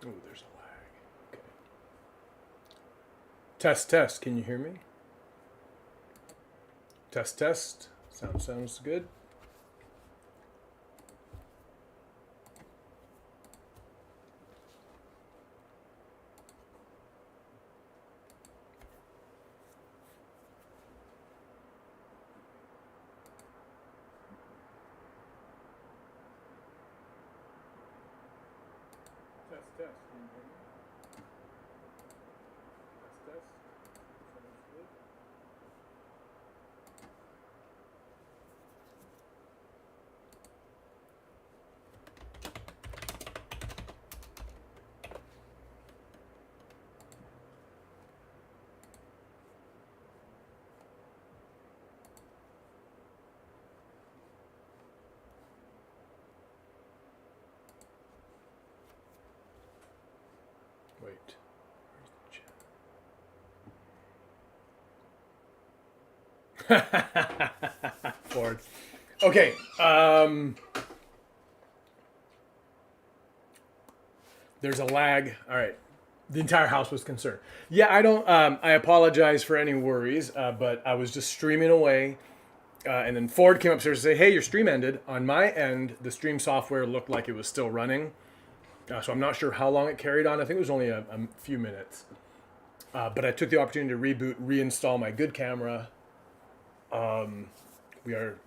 Ooh, there's a lag. Okay. Test, test. Can you hear me? Test, test. Sounds good. Test, test. Can you hear me? Test, test. Sounds good. Wait. Where's the chat? Ford. Okay. There's a lag. All right. The entire house was concerned. Yeah, I don't. I apologize for any worries, but I was just streaming away, and then Ford came upstairs to say, "Hey, your stream ended." On my end, the stream software looked like it was still running, so I'm not sure how long it carried on. I think it was only a few minutes. But I took the opportunity to reboot, reinstall my good camera. We are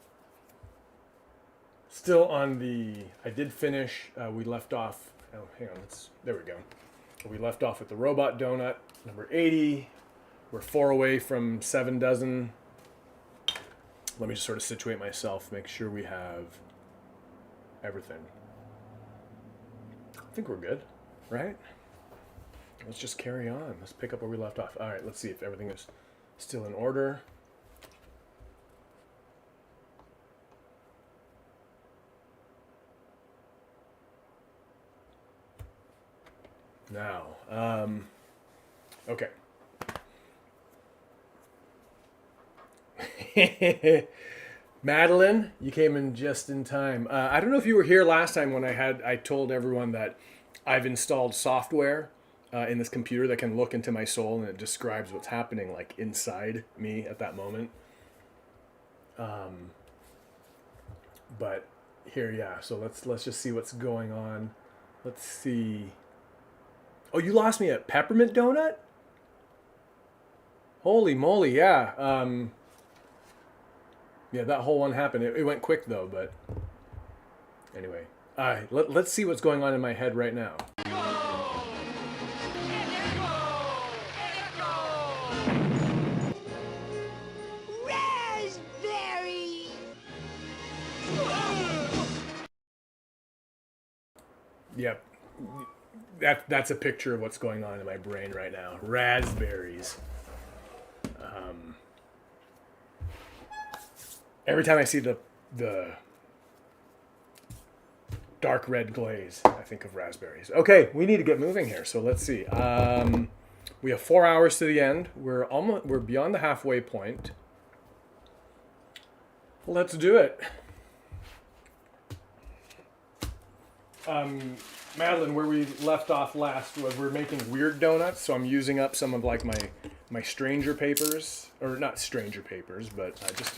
still on the. I did finish. We left off. Oh, hang on. There we go. We left off with the robot donut number 80. We're 4 away from 7 dozen. Let me just sort of situate myself, make sure we have everything. I think we're good, right? Let's just carry on. Let's pick up where we left off. All right, let's see if everything is still in order. Now, okay. Madeline, you came in just in time. I don't know if you were here last time when I told everyone that I've installed software in this computer that can look into my soul and it describes what's happening like inside me at that moment. But here, yeah. So let's just see what's going on. Let's see. Oh, you lost me at Peppermint Donut? Holy moly, yeah. Yeah, that whole one happened. It went quick though, but anyway. Let's see what's going on in my head right now. Raspberry! Yep. That's a picture of what's going on in my brain right now. Raspberries. Every time I see the dark red glaze, I think of raspberries. Okay, we need to get moving here. So let's see. We have 4 hours to the end. We're beyond the halfway point. Let's do it. Madeline, where we left off last was we're making weird donuts, so I'm using up some of like my stranger papers, or not stranger papers, but just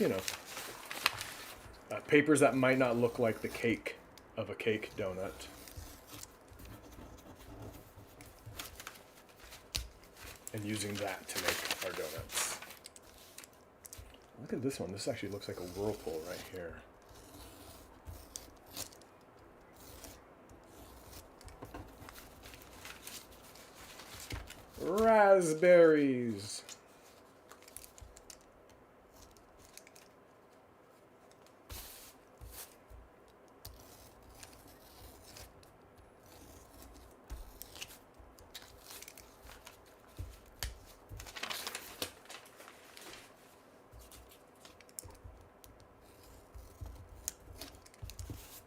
papers that might not look like the cake of a cake donut. And using that to make our donuts. Look at this one. This actually looks like a whirlpool right here. Raspberries.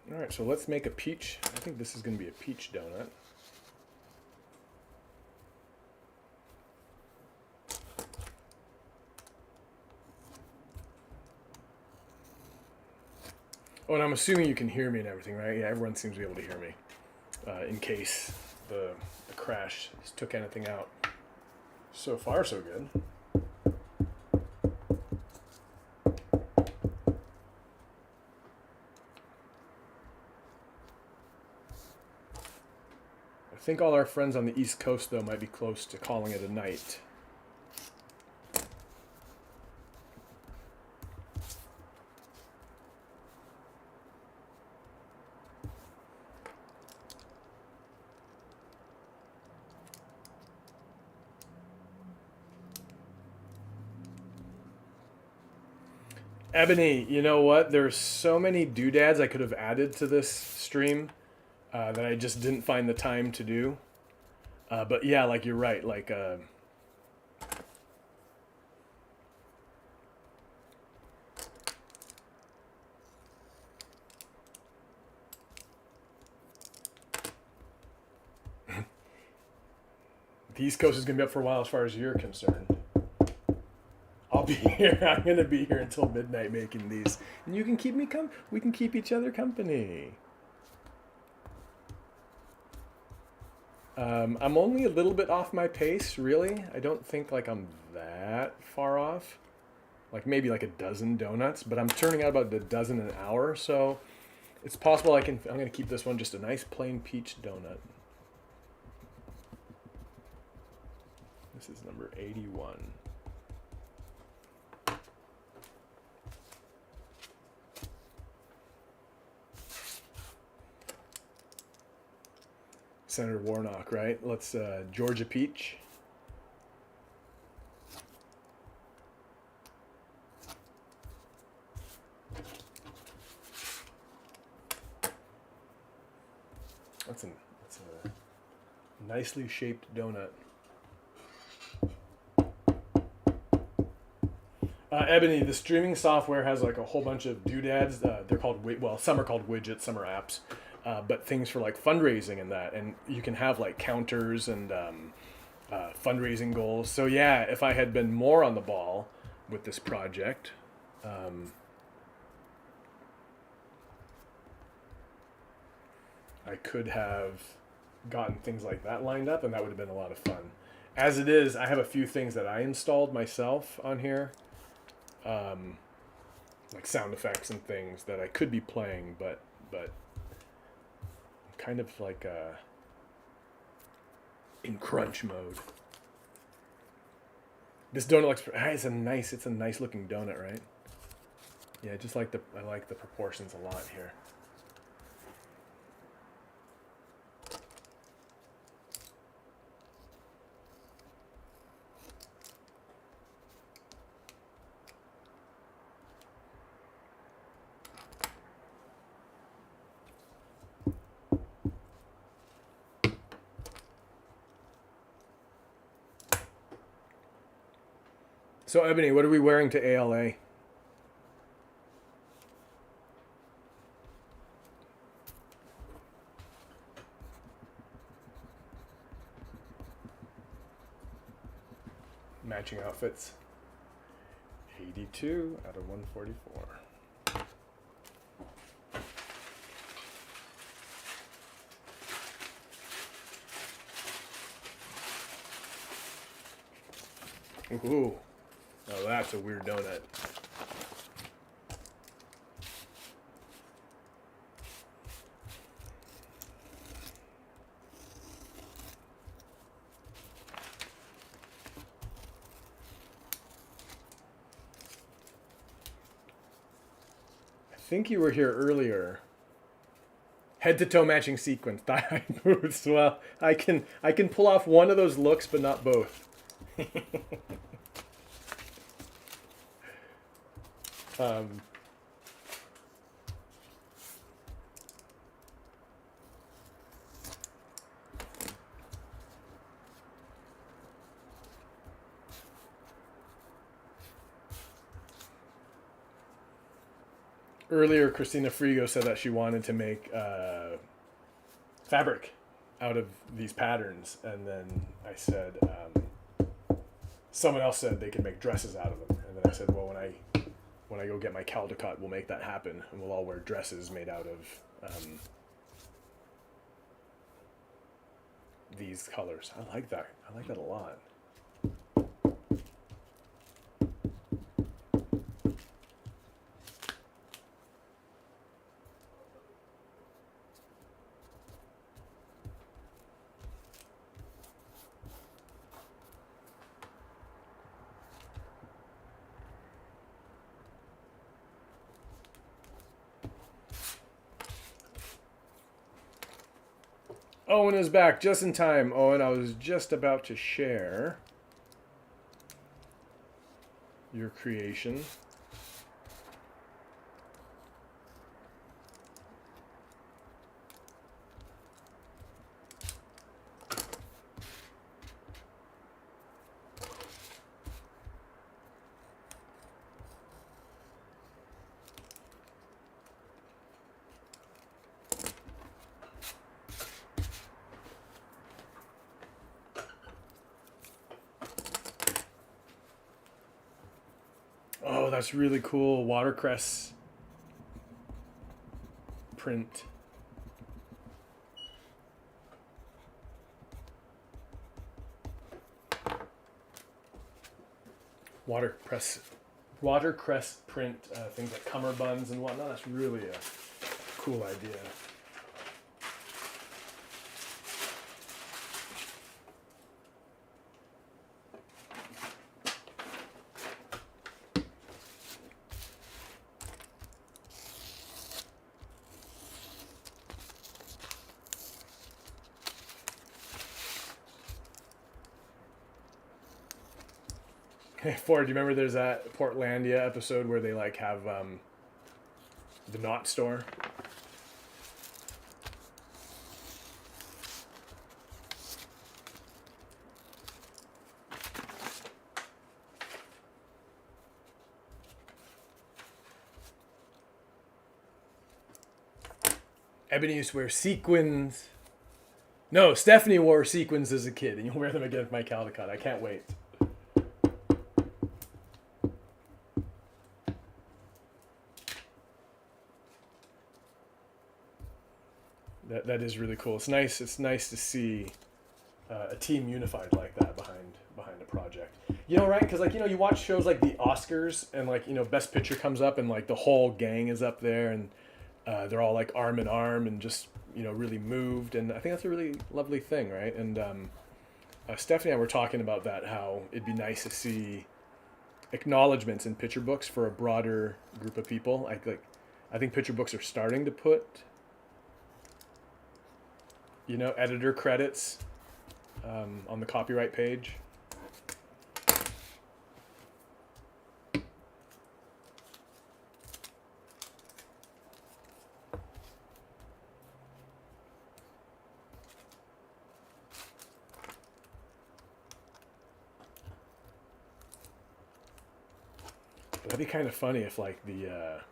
All right, so let's make a peach. I think this is going to be a peach donut. Oh, and I'm assuming you can hear me and everything, right? Yeah, everyone seems to be able to hear me. In case the crash took anything out. So far, so good. I think all our friends on the East Coast, though, might be close to calling it a night. Ebony, you know what? There's so many doodads I could have added to this stream that I just didn't find the time to do. But yeah, like you're right. Like the East Coast is gonna be up for a while as far as you're concerned. I'll be here. I'm gonna be here until midnight making these, and you can keep me we can keep each other company. I'm only a little bit off my pace, really. I don't think like I'm that far off. Like maybe like a dozen donuts, but I'm turning out about a dozen an hour, so it's possible I'm gonna keep this one just a nice plain peach donut. This is number 81. Senator Warnock, right? Let's Georgia Peach. That's a nicely shaped donut. Ebony, the streaming software has like a whole bunch of doodads. They're called, well, some are called widgets, some are apps. But things for like fundraising and that, and you can have like counters and fundraising goals. So yeah, if I had been more on the ball with this project, I could have gotten things like that lined up, and that would have been a lot of fun. As it is, I have a few things that I installed myself on here, like sound effects and things that I could be playing, but kind of like in crunch mode. This donut looks it's a nice looking donut, right? Yeah, I like the proportions a lot here. So Ebony, what are we wearing to ALA? Matching outfits. 82 out of 144. Ooh. Oh, that's a weird donut. I think you were here earlier. Head to toe matching sequins, thigh boots. Well, I can pull off one of those looks, but not both. Earlier, Christina Frigo said that she wanted to make fabric out of these patterns, and then I said, someone else said they could make dresses out of them, and then I said, well, when I go get my Caldecott, we'll make that happen, and we'll all wear dresses made out of these colors. I like that. I like that a lot. Owen is back just in time. Owen, I was just about to share your creation. Oh, that's really cool. Watercress print. Watercress print, things like cummerbunds and whatnot. That's really a cool idea. Ford, do you remember there's that Portlandia episode where they like have the knot store? Ebony used to wear sequins. No, Stephanie wore sequins as a kid, and you'll wear them again with my Caldecott. I can't wait. That is really cool. It's nice. It's nice to see a team unified like that behind a project. You know, right? Because like you watch shows like the Oscars, and like Best Picture comes up, and like the whole gang is up there, and they're all like arm in arm, and just really moved. And I think that's a really lovely thing, right? And Stephanie and I were talking about that, how it'd be nice to see acknowledgments in picture books for a broader group of people. I think picture books are starting to put editor credits on the copyright page. That'd be kind of funny if like the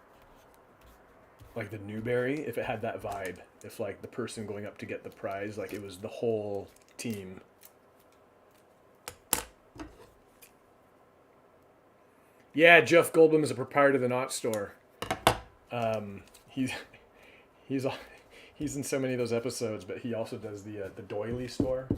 Newbery, if it had that vibe, if like the person going up to get the prize, like it was the whole team. Yeah, Jeff Goldblum is a proprietor of the Knot Store. He's in so many of those episodes, but he also does the Doily Store.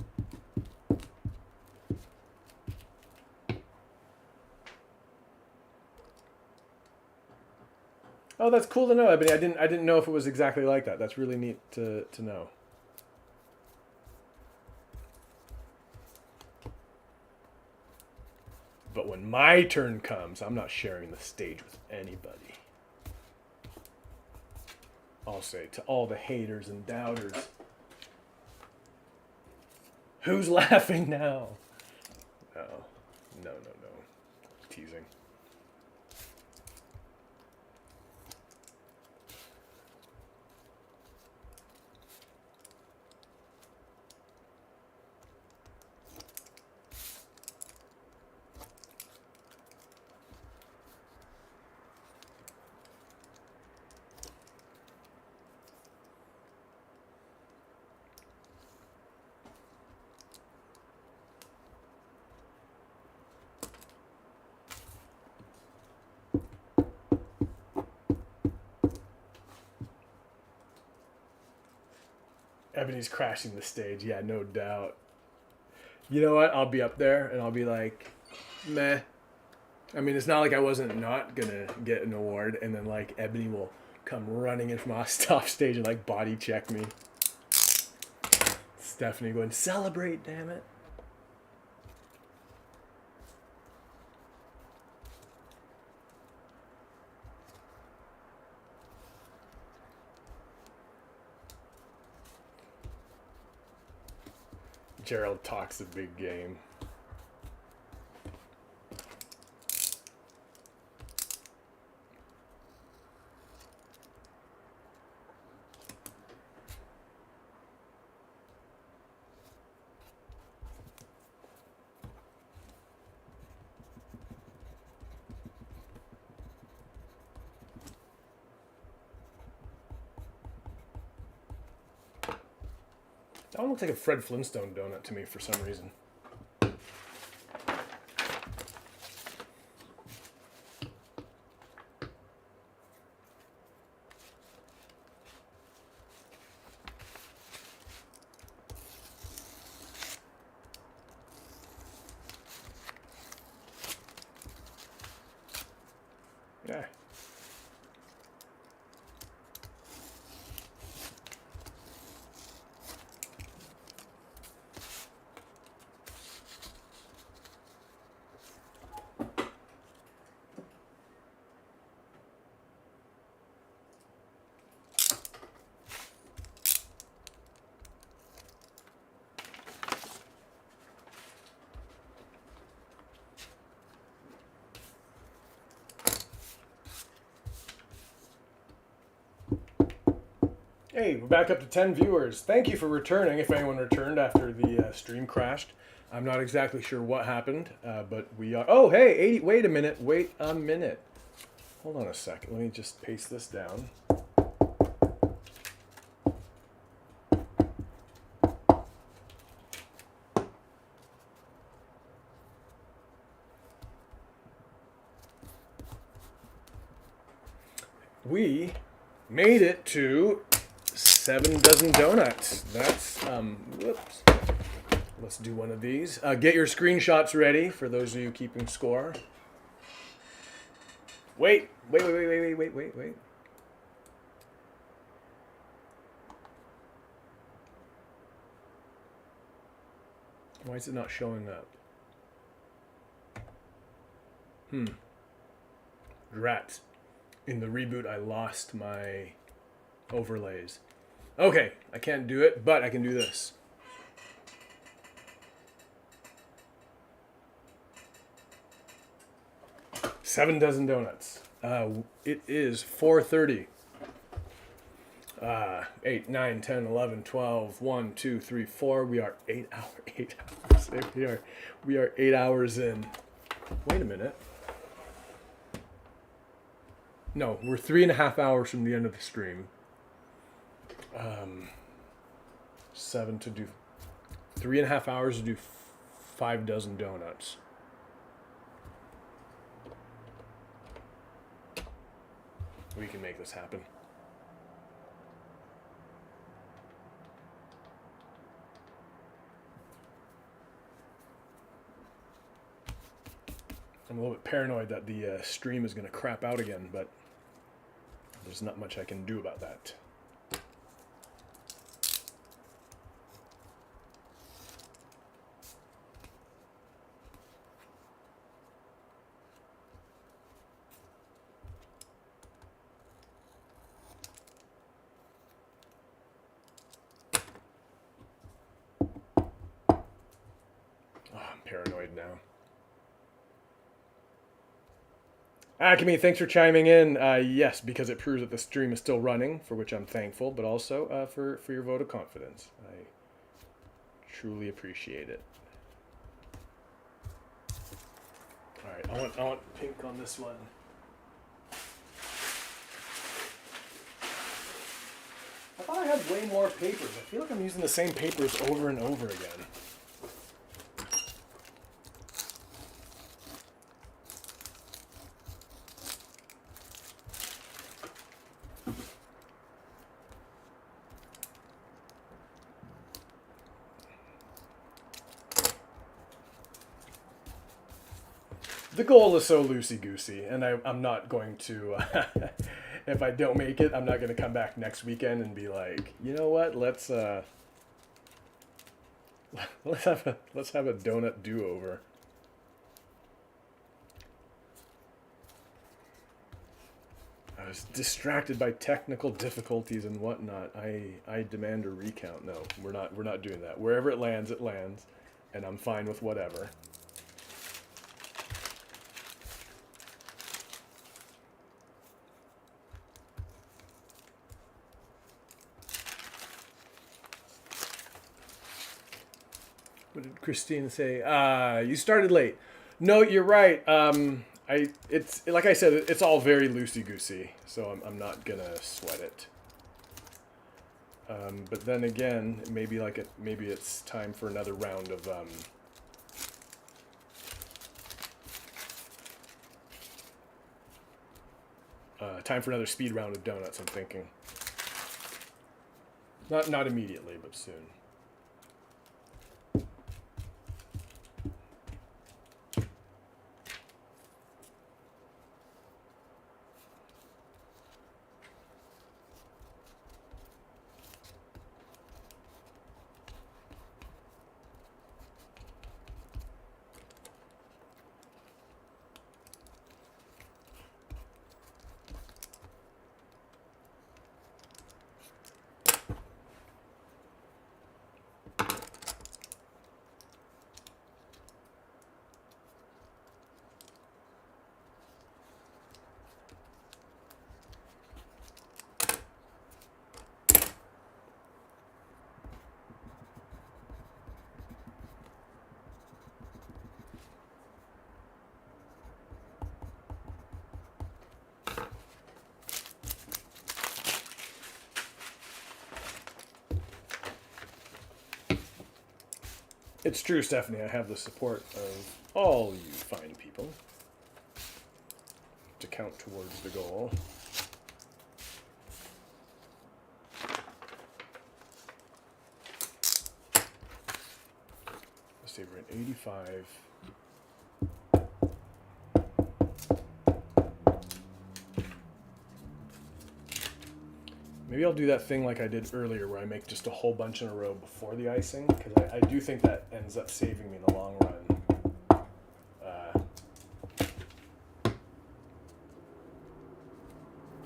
Oh, that's cool to know, Ebony. I didn't know if it was exactly like that. That's really neat to know. But when my turn comes, I'm not sharing the stage with anybody. I'll say to all the haters and doubters, who's laughing now? No. Teasing. Ebony's crashing the stage. Yeah, no doubt. You know what? I'll be up there and I'll be like, meh. I mean, it's not like I wasn't not gonna get an award, and then like Ebony will come running in from off stage and like body check me. Stephanie going, celebrate, damn it. Gerald talks a big game. That one looks like a Fred Flintstone donut to me for some reason. Yeah. Hey, we're back up to 10 viewers. Thank you for returning, if anyone returned after the stream crashed. I'm not exactly sure what happened, but we are... Oh, hey, 80... Wait a minute. Hold on a second. Let me just paste this down. We made it to 7 dozen donuts. That's, whoops. Let's do one of these. Get your screenshots ready for those of you keeping score. Wait. Why is it not showing up? Rats. In the reboot, I lost my overlays. Okay, I can't do it, but I can do this. Seven dozen donuts. It is 4:30. 8, 9, 10, 11, 12, 1, 2, 3, 4. We are 8 hours. We are 8 hours in. Wait a minute. No, we're 3.5 hours from the end of the stream. 7 to do 3.5 hours to do 5 dozen donuts. We can make this happen. I'm a little bit paranoid that the stream is going to crap out again, but there's not much I can do about that. I'm paranoid now. Akemi, thanks for chiming in. Yes, because it proves that the stream is still running, for which I'm thankful, but also for your vote of confidence. I truly appreciate it. All right, I want pink on this one. I thought I had way more papers. I feel like I'm using the same papers over and over again. The goal is so loosey-goosey, and I'm not going to, if I don't make it, I'm not going to come back next weekend and be like, you know what, let's have a donut do-over. I was distracted by technical difficulties and whatnot. I demand a recount. No, we're not doing that. Wherever it lands, and I'm fine with whatever. What did Christine say? You started late. No, you're right. It's like I said, it's all very loosey goosey, so I'm not gonna sweat it. But then again, maybe it's time for another round of time for another speed round of donuts. I'm thinking. Not immediately, but soon. It's true, Stephanie. I have the support of all you fine people to count towards the goal. Let's say we're at 85. Maybe I'll do that thing like I did earlier where I make just a whole bunch in a row before the icing, because I do think that ends up saving me in the long run.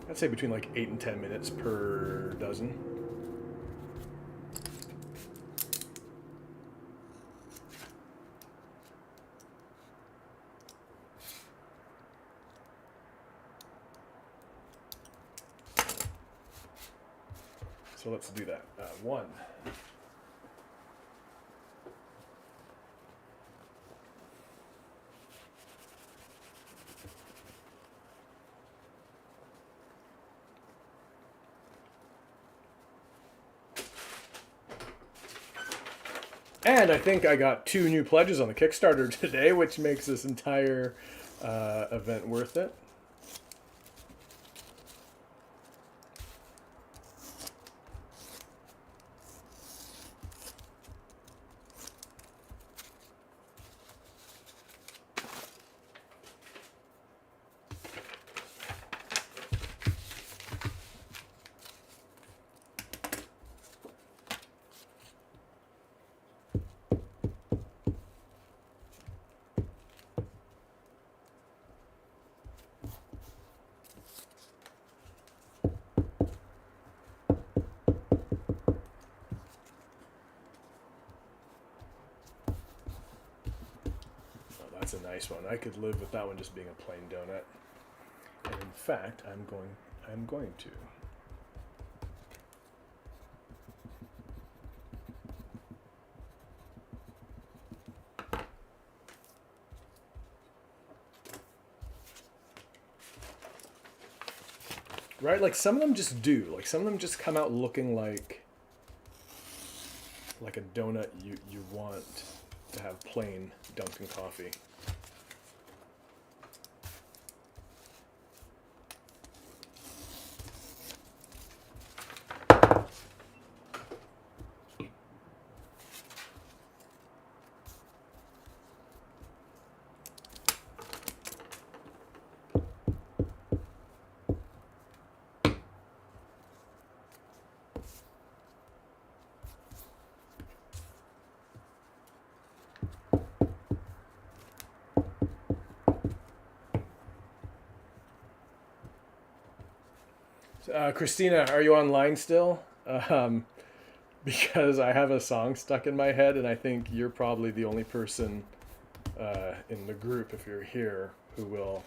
I'd say between like 8 and 10 minutes per dozen. So let's do that. One. And I think I got 2 new pledges on the Kickstarter today, which makes this entire event worth it. That's a nice one. I could live with that one just being a plain donut. And in fact, I'm going to. Right? Like some of them just do. Like some of them just come out looking like a donut you want to have plain dunked in coffee. Christina, are you online still? Because I have a song stuck in my head, and I think you're probably the only person in the group, if you're here, who will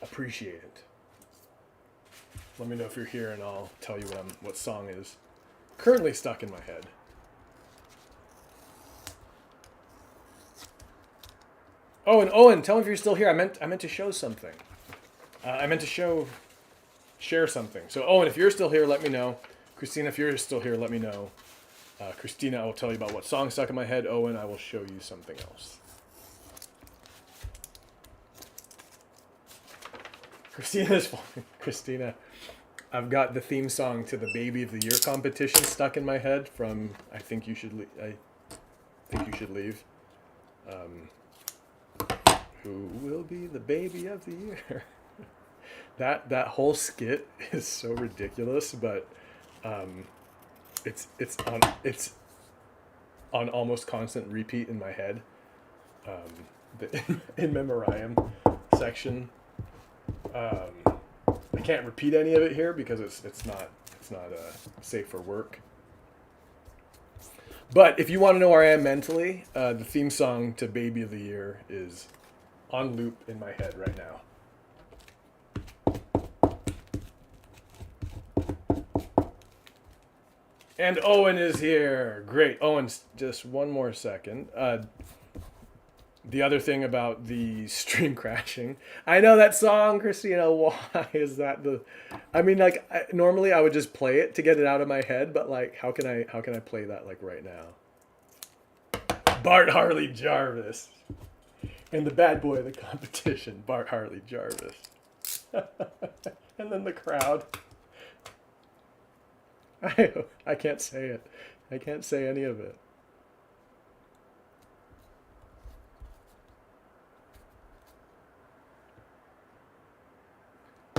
appreciate it. Let me know if you're here, and I'll tell you what song is currently stuck in my head. Oh, and Owen, tell me if you're still here. I meant to show something. I meant to share something. So Owen, if you're still here, let me know. Christina, if you're still here, let me know. Christina, I will tell you about what song stuck in my head. Owen, I will show you something else. Christina, I've got the theme song to the Baby of the Year competition stuck in my head from I Think You Should Leave. Who will be the baby of the year? that whole skit is so ridiculous, but it's on almost constant repeat in my head. The in memoriam section. I can't repeat any of it here because it's not safe for work. But if you want to know where I am mentally, the theme song to Baby of the Year is on loop in my head right now. And Owen is here. Great. Owen's just one more second. The other thing about the stream crashing, I know that song, Christina. Why is that the? I mean, like normally I would just play it to get it out of my head, but like, how can I play that like right now? Bart Harley Jarvis, and the bad boy of the competition, Bart Harley Jarvis, and then the crowd. I can't say it. I can't say any of it.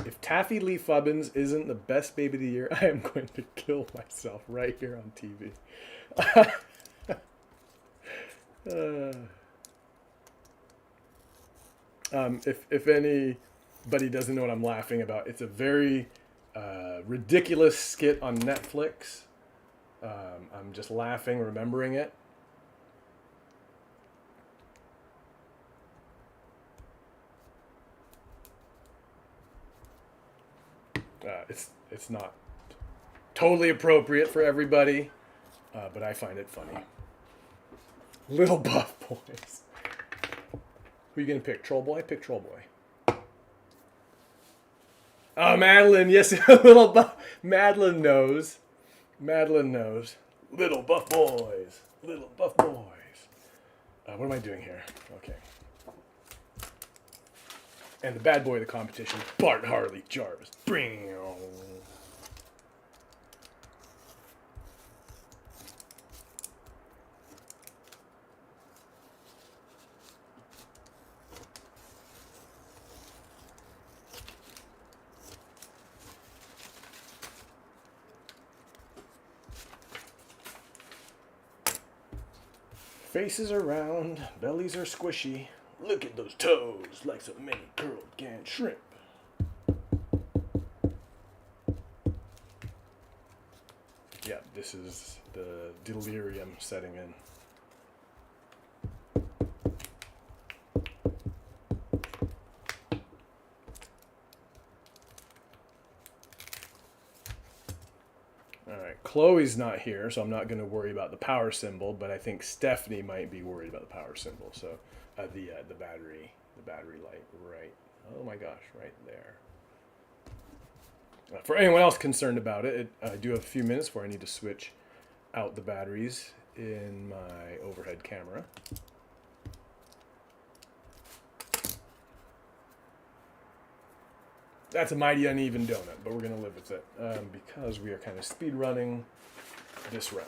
If Taffy Lee Fubbins isn't the best baby of the year, I am going to kill myself right here on TV. If anybody doesn't know what I'm laughing about, it's a very ridiculous skit on Netflix. I'm just laughing remembering it. It's not totally appropriate for everybody, but I find it funny. Little Buff Boys. Who are you gonna pick? Troll Boy? Pick Troll Boy. Oh, Madeline. Yes, Little Buff. Madeline knows. Madeline knows. Little Buff Boys. Little Buff Boys. What am I doing here? Okay. And the bad boy of the competition, Bart Harley Jarvis. Bring. Faces are round, bellies are squishy. Look at those toes, like so many curled canned shrimp. Yeah, this is the delirium setting in. Chloe's not here, so I'm not going to worry about the power symbol, but I think Stephanie might be worried about the power symbol. So the battery light right. Oh my gosh, right there. For anyone else concerned about it, I do have a few minutes where I need to switch out the batteries in my overhead camera. That's a mighty uneven donut, but we're going to live with it because we are kind of speed running this round.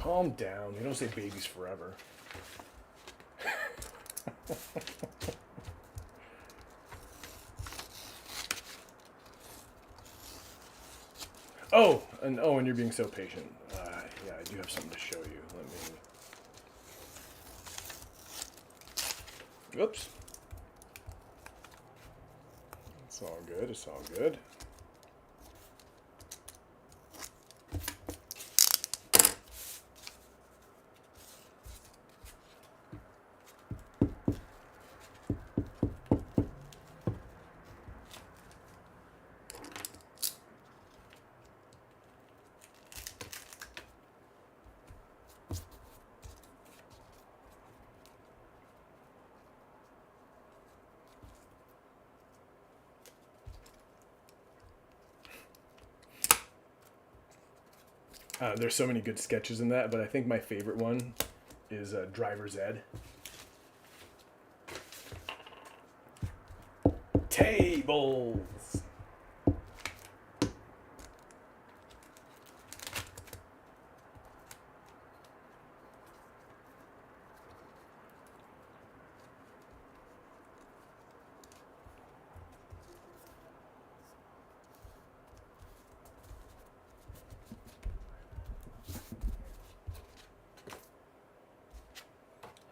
Calm down. They don't say babies forever. And you're being so patient. Yeah, I do have something to show you. Let me. Oops. It's all good. It's all good. There's so many good sketches in that, but I think my favorite one is Driver's Ed. Tables.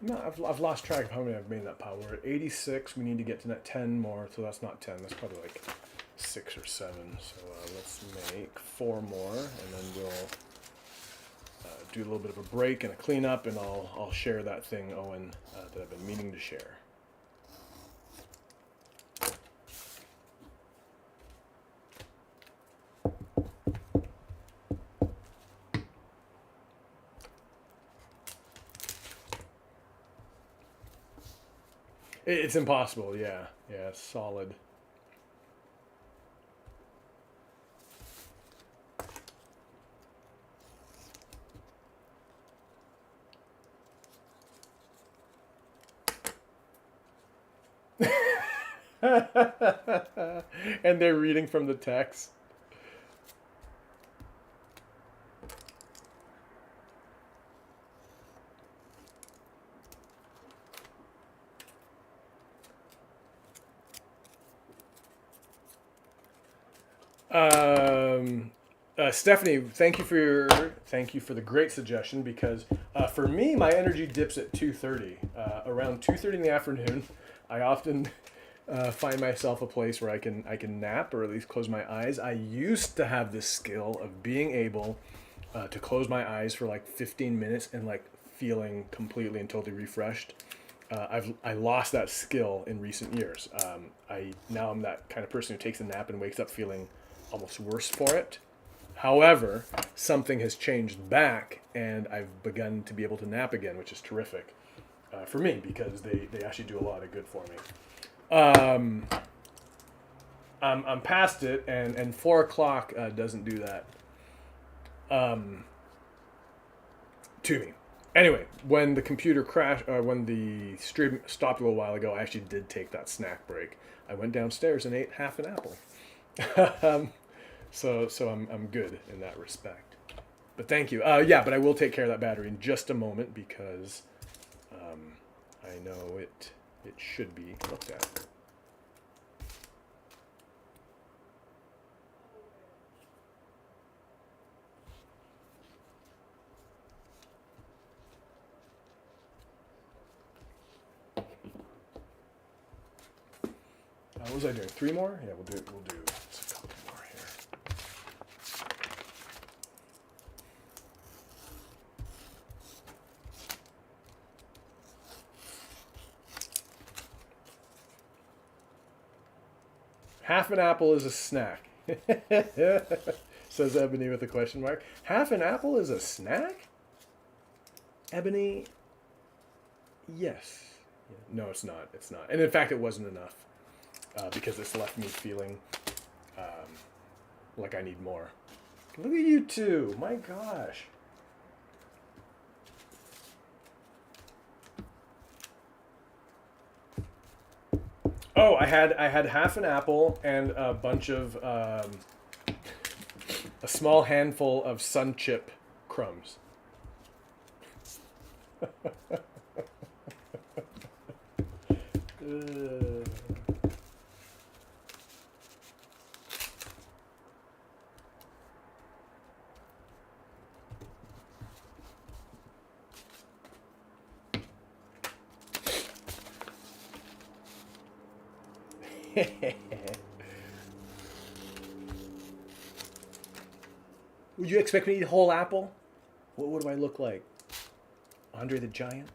No, I've lost track of how many I've made in that pile. We're at 86. We need to get to that 10 more, so that's not 10. That's probably like 6 or 7. So let's make 4 more, and then we'll do a little bit of a break and a cleanup, and I'll share that thing, Owen, that I've been meaning to share. It's impossible, yeah. Yeah, it's solid. And they're reading from the text. Stephanie, thank you for the great suggestion, because for me, my energy dips at 2:30. Around 2:30 in the afternoon, I often find myself a place where I can nap, or at least close my eyes. I used to have this skill of being able to close my eyes for like 15 minutes and like feeling completely and totally refreshed. I lost that skill in recent years. I'm that kind of person who takes a nap and wakes up feeling almost worse for it. However, something has changed back, and I've begun to be able to nap again, which is terrific for me, because they actually do a lot of good for me. I'm past it, and 4 o'clock doesn't do that to me. Anyway, when the computer crashed, when the stream stopped a little while ago, I actually did take that snack break. I went downstairs and ate half an apple. So I'm good in that respect. But thank you. But I will take care of that battery in just a moment, because I know it should be looked at. What was I doing? 3 more? Yeah, we'll do just a couple more here. Half an apple is a snack. Says Ebony with a question mark. Half an apple is a snack? Ebony, yes. No, it's not. It's not. And in fact, it wasn't enough. Because it's left me feeling like I need more. Look at you two. My gosh. Oh, I had half an apple and a bunch of a small handful of Sun Chip crumbs. Would you expect me to eat a whole apple? What do I look like? Andre the Giant?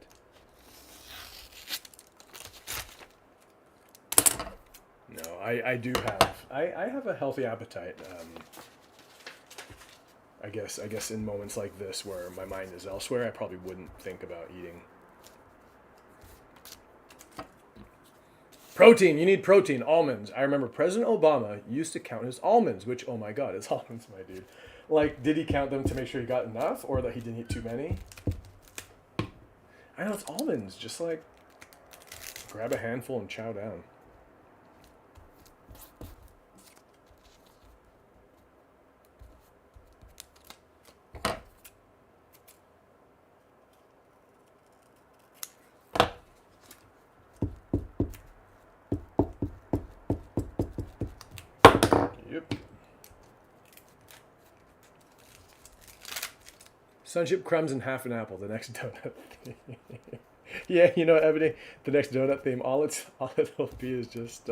No, I do have I have a healthy appetite. I guess in moments like this where my mind is elsewhere, I probably wouldn't think about eating. Protein, you need protein. Almonds. I remember President Obama used to count his almonds, which, oh my God, it's almonds, my dude. Like, did he count them to make sure he got enough or that he didn't eat too many? I know it's almonds. Just like grab a handful and chow down. Yep. Sunchip crumbs and half an apple. The next donut. Yeah, you know, Ebony, the next donut theme, all it'll be is just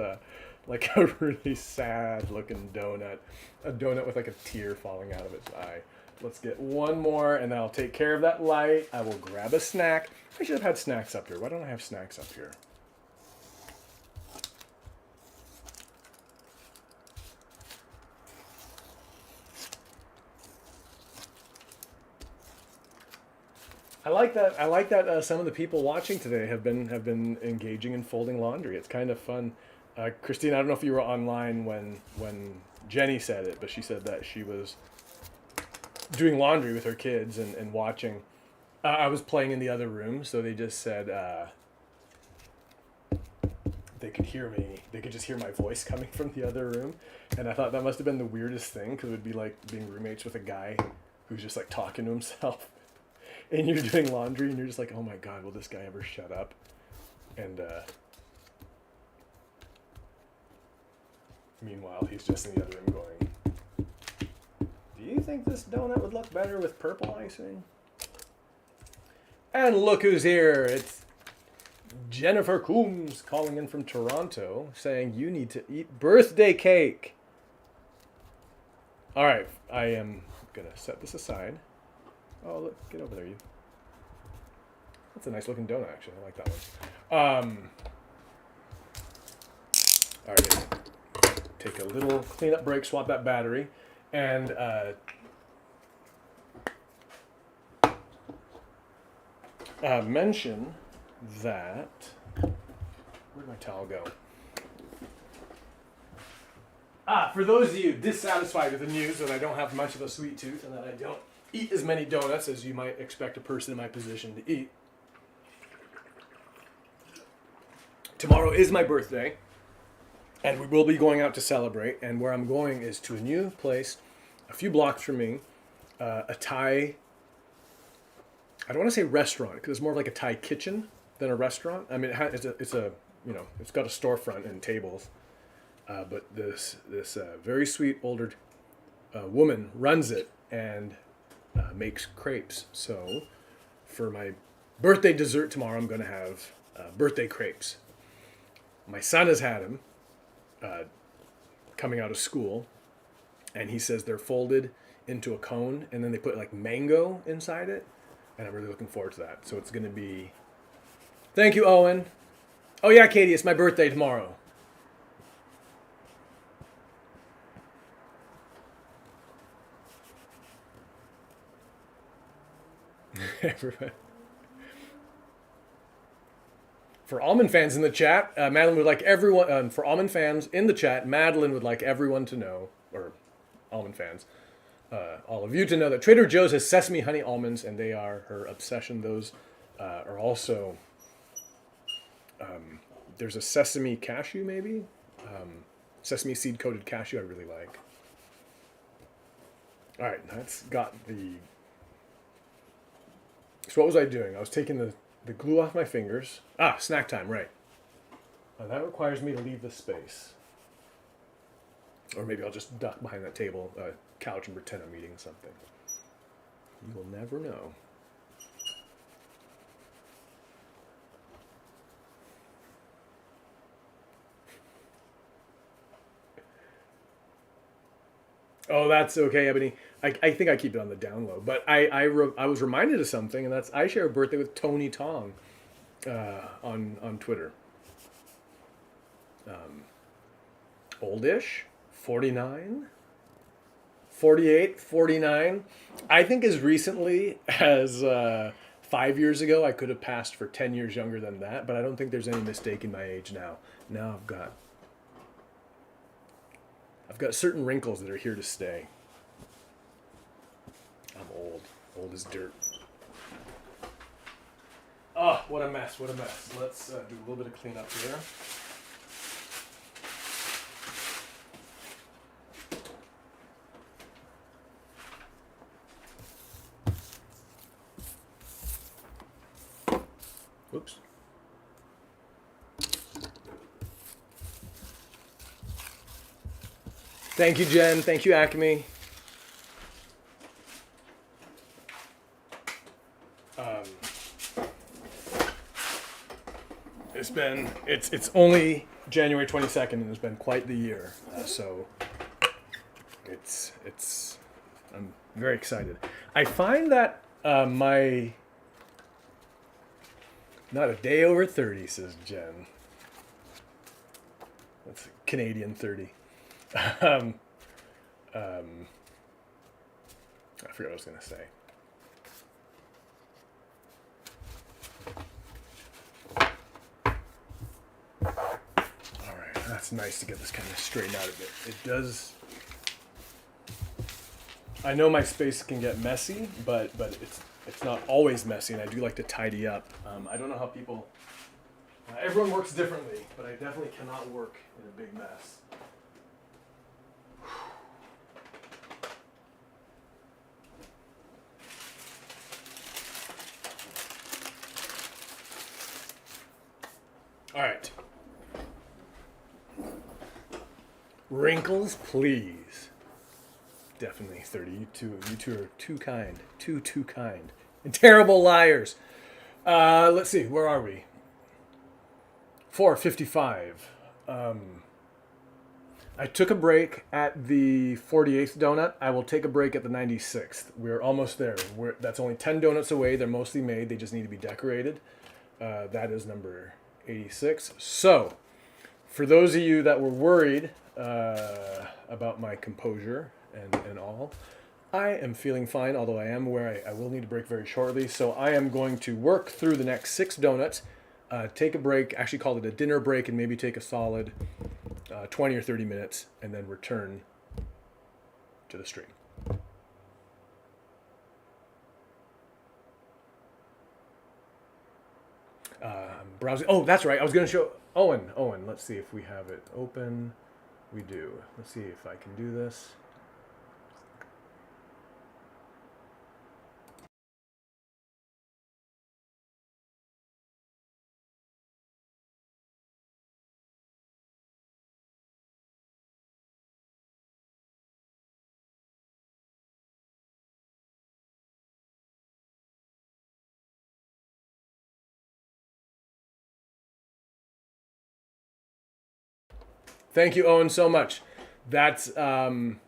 like a really sad looking donut. A donut with like a tear falling out of its eye. Let's get one more and then I'll take care of that light. I will grab a snack. I should have had snacks up here. Why don't I have snacks up here? I like that. Some of the people watching today have been engaging in folding laundry. It's kind of fun. Christine, I don't know if you were online when Jenny said it, but she said that she was doing laundry with her kids and watching. I was playing in the other room, so they just said they could hear me. They could just hear my voice coming from the other room, and I thought that must have been the weirdest thing because it would be like being roommates with a guy who's just like talking to himself. And you're doing laundry, and you're just like, oh my God, will this guy ever shut up? And meanwhile, he's just in the other room going, do you think this donut would look better with purple icing? And look who's here. It's Jennifer Coombs calling in from Toronto saying you need to eat birthday cake. All right, I am going to set this aside. Oh, look, get over there, you. That's a nice looking donut, actually. I like that one. All right, take a little cleanup break, swap that battery, and mention that. Where'd my towel go? For those of you dissatisfied with the news that I don't have much of a sweet tooth and that I don't eat as many donuts as you might expect a person in my position to eat. Tomorrow is my birthday, and we will be going out to celebrate, and where I'm going is to a new place, a few blocks from me, a Thai, I don't want to say restaurant, because it's more of like a Thai kitchen than a restaurant. I mean, it's got a storefront and tables, but this very sweet older woman runs it, and makes crepes. So for my birthday dessert tomorrow, I'm going to have birthday crepes. My son has had them coming out of school, and he says they're folded into a cone, and then they put like mango inside it, and I'm really looking forward to that. So it's going to be... Thank you, Owen. Oh yeah, Katie, it's my birthday tomorrow. Everybody. For almond fans in the chat, Madeline would like everyone. For almond fans in the chat, Madeline would like everyone to know, or almond fans, all of you to know that Trader Joe's has sesame honey almonds, and they are her obsession. Those are also. There's a sesame cashew, maybe, sesame seed coated cashew. I really like. All right, that's got the So what was I doing? I was taking the glue off my fingers. Ah, snack time, right. That requires me to leave the space. Or maybe I'll just duck behind that table, couch, and pretend I'm eating something. You will never know. Oh, that's okay, Ebony. I think I keep it on the down low. But I was reminded of something, and that's I share a birthday with Tony Tong on Twitter. Oldish, 49, 48, 49. I think as recently as 5 years ago, I could have passed for 10 years younger than that, but I don't think there's any mistake in my age now. Now I've got certain wrinkles that are here to stay. I'm old as dirt. Oh, what a mess, what a mess. Let's do a little bit of cleanup here. Oops. Thank you, Jen. Thank you, Acme. It's only January 22nd, and it's been quite the year. So I'm very excited. I find that my not a day over 30, says Jen. That's Canadian 30. I forgot what I was going to say. All right, that's nice to get this kind of straightened out a bit. It does. I know my space can get messy, but it's not always messy, and I do like to tidy up. I don't know how people. Everyone works differently, but I definitely cannot work in a big mess. All right. Wrinkles, please. Definitely 30. You two are too kind. Too kind. And terrible liars. Let's see. Where are we? 4:55. I took a break at the 48th donut. I will take a break at the 96th. We're almost there. That's only 10 donuts away. They're mostly made. They just need to be decorated. That is number 86. So, for those of you that were worried about my composure and all, I am feeling fine, although I am aware I will need to break very shortly. So I am going to work through the next 6 donuts, take a break, actually call it a dinner break, and maybe take a solid 20 or 30 minutes, and then return to the stream. I'm browsing. Oh, that's right. I was going to show Owen. Let's see if we have it open. We do. Let's see if I can do this. Thank you, Owen, so much. That's Stephanie,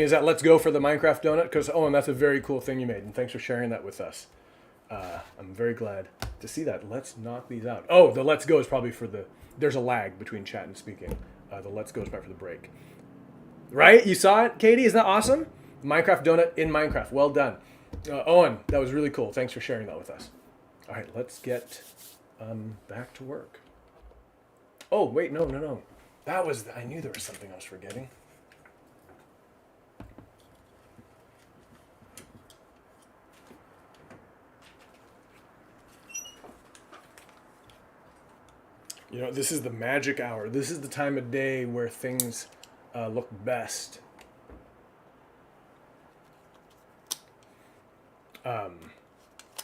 is that Let's Go for the Minecraft donut? Because Owen, that's a very cool thing you made, and thanks for sharing that with us. I'm very glad to see that. Let's knock these out. Oh, the Let's Go is probably for the. There's a lag between chat and speaking. The Let's Go is probably for the break. Right? You saw it, Katie? Isn't that awesome? Minecraft donut in Minecraft. Well done. Owen, that was really cool. Thanks for sharing that with us. All right, let's get back to work. Oh, wait, no. I knew there was something I was forgetting. You know, this is the magic hour. This is the time of day where things look best.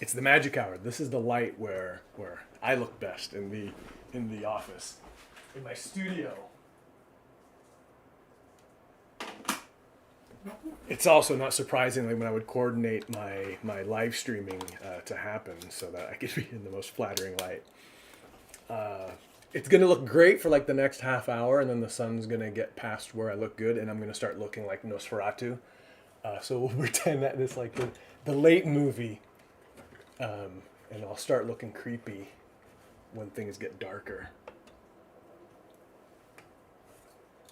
It's the magic hour. This is the light where I look best in the office, in my studio. It's also not surprisingly when I would coordinate my live streaming to happen so that I could be in the most flattering light. It's gonna look great for like the next half hour, and then the sun's gonna get past where I look good, and I'm gonna start looking like Nosferatu. So we'll pretend that this like the late movie, and I'll start looking creepy when things get darker.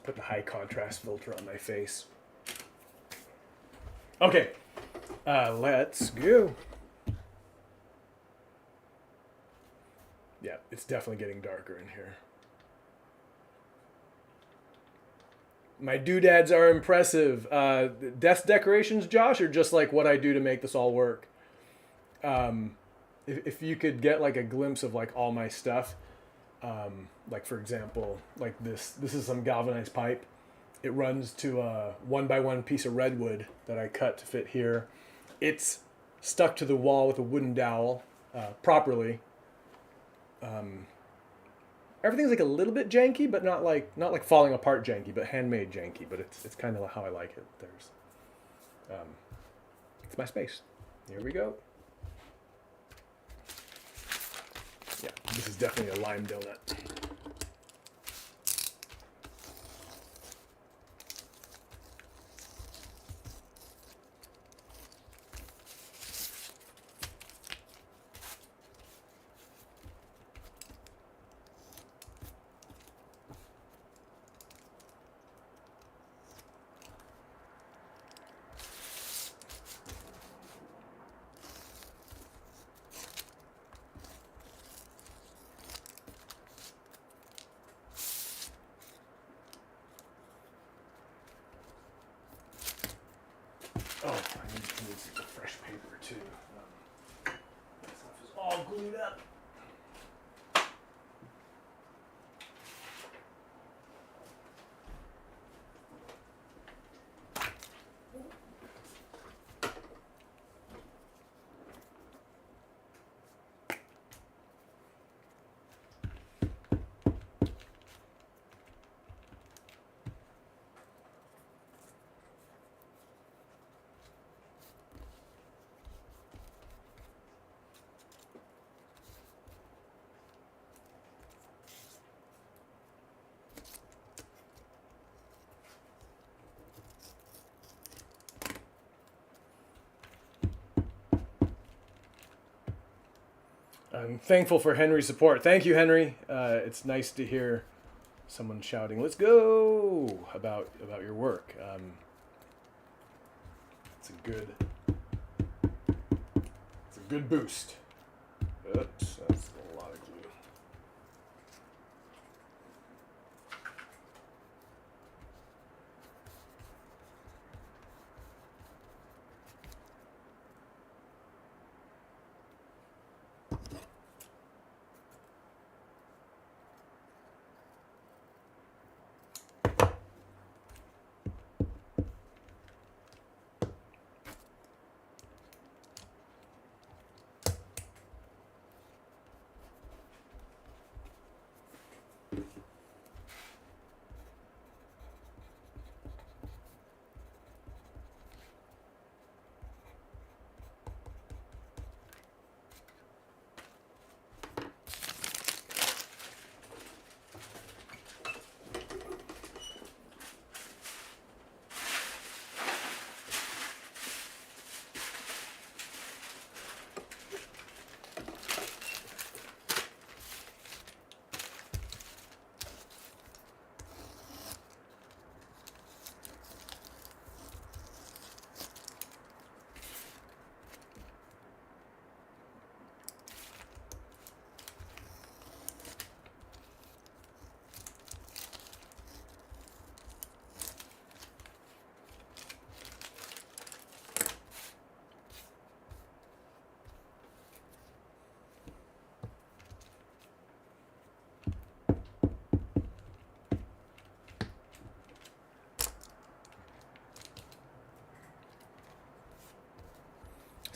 Put the high contrast filter on my face. Okay, let's go. Yeah, it's definitely getting darker in here. My doodads are impressive. Desk decorations, Josh, are just like what I do to make this all work. If you could get like a glimpse of like all my stuff, like for example, like this is some galvanized pipe. It runs to a 1x1 piece of redwood that I cut to fit here. It's stuck to the wall with a wooden dowel properly. Everything's like a little bit janky, but not like falling apart janky, but handmade janky. But it's kind of how I like it. It's my space. Here we go. Yeah, this is definitely a lime donut. Oh, I need some fresh paper too. This stuff is all glued up. I'm thankful for Henry's support. Thank you, Henry. It's nice to hear someone shouting, "Let's go!" about your work. It's a good boost. Oops, that's a lot of glue.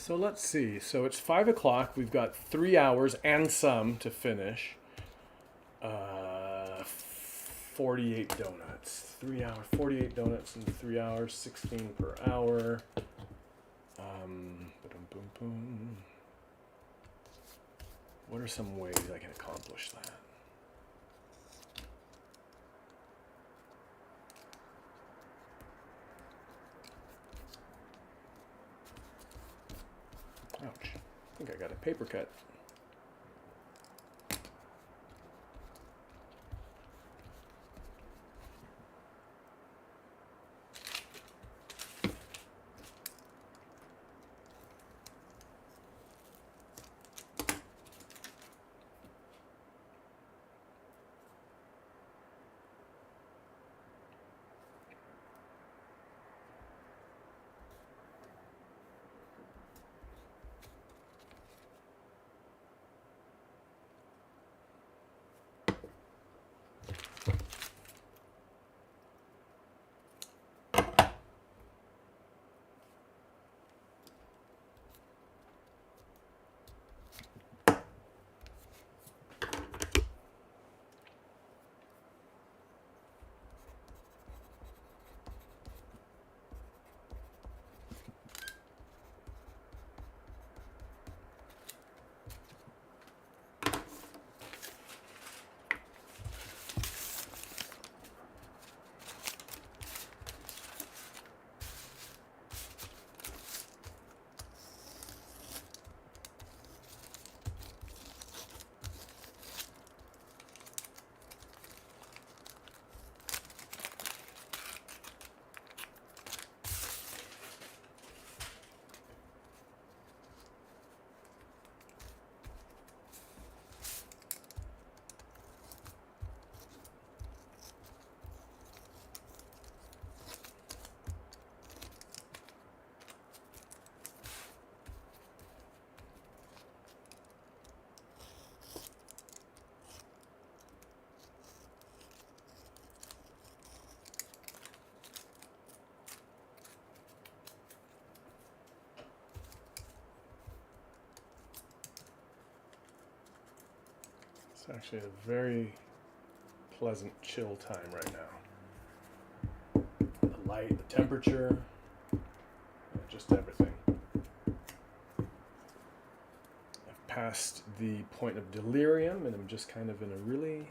So let's see. So it's 5 o'clock. We've got 3 hours and some to finish. 48 donuts. 3 hours, 48 donuts in 3 hours, 16 per hour. Boom, boom, boom. What are some ways I can accomplish that? Ouch. I think I got a paper cut. It's actually a very pleasant chill time right now. The light, the temperature, just everything. I've passed the point of delirium and I'm just kind of in a really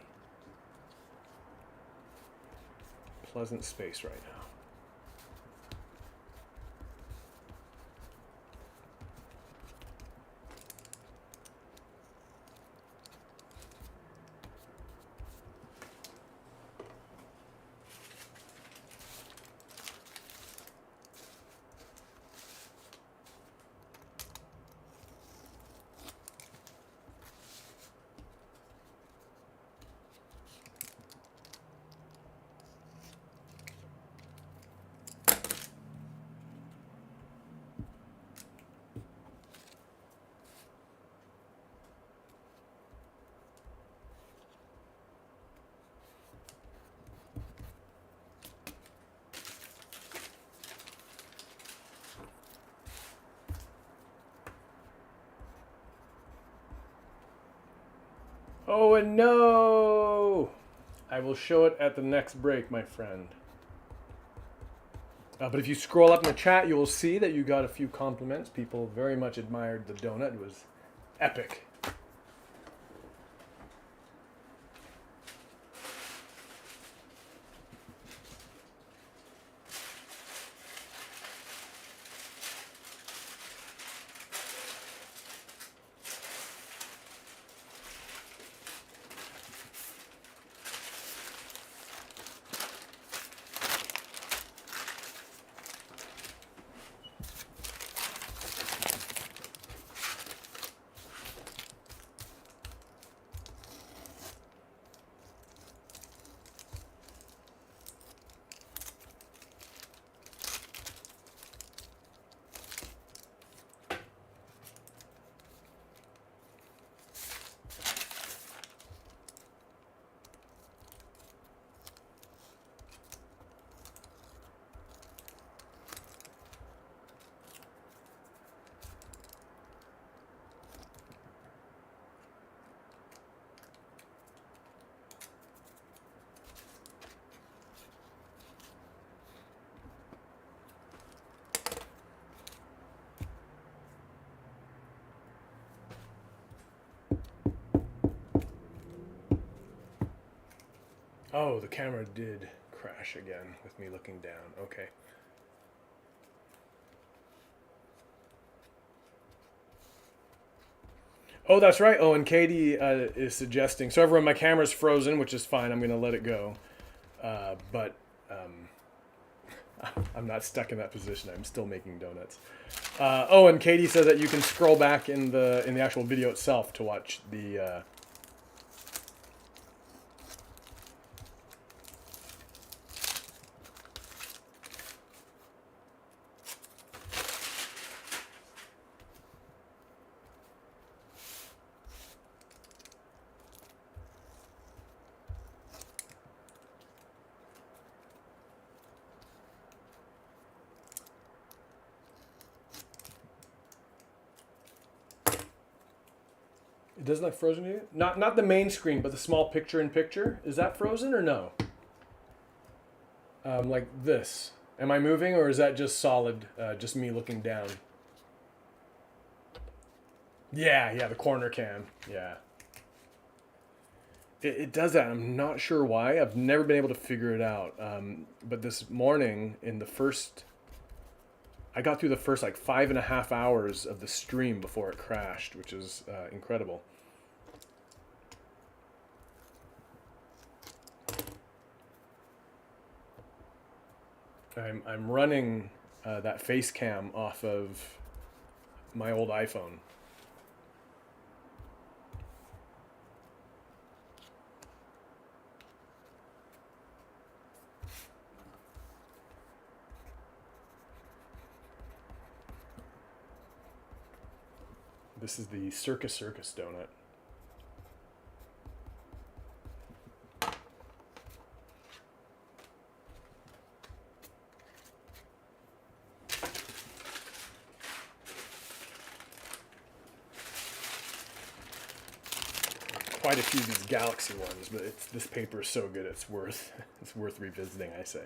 pleasant space right now. Oh, and no! I will show it at the next break, my friend. But if you scroll up in the chat, you will see that you got a few compliments. People very much admired the donut. It was epic. Oh, the camera did crash again with me looking down. Okay. Oh, that's right. Oh, and Katie is suggesting. So everyone, my camera's frozen, which is fine. I'm going to let it go. But I'm not stuck in that position. I'm still making donuts. Oh, and Katie said that you can scroll back in the actual video itself to watch the. It doesn't look frozen to you? Not the main screen, but the small picture-in-picture. Is that frozen or no? Like this. Am I moving or is that just solid? Just me looking down. Yeah, the corner cam. Yeah. It does that. I'm not sure why. I've never been able to figure it out. But this morning, I got through the first like 5.5 hours of the stream before it crashed, which is incredible. I'm running that face cam off of my old iPhone. This is the Circus donut. Quite a few of these Galaxy ones, but this paper is so good it's worth revisiting, I say.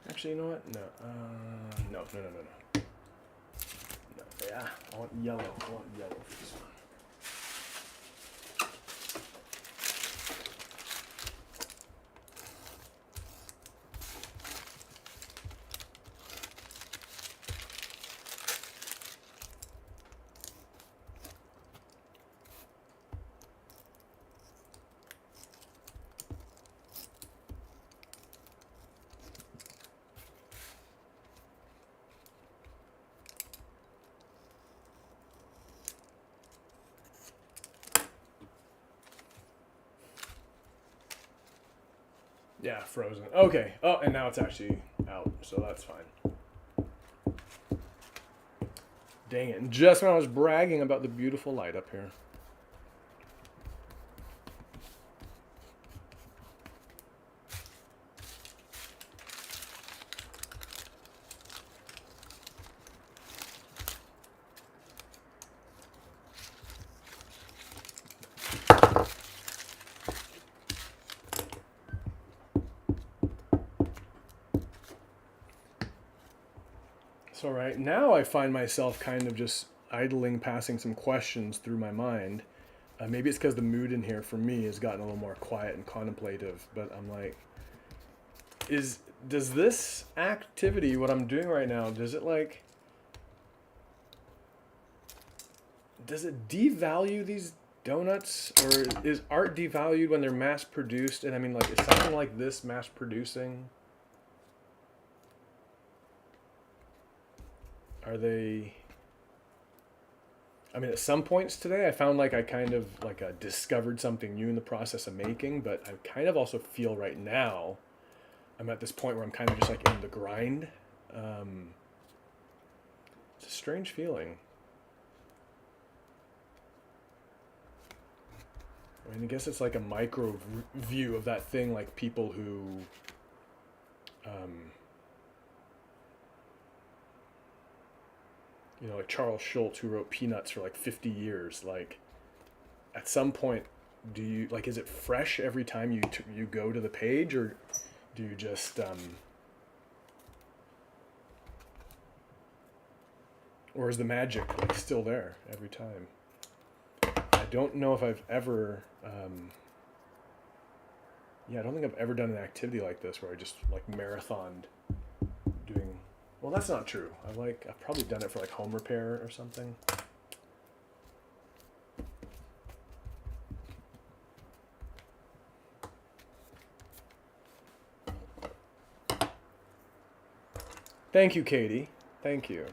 Actually, you know what? No. No. No. Yeah, I want yellow. For this one. Yeah, frozen. Okay. Oh, and now it's actually out, so that's fine. Dang it. And just when I was bragging about the beautiful light up here. So right now I find myself kind of just idling, passing some questions through my mind. Maybe it's because the mood in here for me has gotten a little more quiet and contemplative, but I'm like, does this activity, what I'm doing right now, does it devalue these donuts, or is art devalued when they're mass produced? And I mean, like, is something like this mass producing? are they? I mean, at some points today, I found like I kind of like discovered something new in the process of making, but I kind of also feel right now I'm at this point where I'm kind of just like in the grind. Um, it's a strange feeling. I mean, I guess it's like a micro view of that thing, like people who, um, like Charles Schultz, who wrote Peanuts for like 50 years. Like, at some point, do you like? Is it fresh every time you go to the page, or do you just or is the magic like still there every time? I don't know if I've ever. Yeah, I don't think I've ever done an activity like this where I just like marathoned doing. Well, that's not true. I've probably done it for like home repair or something. Thank you, Katie. Thank you.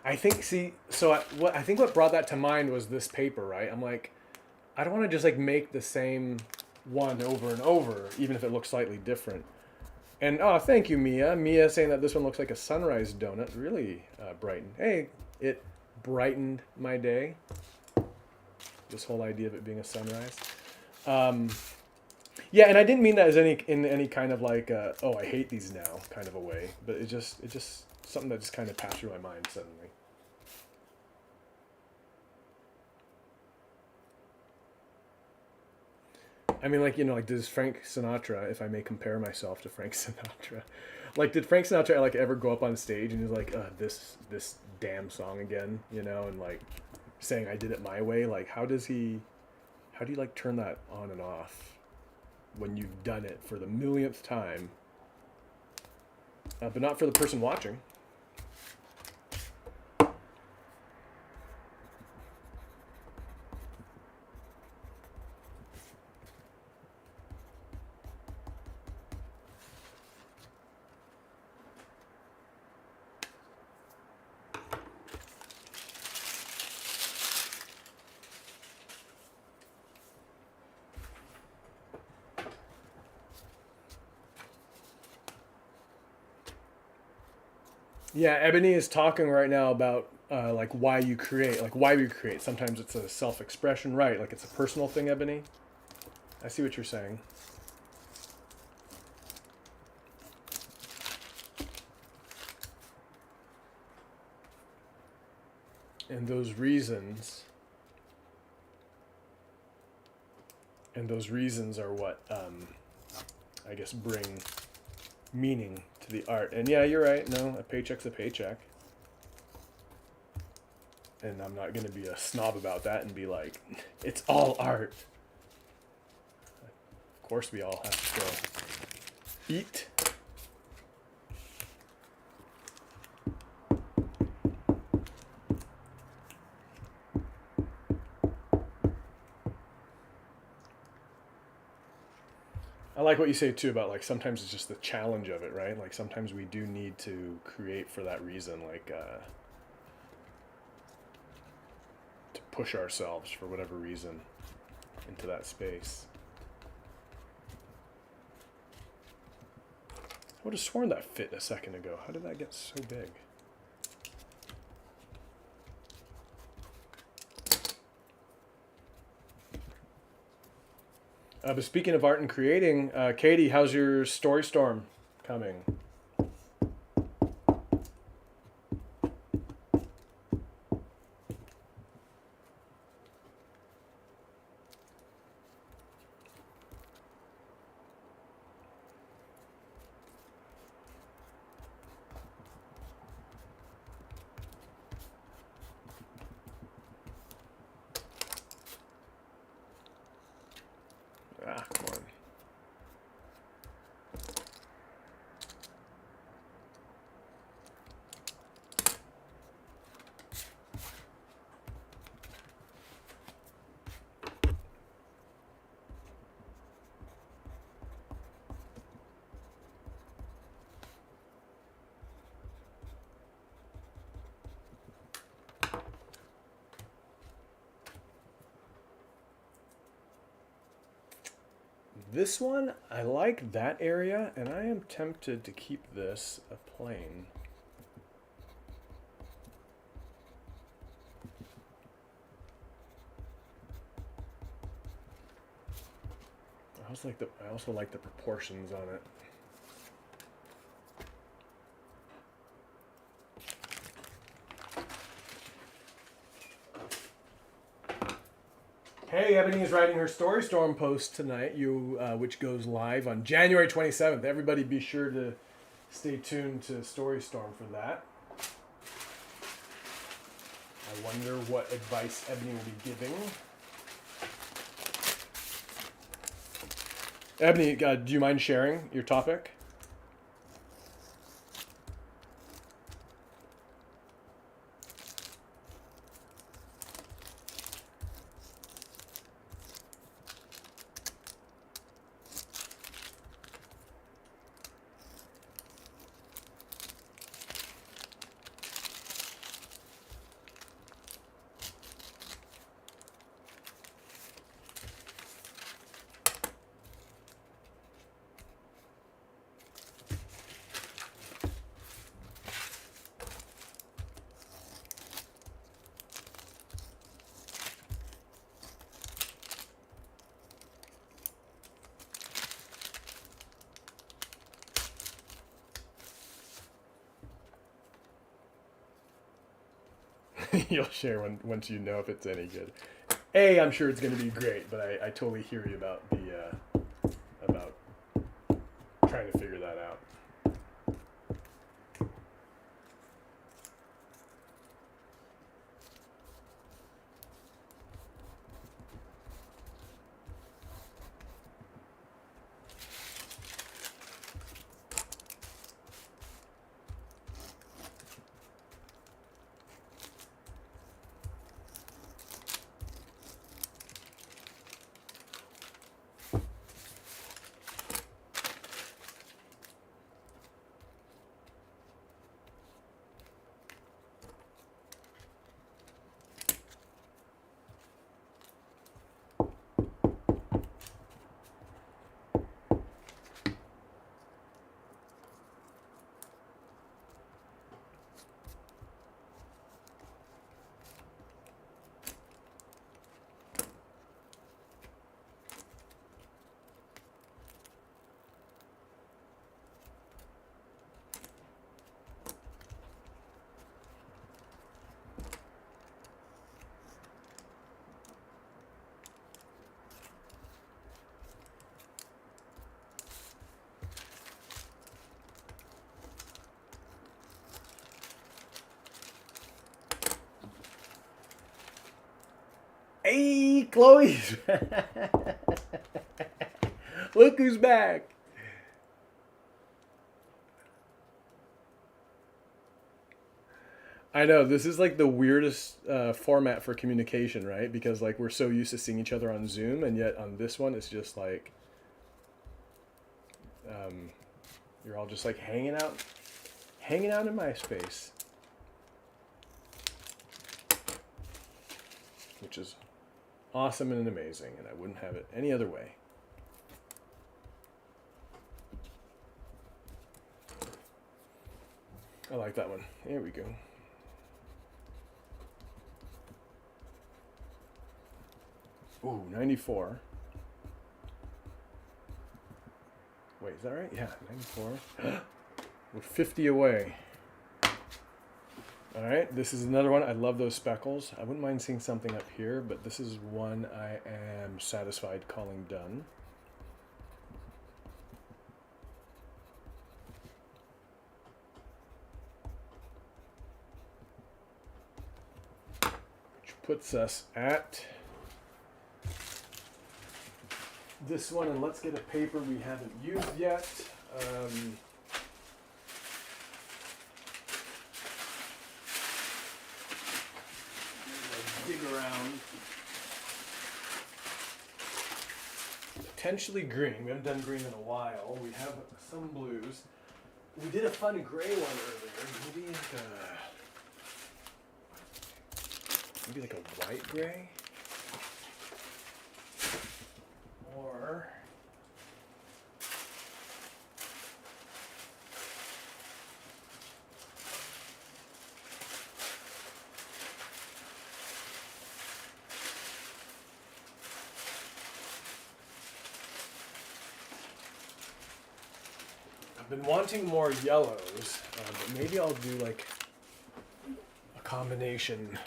I think. See, so I think what brought that to mind was this paper, right? I'm like, I don't want to just like make the same one over and over, even if it looks slightly different. And oh, thank you, Mia. Mia saying that this one looks like a sunrise donut. Really brightened. Hey, it brightened my day. This whole idea of it being a sunrise. Yeah, and I didn't mean that as in any kind of like oh, I hate these now kind of a way, but it just something that just kind of passed through my mind suddenly. I mean, like, like, does Frank Sinatra, if I may compare myself to Frank Sinatra, like, did Frank Sinatra, like, ever go up on stage and he's like, this damn song again, and, like, saying I did it my way? Like, how do you, like, turn that on and off when you've done it for the millionth time, but not for the person watching? Yeah, Ebony is talking right now about like why you create, like why we create. Sometimes it's a self-expression, right? Like it's a personal thing, Ebony. I see what you're saying. And those reasons, are what I guess bring meaning to the art. And yeah, you're right. No, a paycheck's a paycheck. And I'm not going to be a snob about that and be like, it's all art. Of course, we all have to go eat. I like what you say too about like sometimes it's just the challenge of it, right? Like sometimes we do need to create for that reason, like to push ourselves for whatever reason into that space. I would have sworn that fit a second ago. How did that get so big? But speaking of art and creating, Katie, how's your story storm coming? Ah, come on. This one, I like that area, and I am tempted to keep this a plain. I also like the proportions on it. Hey, Ebony is writing her Story Storm post tonight, which goes live on January 27th. Everybody be sure to stay tuned to Story Storm for that. I wonder what advice Ebony will be giving. Ebony, do you mind sharing your topic? You'll share once you know if it's any good. I'm sure it's going to be great, but I totally hear you about about trying to figure that out. Hey, Chloe's look who's back. I know, this is like the weirdest format for communication, right? Because like we're so used to seeing each other on Zoom, and yet on this one it's just like you're all just like hanging out in my space, which is awesome and amazing, and I wouldn't have it any other way. I like that one. There we go. Ooh, 94. Wait, is that right? Yeah, 94. We're 50 away. All right, this is another one. I love those speckles. I wouldn't mind seeing something up here, but this is one I am satisfied calling done. Which puts us at this one, and let's get a paper we haven't used yet. Dig around. Potentially green. We haven't done green in a while. We have some blues. We did a fun gray one earlier. Maybe like a white gray? Or been wanting more yellows, but maybe I'll do like a combination.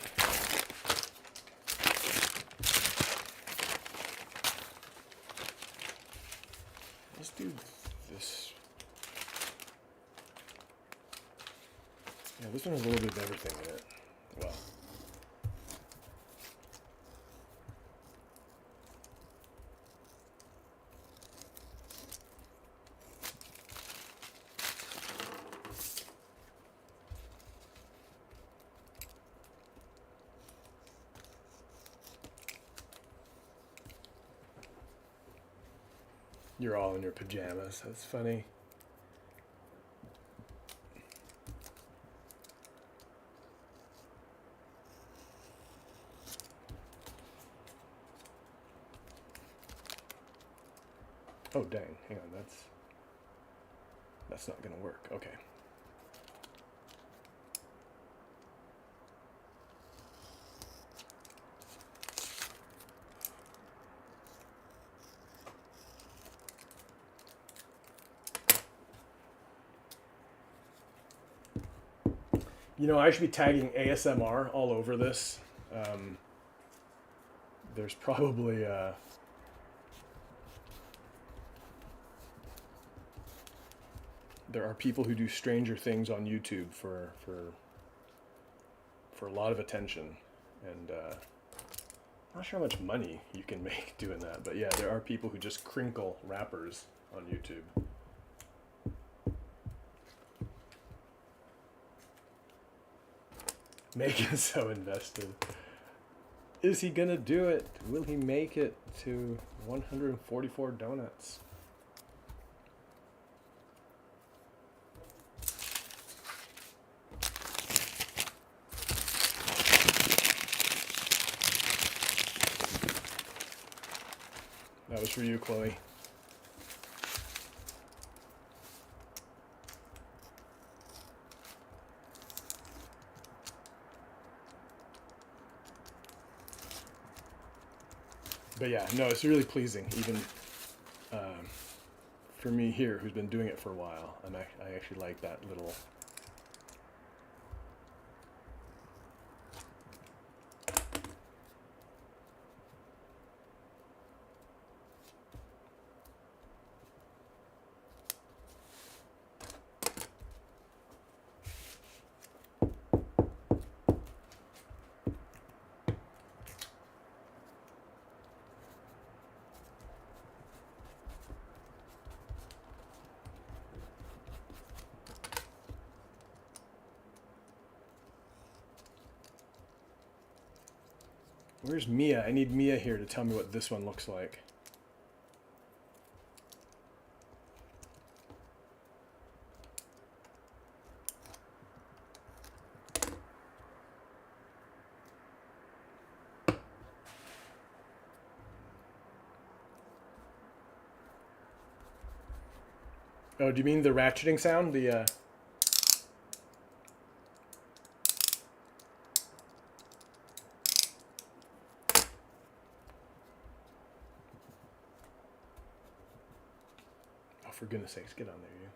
Let's do this. Yeah, this one has a little bit of everything in it. Well. You're all in your pajamas. That's funny. Oh dang, hang on, that's not gonna work. Okay. You know, I should be tagging ASMR all over this. There's probably there are people who do stranger things on YouTube for a lot of attention, and I'm not sure how much money you can make doing that. But yeah, there are people who just crinkle wrappers on YouTube. Megan's so invested. Is he gonna do it? Will he make it to 144 donuts? That was for you, Chloe. But yeah, no, it's really pleasing, even for me here, who's been doing it for a while. I actually like that little. Where's Mia? I need Mia here to tell me what this one looks like. Oh, do you mean the ratcheting sound? The Oh, for goodness sakes, get on there, you.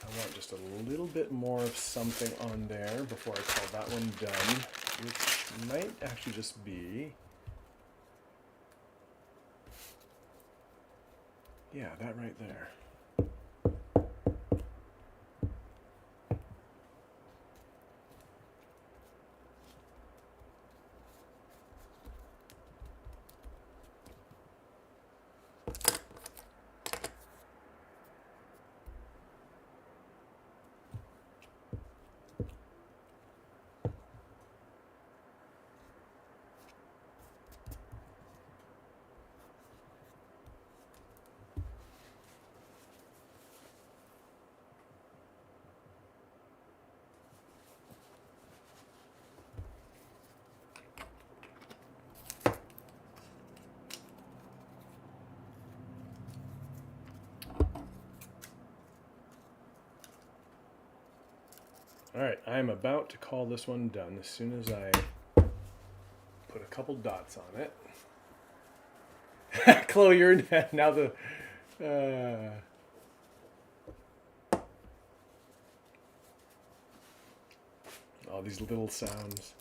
I want just a little bit more of something on there before I call that one done, which might actually just be, yeah, that right there. All right, I'm about to call this one done as soon as I put a couple dots on it. Chloe, you're now the. All these little sounds.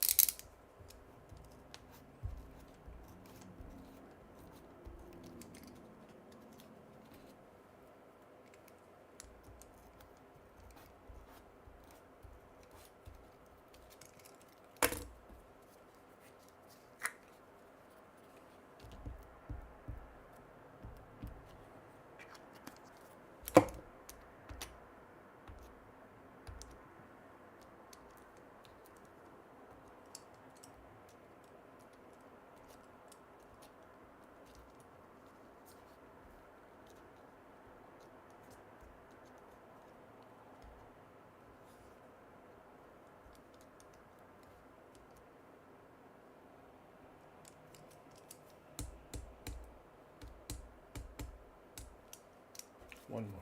One more.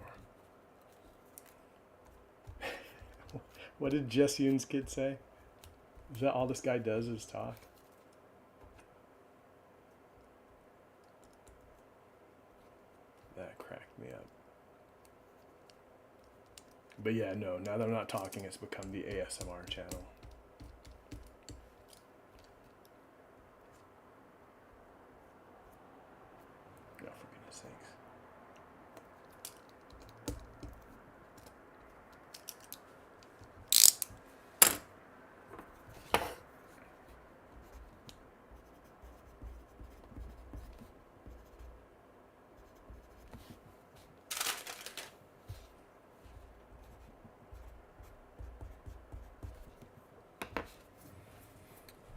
What did Jess Yoon's kid say? Is that all this guy does is talk? That cracked me up. But yeah, no, now that I'm not talking, it's become the ASMR channel. Oh, for goodness sakes.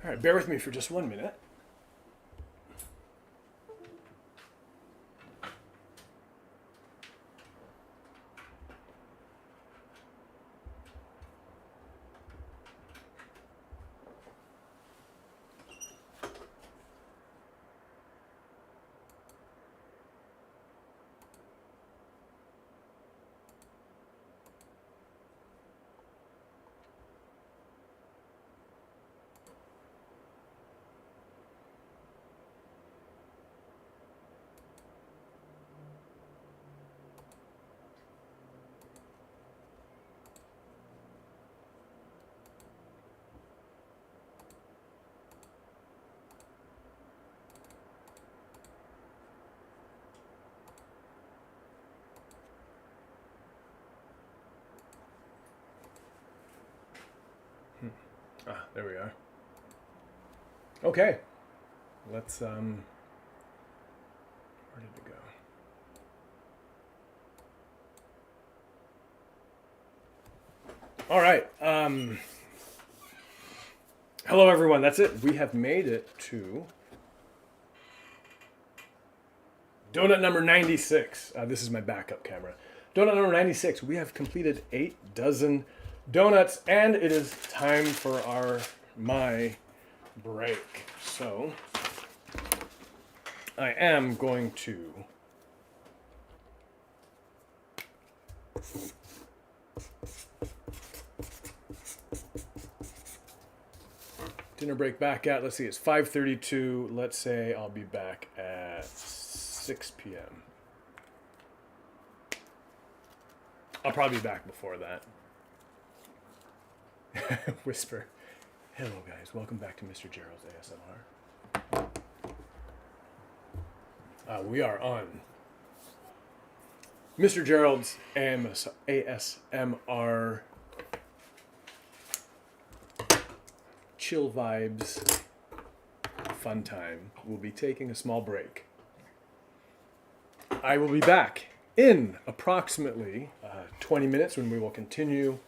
All right, bear with me for just 1 minute. Ah, there we are. Okay. Let's, where did it go? All right. Hello, everyone. That's it. We have made it to donut number 96. This is my backup camera. Donut number 96. We have completed 8 dozen donuts, and it is time for my break. So I am going to dinner break back at, let's see, it's 5:32. Let's say I'll be back at 6 p.m. I'll probably be back before that. Whisper. Hello, guys. Welcome back to Mr. Gerald's ASMR. We are on Mr. Gerald's ASMR chill vibes fun time. We'll be taking a small break. I will be back in approximately 20 minutes when we will continue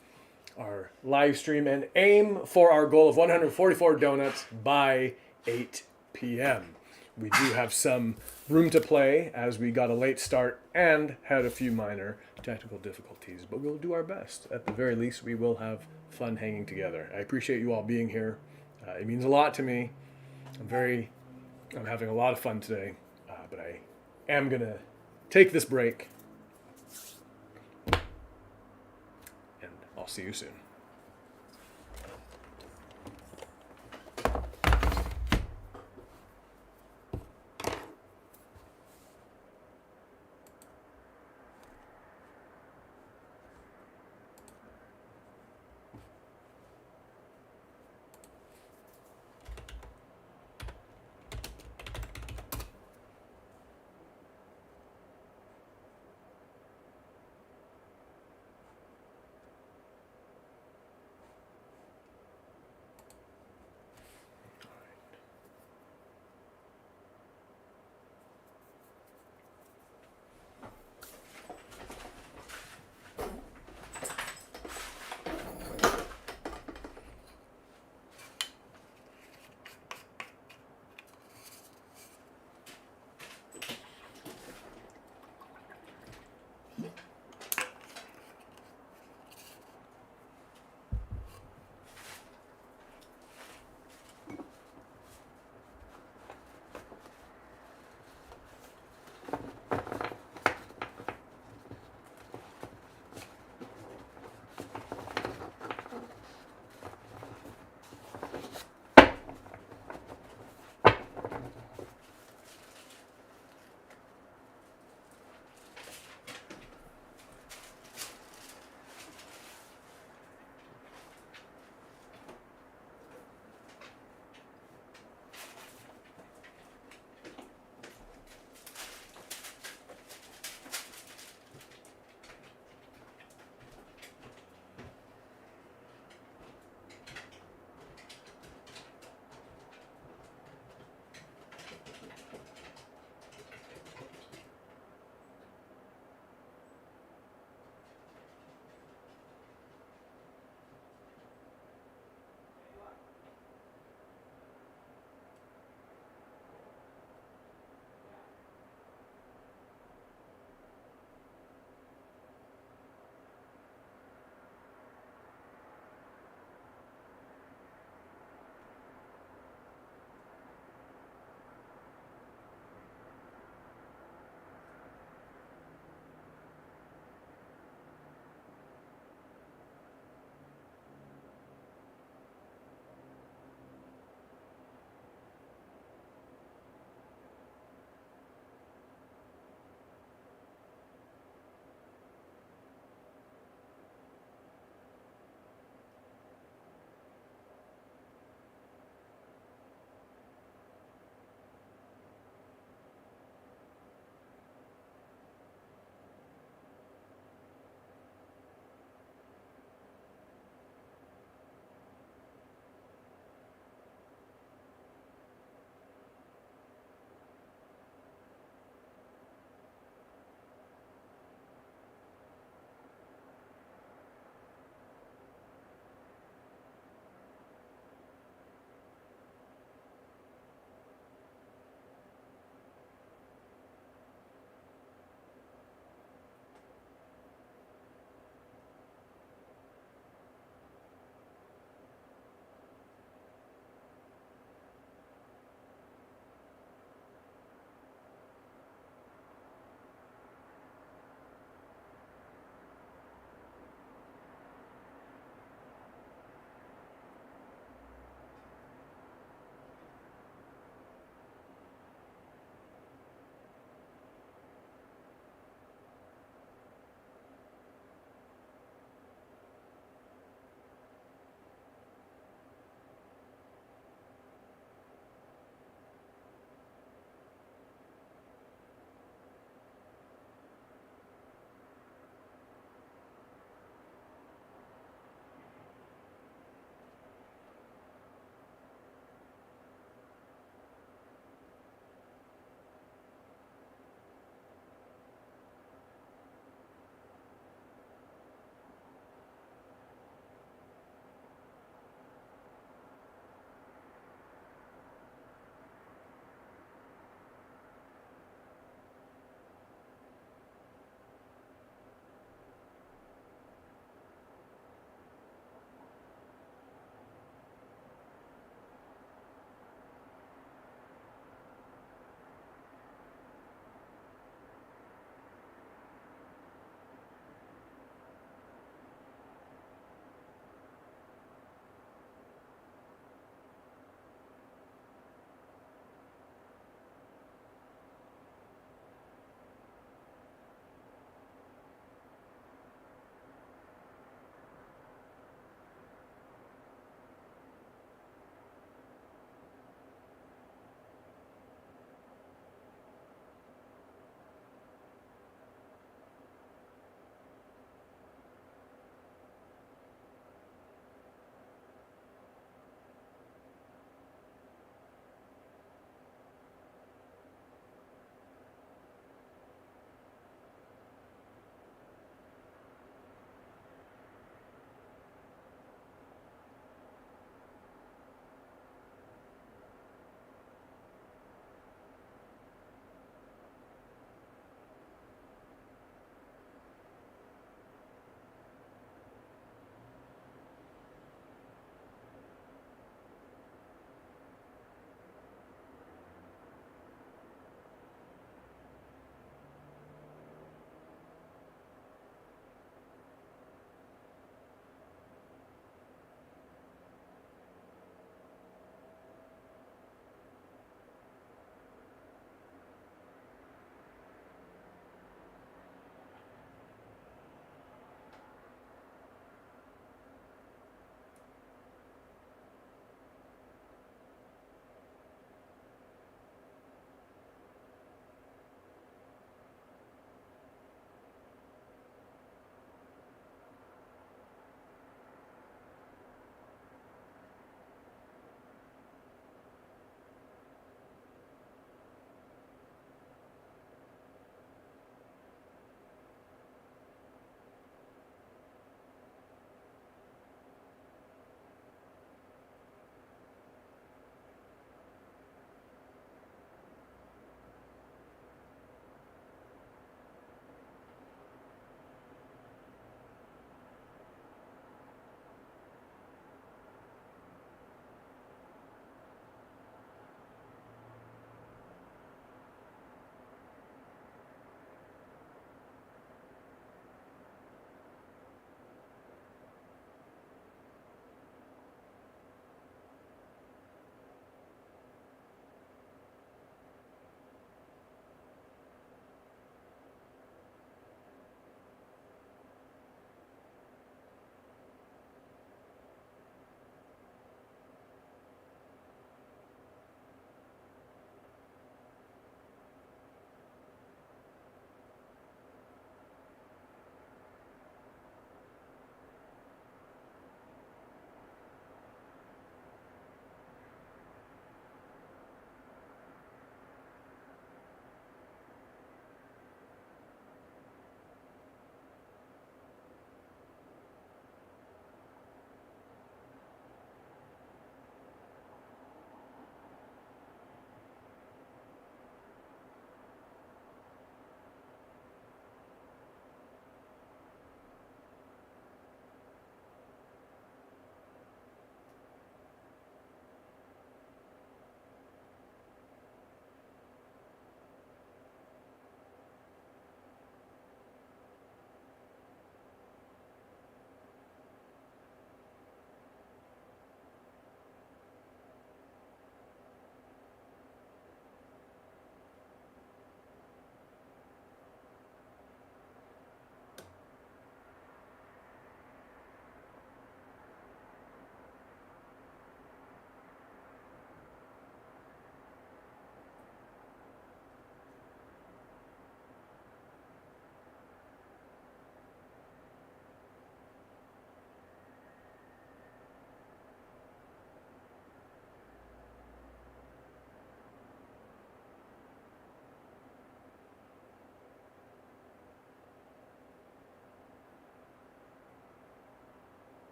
our live stream and aim for our goal of 144 donuts by 8 p.m. We do have some room to play as we got a late start and had a few minor technical difficulties, but we'll do our best. At the very least, we will have fun hanging together. I appreciate you all being here. It means a lot to me. I'm having a lot of fun today, but I am gonna take this break, and I'll see you soon.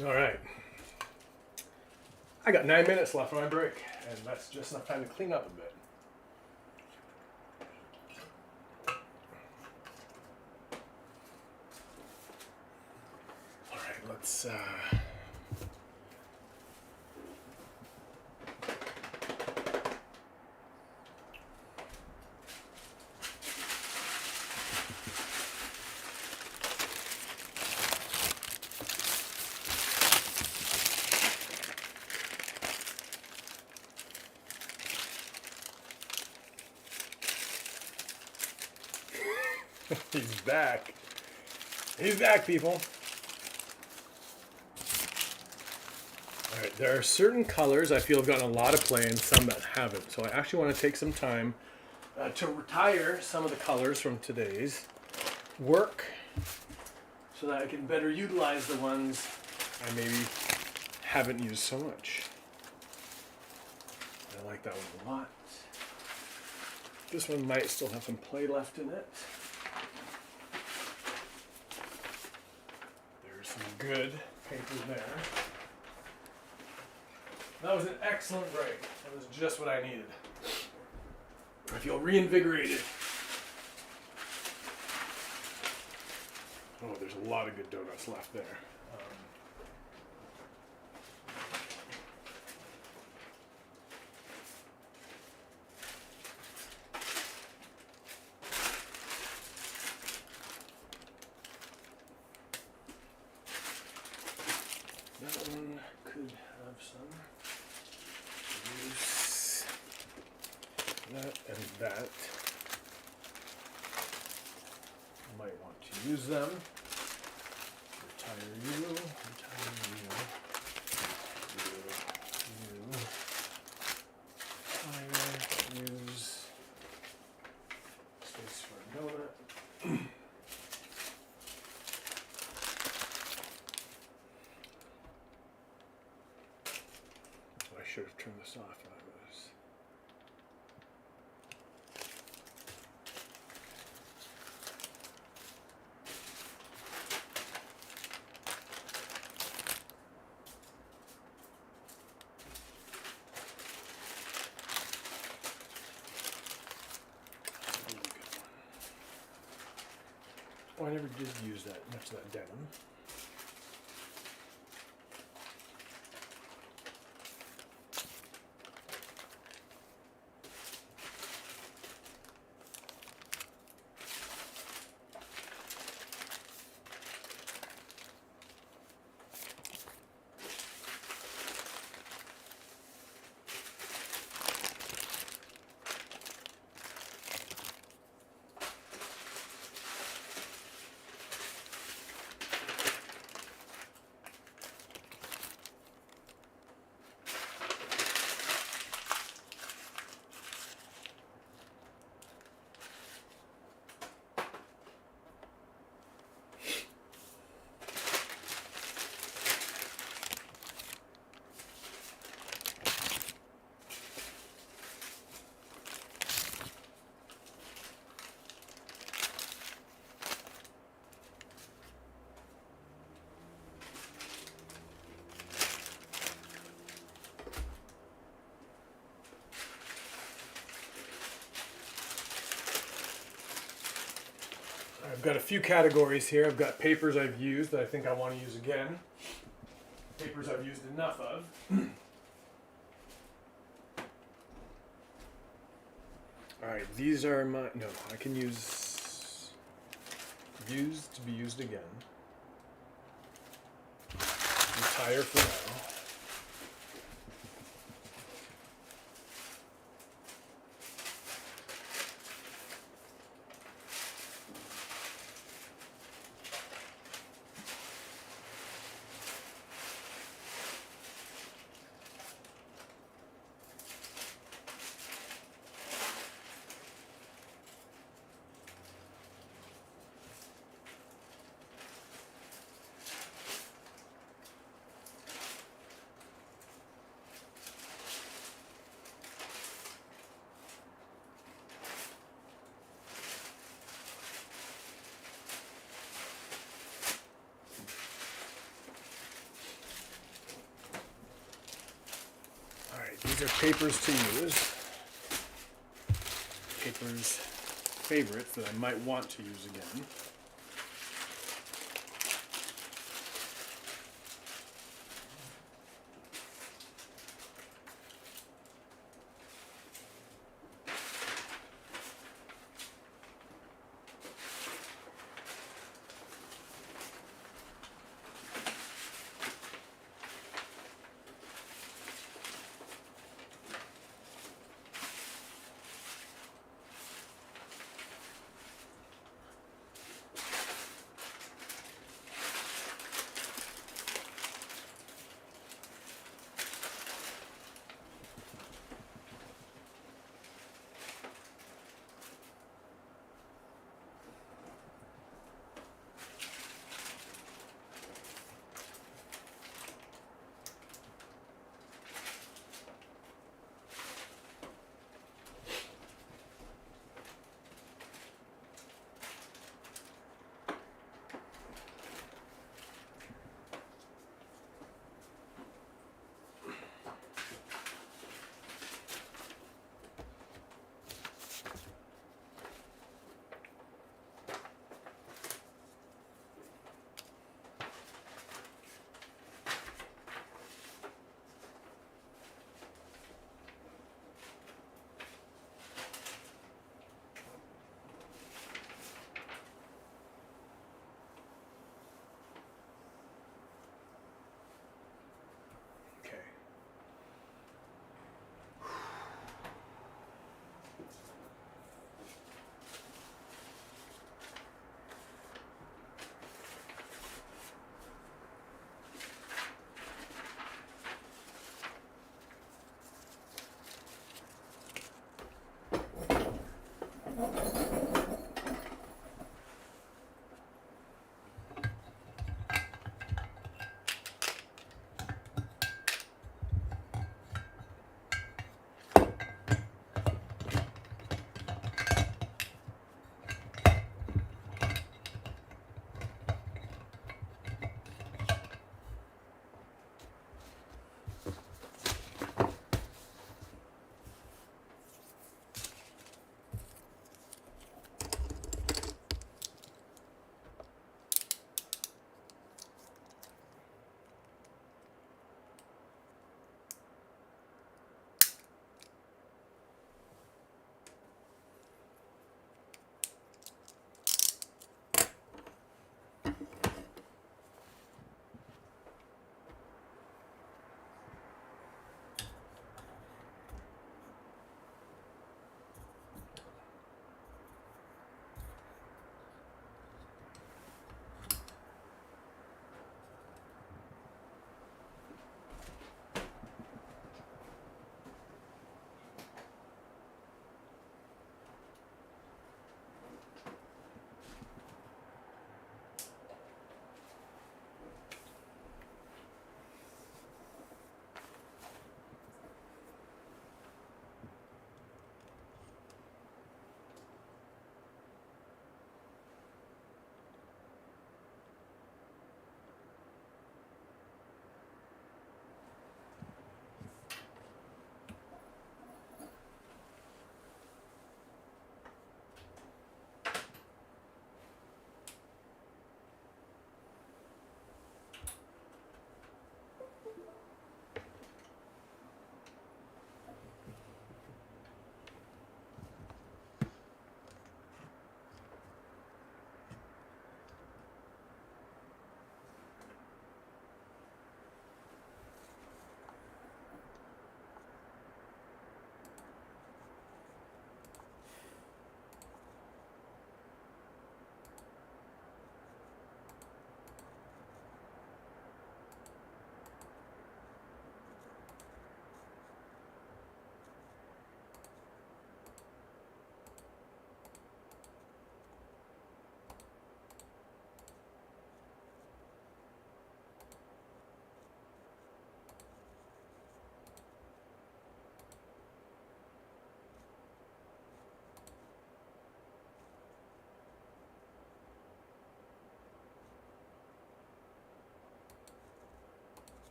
All right. I got 9 minutes left on my break, and that's just enough time to clean up a bit. All right, let's. He's back. He's back, people. All right, there are certain colors I feel have gotten a lot of play and some that haven't. So I actually want to take some time to retire some of the colors from today's work so that I can better utilize the ones I maybe haven't used so much. I like that one a lot. This one might still have some play left in it. There's some good papers there. That was an excellent break. That was just what I needed. I feel reinvigorated. Oh, there's a lot of good donuts left there. That one could have some use. That and that. Might want to use them. Retire you. Retire you. You. Retire. Use. Space for a donut. I should have turned this off when I was. Oh, I never did use that much of that denim. I've got a few categories here. I've got papers I've used that I think I want to use again. Papers I've used enough of. Alright, these are my... No, I can use... Used to be used again. Retire for now. These are papers to use. Papers, favorites that I might want to use again.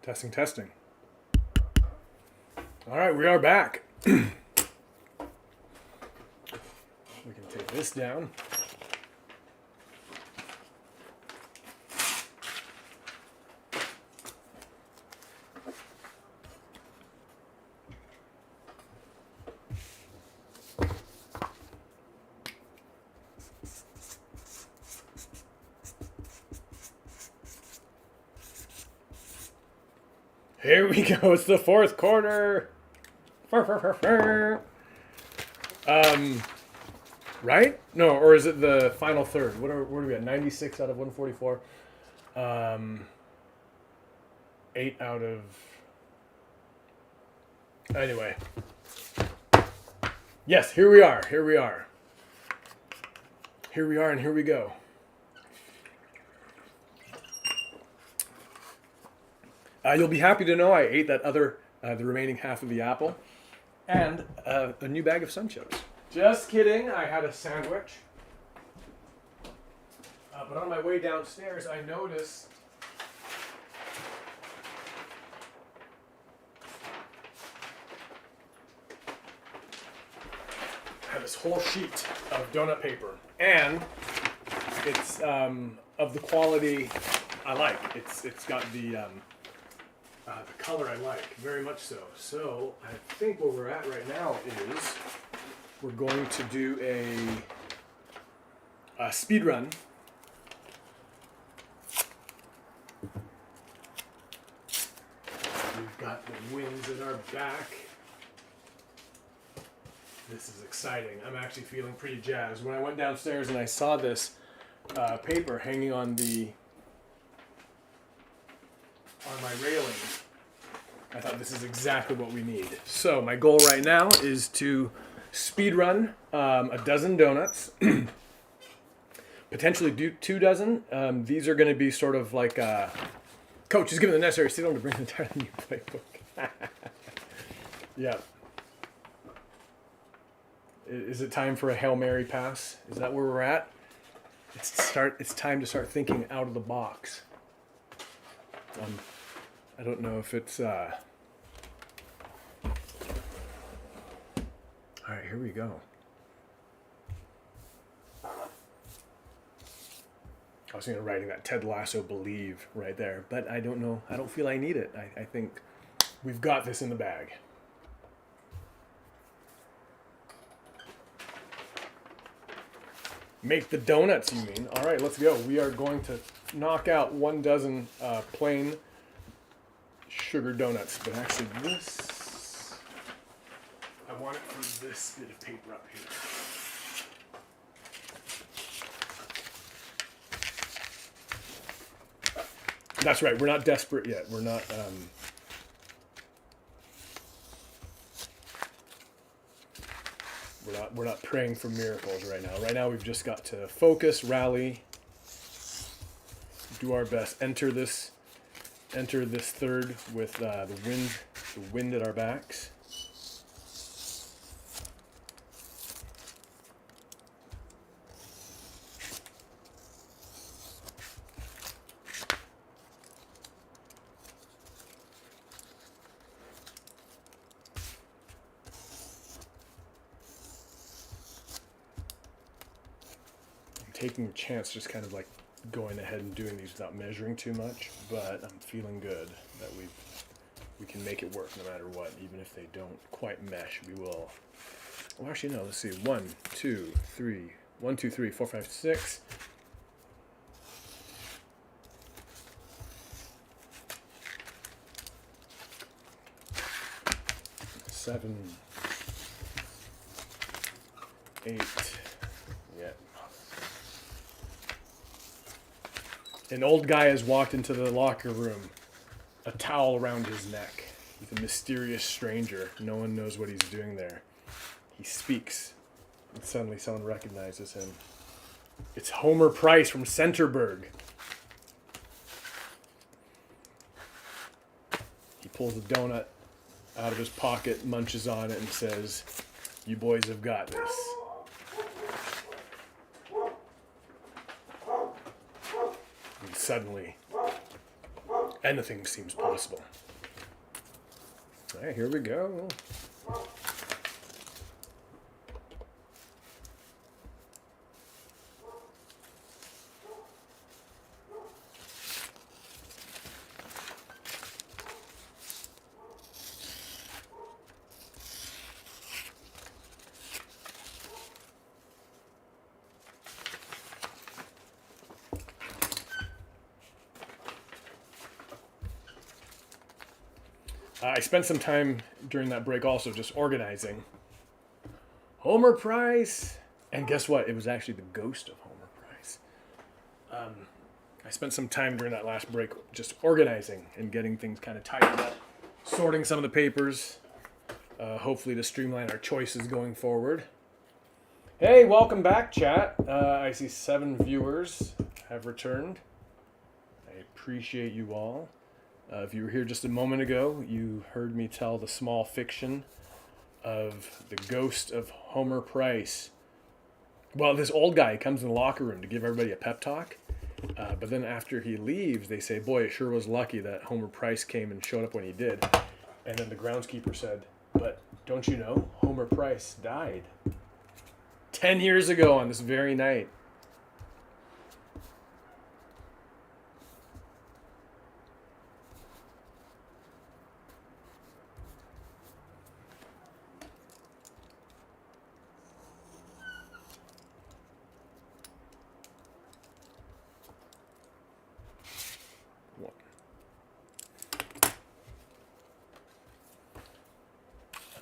Testing, testing. All right, we are back. We can take this down. Here we go. It's the fourth quarter. Right? No, or is it the final third? What are we at? 96 out of 144. 8 out of. Anyway. Yes, here we are. Here we are. Here we are, and here we go. You'll be happy to know I ate that other, the remaining half of the apple, and a new bag of Sun Chips. Just kidding, I had a sandwich. But on my way downstairs, I noticed I have this whole sheet of donut paper, and it's of the quality I like. It's got the color I like, very much so. So I think where we're at right now is we're going to do a speed run. We've got the winds at our back. This is exciting. I'm actually feeling pretty jazzed. When I went downstairs and I saw this paper hanging on my railing, I thought this is exactly what we need. So my goal right now is to speed run a dozen donuts, potentially do 2 dozen. These are going to be sort of like, Coach is given the necessary signal to bring the entire new playbook. Yeah. Is it time for a Hail Mary pass? Is that where we're at? It's time to start thinking out of the box. I don't know if it's all right, here we go. I was thinking of writing that Ted Lasso Believe right there, but I don't know. I don't feel I need it. I think we've got this in the bag. Make the donuts, you mean? All right, let's go. We are going to knock out 1 dozen plain sugar donuts, but actually this, I want it from this bit of paper up here. That's right, we're not desperate yet. We're not, we're not praying for miracles right now. Right now we've just got to focus, rally, do our best, enter this third with the wind at our backs. I'm taking a chance, just kind of like going ahead and doing these without measuring too much, but I'm feeling good that we can make it work no matter what. Even if they don't quite mesh, we will. Well, actually, no. Let's see. 1, 2, 3. 1, 2, 3, 4, 5, 6. Seven, 8. Yeah. An old guy has walked into the locker room, a towel around his neck, with a mysterious stranger. No one knows what he's doing there. He speaks, and suddenly someone recognizes him. It's Homer Price from Centerburg. He pulls a donut out of his pocket, munches on it, and says, "You boys have got this." And suddenly, anything seems possible. All right, here we go. I spent some time during that break also just organizing. Homer Price. And guess what? It was actually the ghost of Homer Price. I spent some time during that last break just organizing and getting things kind of tightened up, sorting some of the papers, hopefully to streamline our choices going forward. Hey, welcome back, chat. I see 7 viewers have returned. I appreciate you all. If you were here just a moment ago, you heard me tell the small fiction of the ghost of Homer Price. Well, this old guy comes in the locker room to give everybody a pep talk. But then after he leaves, they say, boy, it sure was lucky that Homer Price came and showed up when he did. And then the groundskeeper said, but don't you know, Homer Price died 10 years ago on this very night.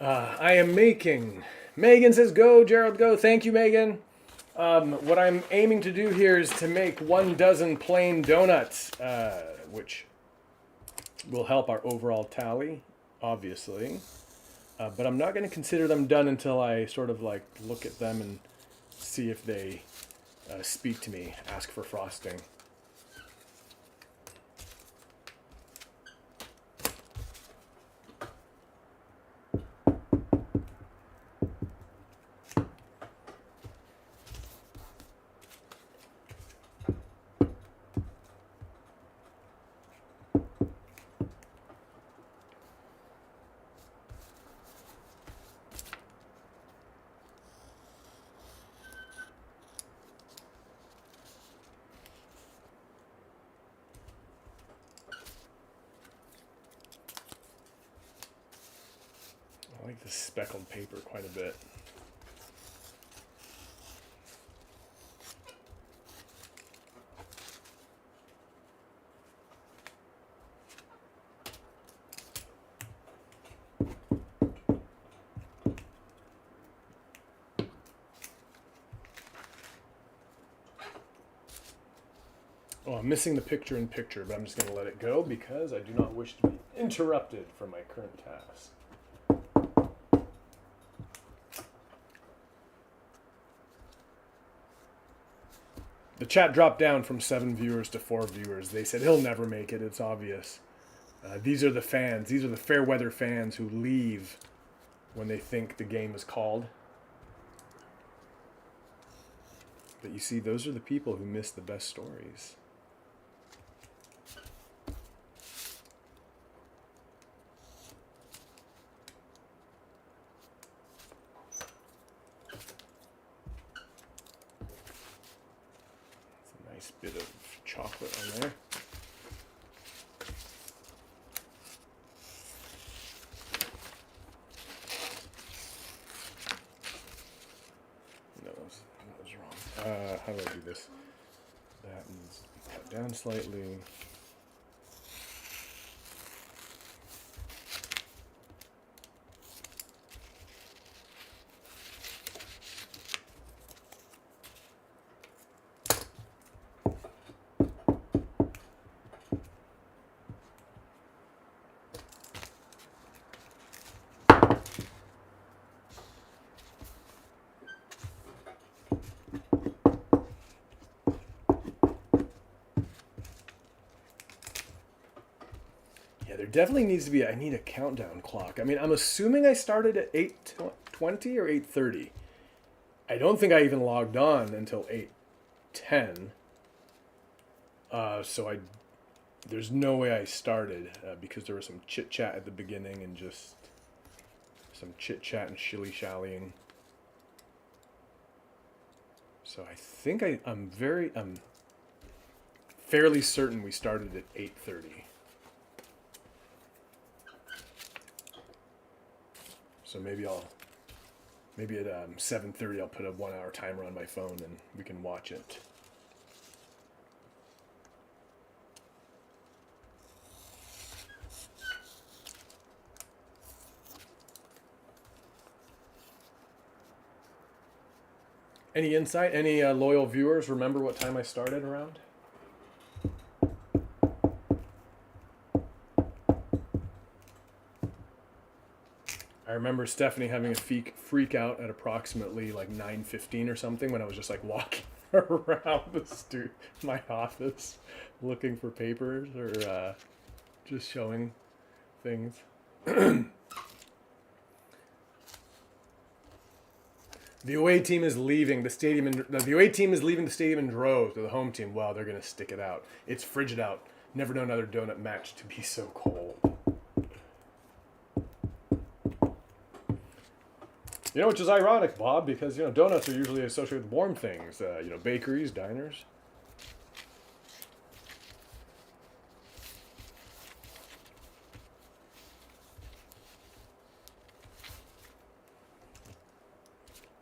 I am making. Megan says, go, Gerald, go. Thank you, Megan. What I'm aiming to do here is to make 1 dozen plain donuts, which will help our overall tally, obviously. But I'm not going to consider them done until I sort of like look at them and see if they speak to me, ask for frosting. I like this speckled paper quite a bit. Oh, I'm missing the picture-in-picture, but I'm just going to let it go because I do not wish to be interrupted from my current task. The chat dropped down from 7 viewers to 4 viewers. They said he'll never make it. It's obvious. These are the fans. These are the fair weather fans who leave when they think the game is called. But you see, those are the people who miss the best stories. Nice bit of chocolate on there. No, that was wrong. How do I do this? That needs to be cut down slightly. There definitely needs to be, I need a countdown clock. I mean, I'm assuming I started at 8:20 or 8:30. I don't think I even logged on until 8:10. So There's no way I started because there was some chit chat at the beginning and just some chit chat and shilly shallying. So I think I'm fairly certain we started at 8:30. So maybe at 7:30 I'll put a 1 hour timer on my phone and we can watch it. Any insight? Any loyal viewers remember what time I started around? I remember Stephanie having a freak out at approximately like 9:15 or something when I was just like walking around my office looking for papers or just showing things. The away team is leaving the stadium. The away team is leaving the stadium in droves. To the home team, well, they're gonna stick it out. It's frigid out. Never known another donut match to be so cold. You know, which is ironic, Bob, because donuts are usually associated with warm things. Bakeries, diners.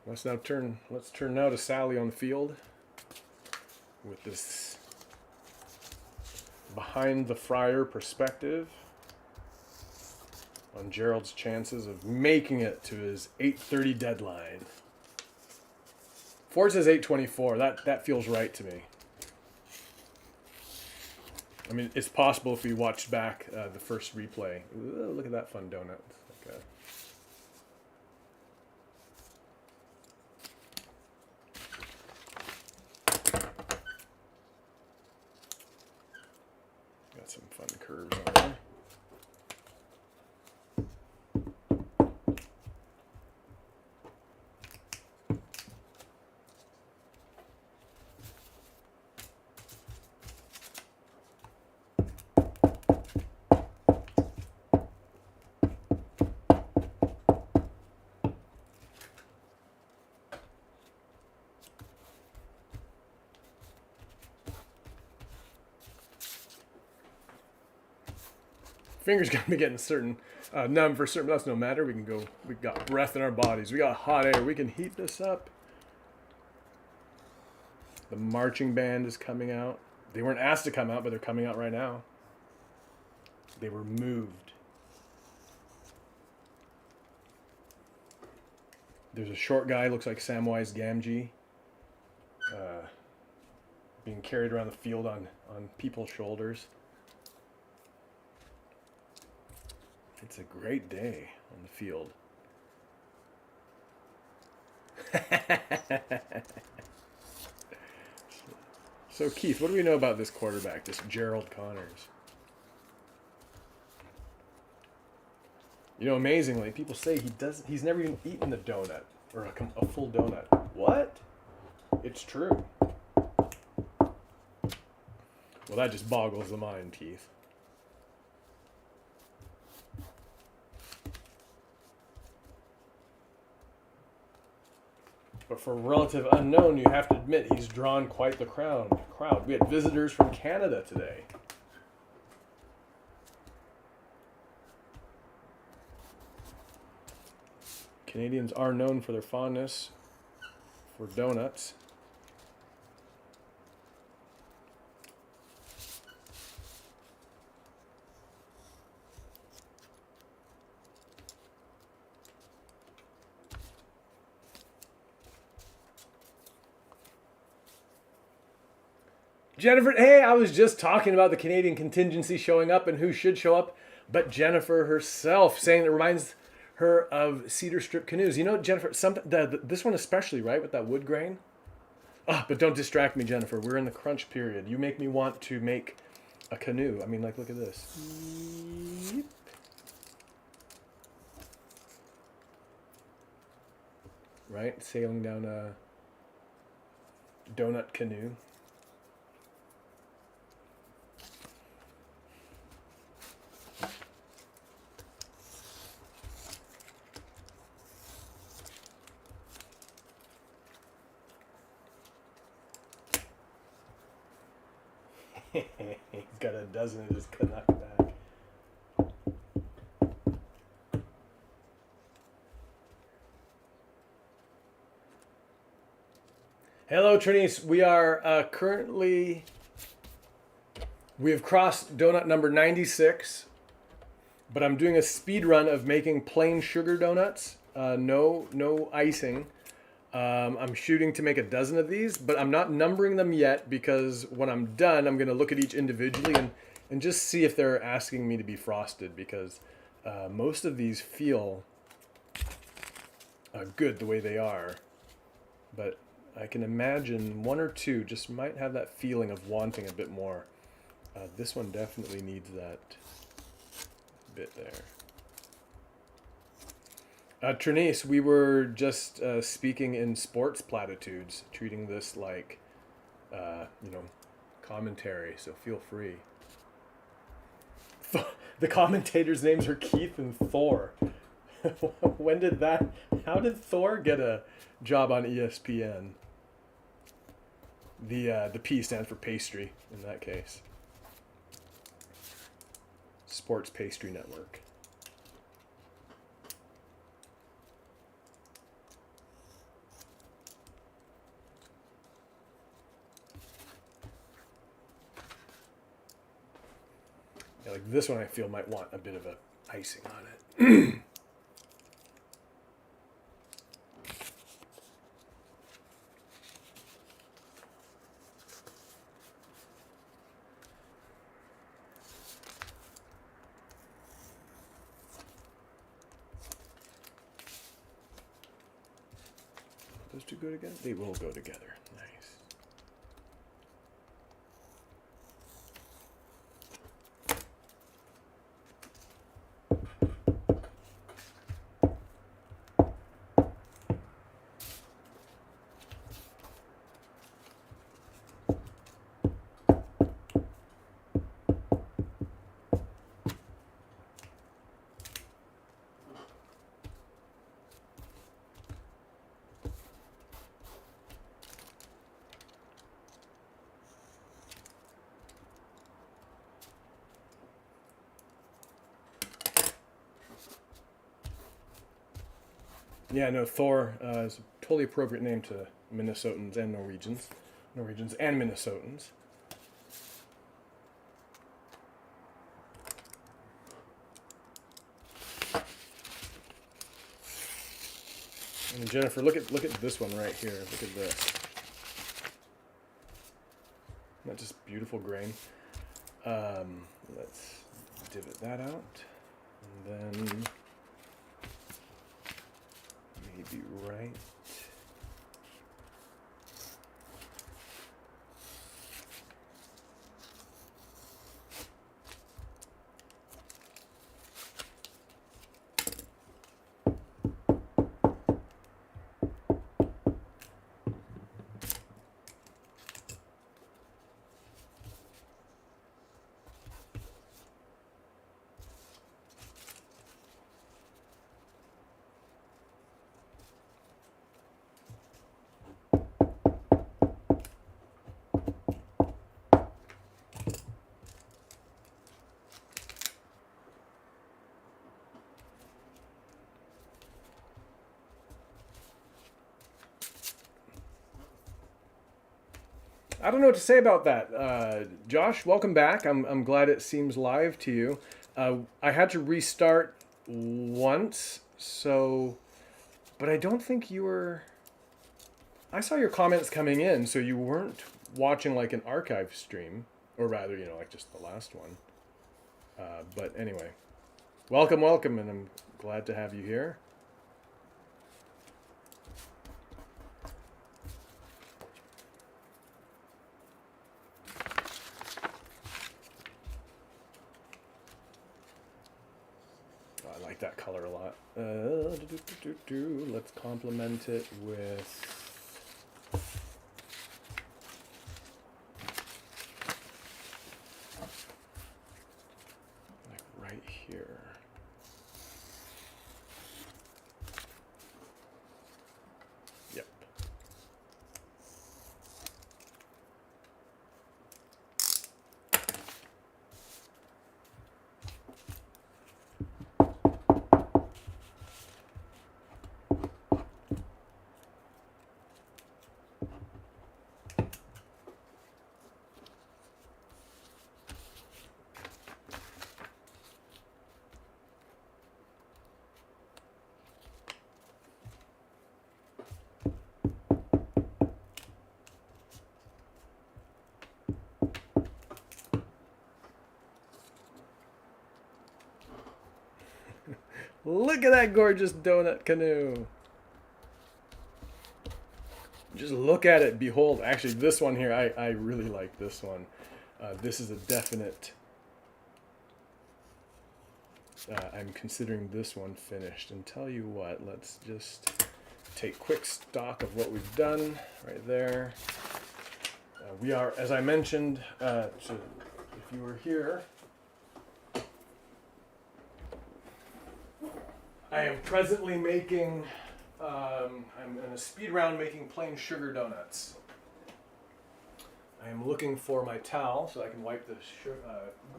Let's turn now to Sally on the field with this behind the Friar perspective on Gerald's chances of making it to his 8:30 deadline. Ford says 8:24. That feels right to me. I mean, it's possible if we watched back the first replay. Ooh, look at that fun donut. Okay. Got some fun curves on there. Fingers gonna be getting numb for certain, but that's no matter. We got breath in our bodies. We got hot air. We can heat this up. The marching band is coming out. They weren't asked to come out, but they're coming out right now. They were moved. There's a short guy, looks like Samwise Gamgee, being carried around the field on people's shoulders. It's a great day on the field. So Keith, what do we know about this quarterback, this Gerald Connors? Amazingly, people say he's never even eaten a donut or a full donut. What? It's true. Well, that just boggles the mind, Keith. But for a relative unknown, you have to admit he's drawn quite the crowd. We had visitors from Canada today. Canadians are known for their fondness for donuts. Jennifer, hey, I was just talking about the Canadian contingency showing up and who should show up, but Jennifer herself, saying it reminds her of cedar strip canoes. Jennifer, this one especially, right, with that wood grain? But don't distract me, Jennifer. We're in the crunch period. You make me want to make a canoe. I mean, look at this. Right? Sailing down a donut canoe. He's got a dozen of his Canuck back. Hello, Trinice. We are currently... We have crossed donut number 96, but I'm doing a speed run of making plain sugar donuts. No icing. I'm shooting to make a dozen of these, but I'm not numbering them yet because when I'm done, I'm going to look at each individually and just see if they're asking me to be frosted, because most of these feel good the way they are. But I can imagine one or two just might have that feeling of wanting a bit more. This one definitely needs that bit there. Trinice, we were just speaking in sports platitudes, treating this like, commentary, so feel free. The commentators' names are Keith and Thor. How did Thor get a job on ESPN? The P stands for pastry in that case. Sports Pastry Network. Yeah, like this one I feel might want a bit of a icing on it. Those two go together? They will go together. Nice. Yeah, no, Thor is a totally appropriate name to Minnesotans and Norwegians and Minnesotans. And Jennifer, look at this one right here. Look at this. Isn't that just beautiful grain? Let's divot that out, and then maybe right. I don't know what to say about that. Josh, welcome back. I'm glad it seems live to you. I had to restart once, but I don't think you were... I saw your comments coming in, so you weren't watching like an archive stream, or rather, like just the last one. But anyway, welcome, and I'm glad to have you here. That color a lot. Let's complement it with like right here. Yep. Look at that gorgeous donut canoe. Just look at it. Behold. Actually, this one here, I really like this one. This is a definite... I'm considering this one finished. And tell you what, let's just take quick stock of what we've done right there. We are, as I mentioned, so if you were here, I am presently making, I'm in a speed round making plain sugar donuts. I am looking for my towel so I can wipe the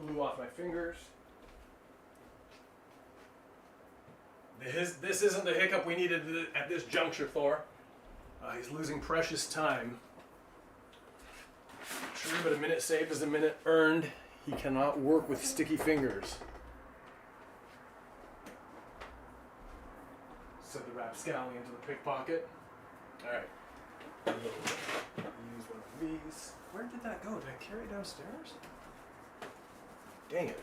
glue off my fingers. This isn't the hiccup we needed at this juncture, Thor. He's losing precious time. True, but a minute saved is a minute earned. He cannot work with sticky fingers. Said the rapscallion into the pickpocket. Alright. Use one of these. Where did that go? Did I carry it downstairs? Dang it.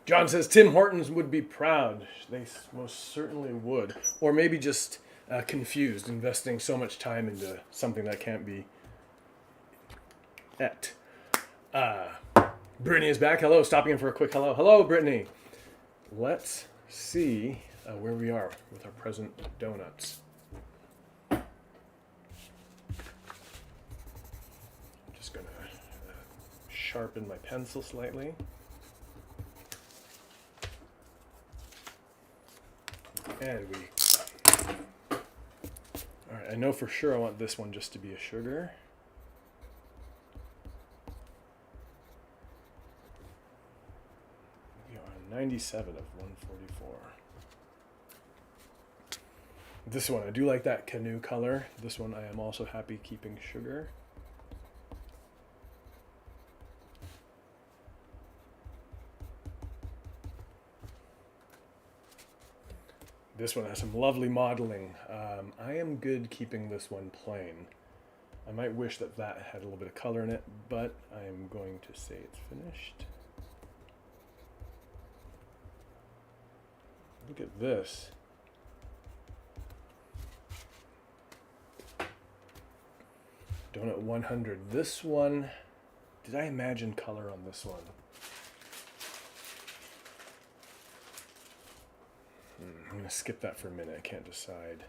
John says Tim Hortons would be proud. They most certainly would. Or maybe just confused, investing so much time into something that can't be et. Brittany is back. Hello. Stopping in for a quick hello. Hello, Brittany. Let's see where we are with our present donuts. Just going to sharpen my pencil slightly. And alright, I know for sure I want this one just to be a sugar. We are on 97 of 144. This one, I do like that canoe color. This one I am also happy keeping sugar. This one has some lovely modeling. I am good keeping this one plain. I might wish that had a little bit of color in it, but I am going to say it's finished. Look at this. Donut 100. This one, did I imagine color on this one? I'm going to skip that for a minute. I can't decide.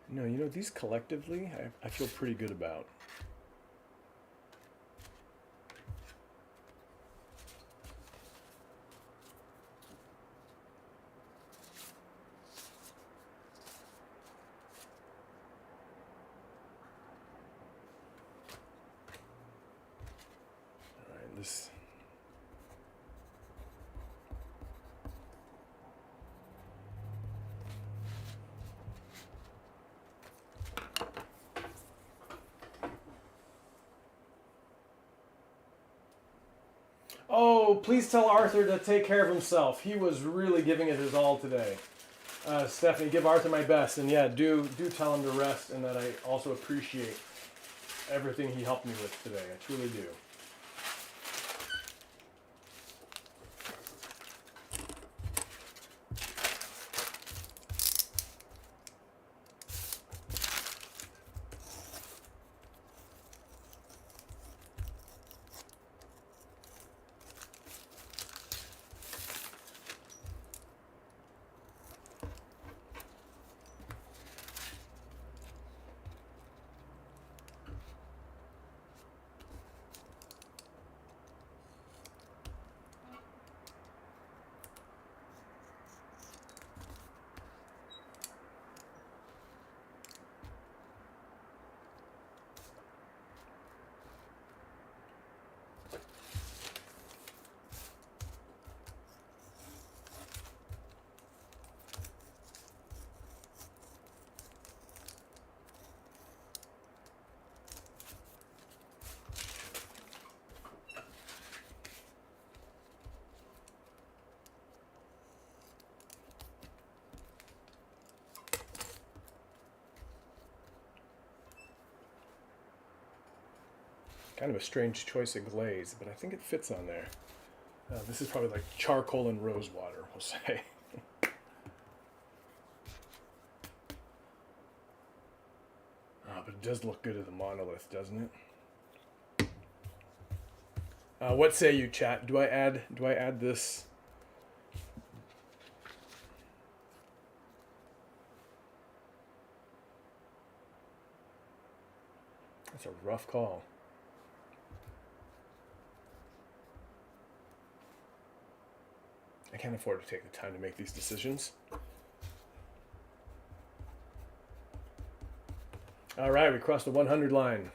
No, you know, these collectively, I feel pretty good about. All right, this... Oh, please tell Arthur to take care of himself. He was really giving it his all today. Stephanie, give Arthur my best. And yeah, do tell him to rest and that I also appreciate everything he helped me with today. I truly do. Kind of a strange choice of glaze, but I think it fits on there. This is probably like charcoal and rose water, we'll say. But it does look good at the monolith, doesn't it? What say you, chat? Do I add this? That's a rough call. I can't afford to take the time to make these decisions. All right, we crossed the 100 line.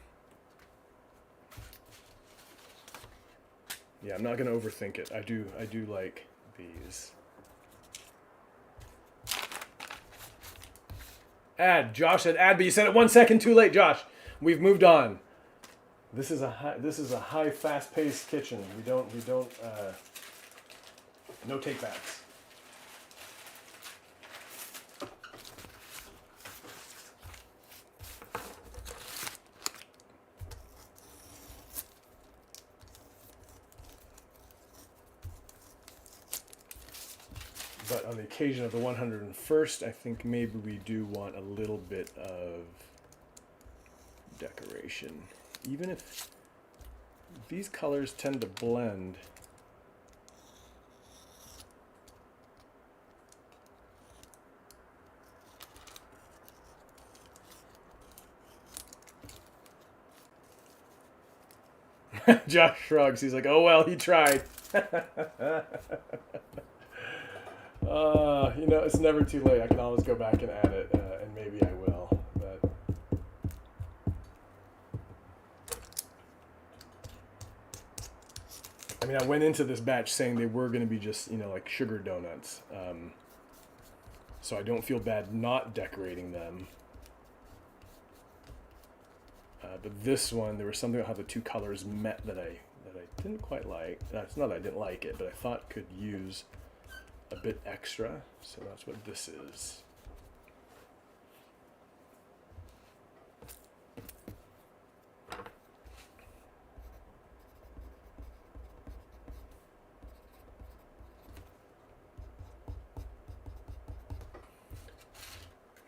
Yeah, I'm not going to overthink it. I do like these. Add. Josh said add, but you said it 1 second too late, Josh. We've moved on. This is a high fast-paced kitchen. We don't no take backs. But on the occasion of the 101st, I think maybe we do want a little bit of decoration. Even if these colors tend to blend. Josh shrugs. He's like, oh, well, he tried. You know, it's never too late. I can always go back and add it, and maybe I will. But I mean, I went into this batch saying they were going to be just, you know, like sugar donuts. So I don't feel bad not decorating them. But this one, there was something about how the two colors met that I didn't quite like. It's not that I didn't like it, but I thought could use a bit extra. So that's what this is.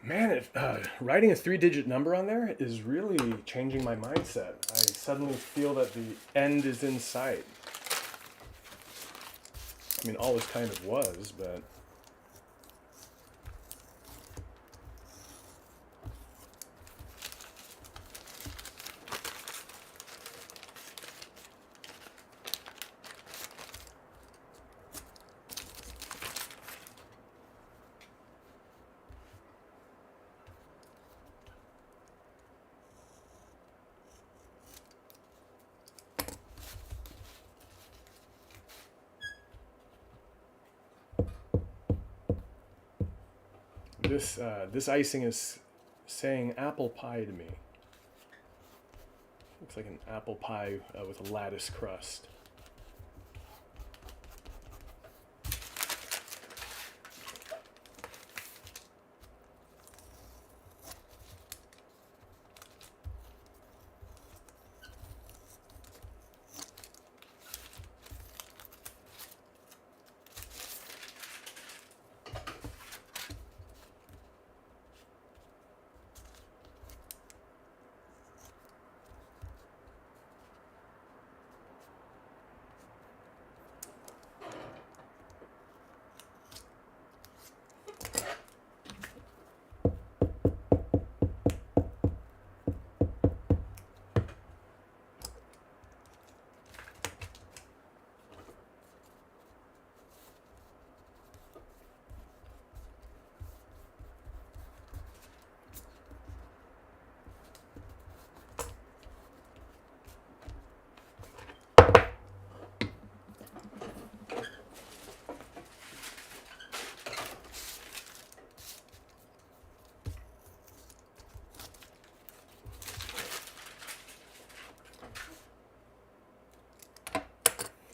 Man, writing a 3-digit number on there is really changing my mindset. I suddenly feel that the end is in sight. I mean, always kind of was, but... This icing is saying apple pie to me. Looks like an apple pie with a lattice crust.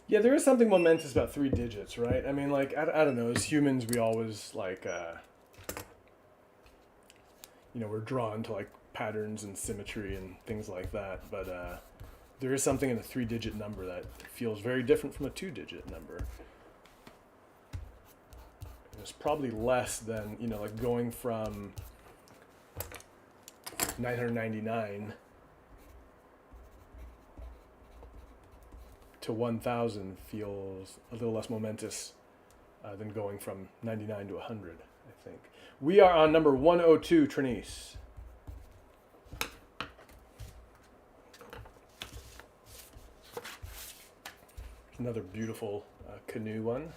Yeah, there is something momentous about 3 digits, right? I mean, like, I don't know, as humans, we always, like, you know, we're drawn to, like, patterns and symmetry and things like that, but there is something in a 3-digit number that feels very different from a 2-digit number. It's probably less than, like going from 999 to 1,000 feels a little less momentous than going from 99 to 100, I think. We are on number 102, Trinice. Another beautiful canoe one.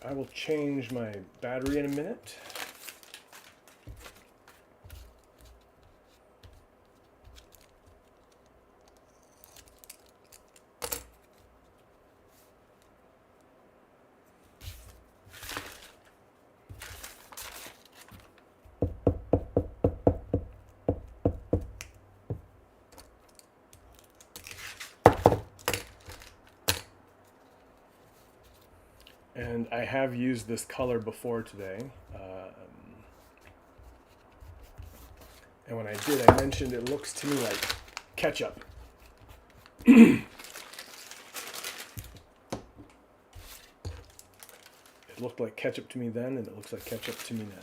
I will change my battery in a minute. And I have used this color before today. And when I did, I mentioned it looks to me like ketchup. It looked like ketchup to me then, and it looks like ketchup to me now.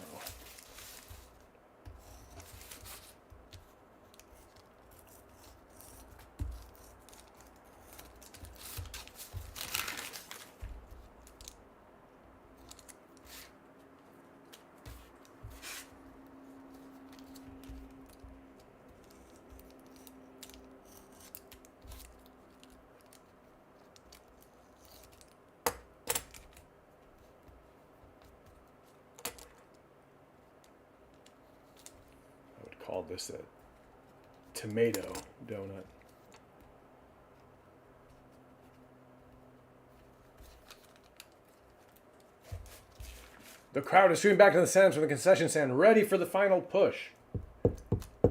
Call this a tomato donut. The crowd is streaming back to the stands from the concession stand, ready for the final push.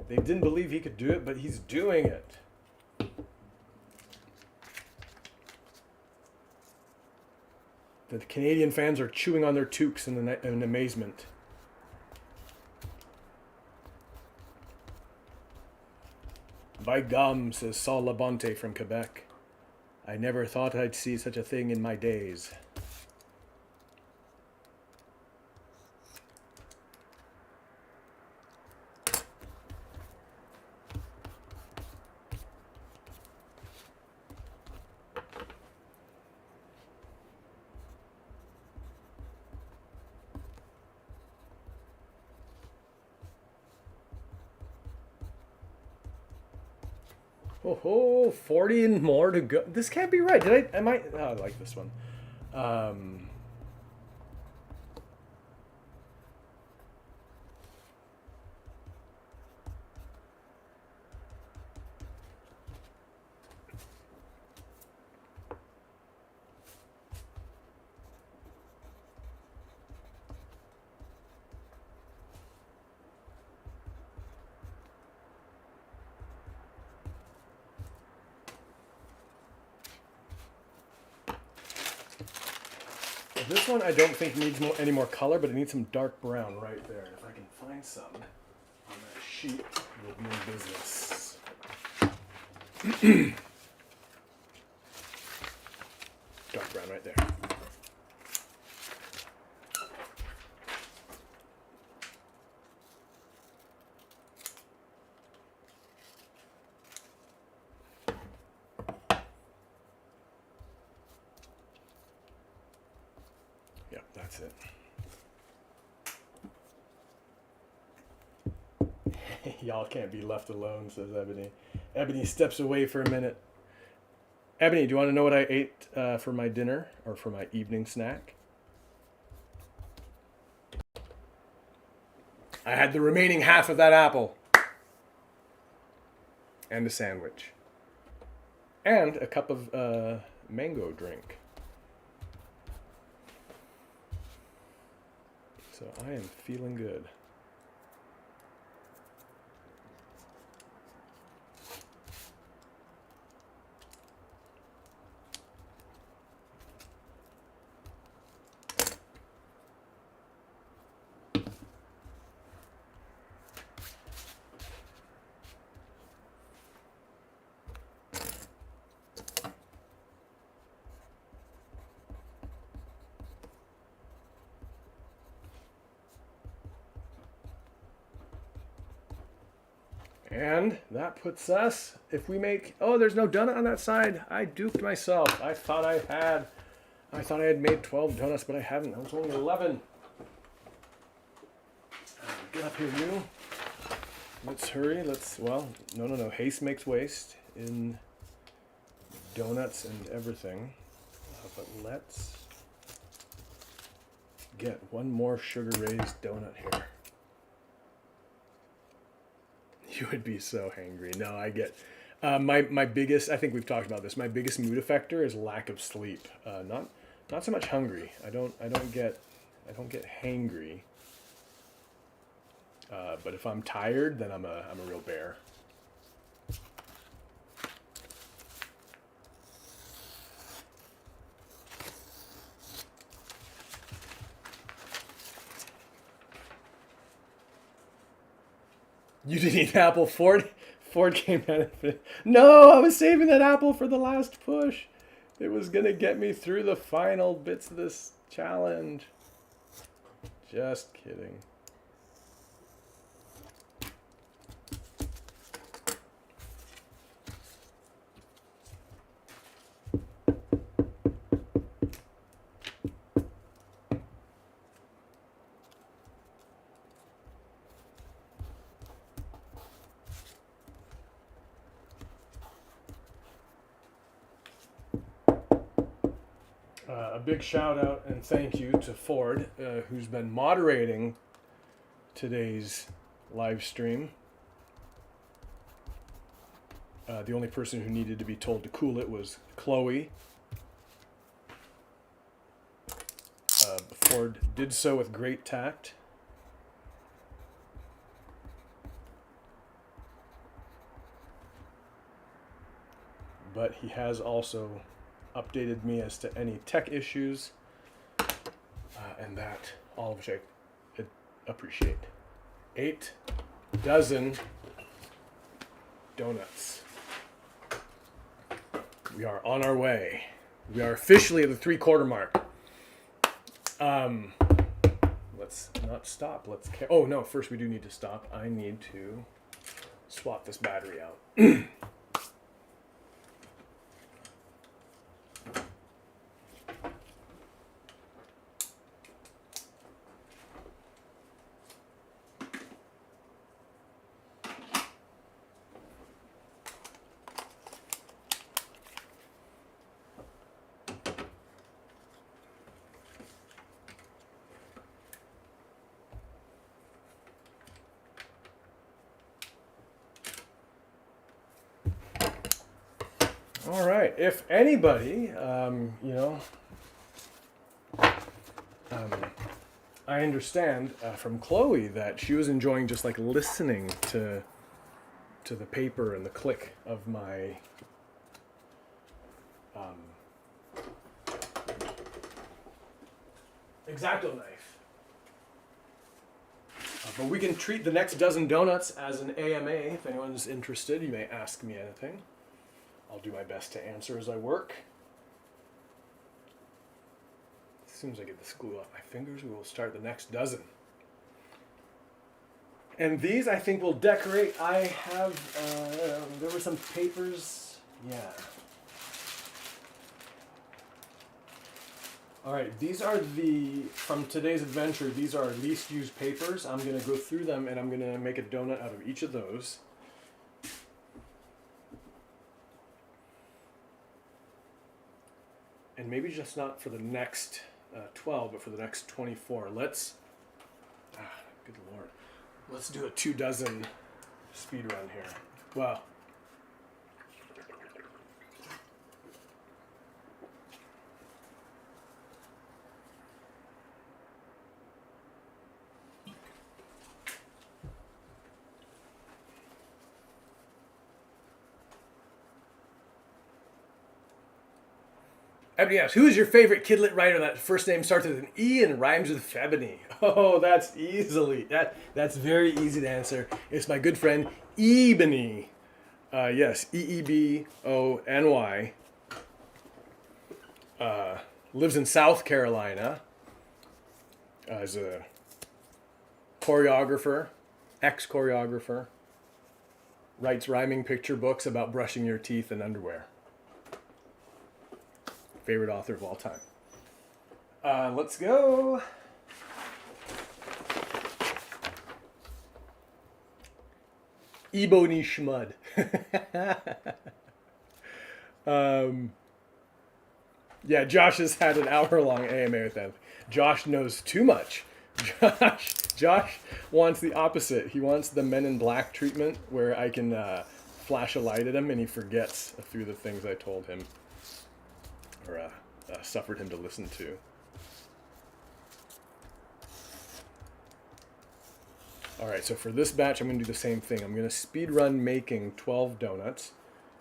They didn't believe he could do it, but he's doing it. The Canadian fans are chewing on their toques in amazement. By gum, says Saul Labonte from Quebec. I never thought I'd see such a thing in my days. Oh, 40 and more to go. This can't be right. I like this one. This one I don't think needs any more color, but it needs some dark brown right there. And if I can find some on that sheet, we'll be in business. Dark brown right there. Yep, that's it. Y'all can't be left alone, says Ebony. Ebony steps away for a minute. Ebony, do you want to know what I ate for my dinner or for my evening snack? I had the remaining half of that apple. And a sandwich. And a cup of mango drink. So I am feeling good. And that puts us, if we make, oh, there's no donut on that side. I duped myself. I thought I had made 12 donuts, but I haven't. That was only 11. Get up here, you. Let's hurry. No. Haste makes waste in donuts and everything. But let's get one more sugar-raised donut here. You would be so hangry. No, I get my biggest. I think we've talked about this. My biggest mood affector is lack of sleep. Not so much hungry. I don't get hangry. But if I'm tired, then I'm a real bear. You didn't eat the apple. Ford came out. No, I was saving that apple for the last push. It was gonna get me through the final bits of this challenge. Just kidding. A big shout out and thank you to Ford, who's been moderating today's live stream. The only person who needed to be told to cool it was Chloe. Ford did so with great tact. But he has also updated me as to any tech issues, and that, all of which I appreciate. 8 dozen donuts. We are on our way. We are officially at the 3/4 mark. Let's not stop. Oh no, first we do need to stop. I need to swap this battery out. All right. If anybody, I understand from Chloe that she was enjoying just like listening to the paper and the click of my X-Acto knife. But we can treat the next dozen donuts as an AMA. If anyone's interested, you may ask me anything. I'll do my best to answer as I work. As soon as I get this glue off my fingers, we will start the next dozen. And these I think will decorate. I have, there were some papers. Yeah. All right, these are from today's adventure, these are least used papers. I'm gonna go through them and I'm gonna make a donut out of each of those. and maybe just not for the next 12, but for the next 24. Let's, good Lord, let's do a 2 dozen speed run here. Wow. Ebony asks, who is your favorite kidlit writer that first name starts with an E and rhymes with Febony? Oh, that's that's very easy to answer. It's my good friend Ebony. Yes, Eebony. Lives in South Carolina. Is a choreographer, ex-choreographer. Writes rhyming picture books about brushing your teeth and underwear. Favorite author of all time. Let's go. Ebony Schmud. Yeah, Josh has had an hour-long AMA with them. Josh knows too much. Josh wants the opposite. He wants the Men in Black treatment where I can flash a light at him and he forgets a few of the things I told him or suffered him to listen to. All right, so for this batch, I'm going to do the same thing. I'm going to speed run making 12 donuts,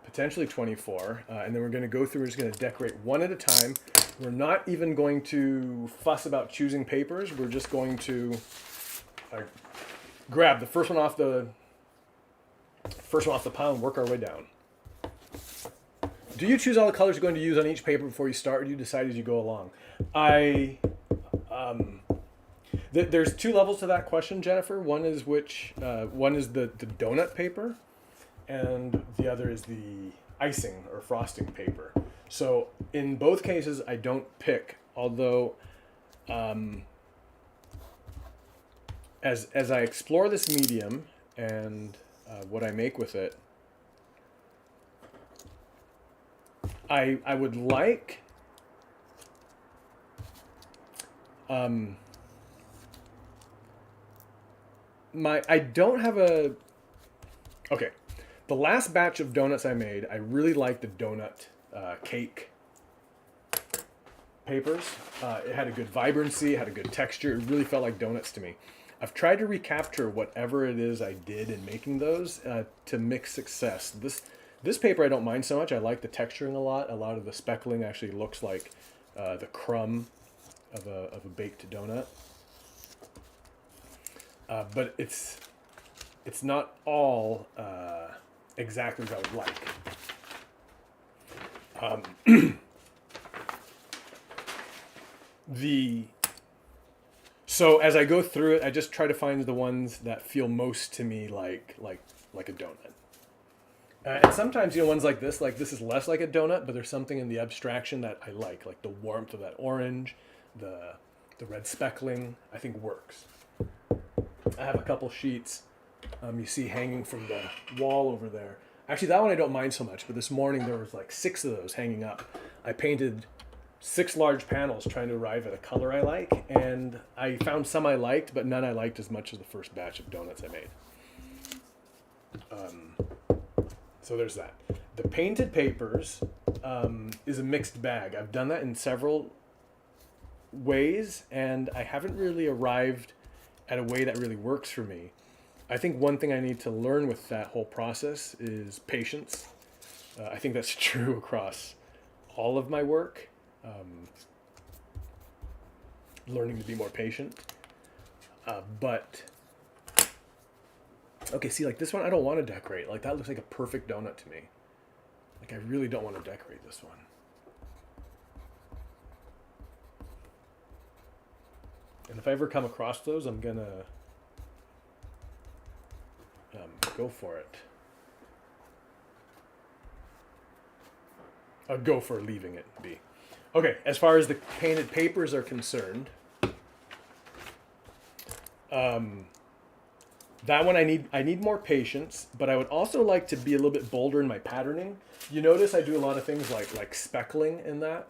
potentially 24, and then we're going to go through, we're just going to decorate one at a time. We're not even going to fuss about choosing papers. We're just going to grab the first one off the pile and work our way down. Do you choose all the colors you're going to use on each paper before you start, or do you decide as you go along? There's 2 levels to that question, Jennifer. One is the donut paper, and the other is the icing or frosting paper. So in both cases, I don't pick, although as I explore this medium and what I make with it, I would like I don't have a okay. The last batch of donuts I made, I really liked the donut cake papers. It had a good vibrancy, it had a good texture. It really felt like donuts to me. I've tried to recapture whatever it is I did in making those to mixed success. This paper I don't mind so much. I like the texturing a lot. A lot of the speckling actually looks like the crumb of a baked donut. But it's not all exactly as I would like. So as I go through it, I just try to find the ones that feel most to me like a donut. And sometimes, ones like this is less like a donut, but there's something in the abstraction that I like the warmth of that orange, the red speckling, I think works. I have a couple sheets you see hanging from the wall over there. Actually, that one I don't mind so much, but this morning there was 6 of those hanging up. I painted 6 large panels trying to arrive at a color I like, and I found some I liked, but none I liked as much as the first batch of donuts I made. So there's that. The painted papers is a mixed bag. I've done that in several ways, and I haven't really arrived at a way that really works for me. I think one thing I need to learn with that whole process is patience. I think that's true across all of my work. Learning to be more patient. But, okay, see, this one I don't want to decorate. That looks like a perfect donut to me. I really don't want to decorate this one. And if I ever come across those, I'm going to go for it. I'll go for leaving it be. Okay, as far as the painted papers are concerned, that one I need more patience, but I would also like to be a little bit bolder in my patterning. You notice I do a lot of things like speckling in that.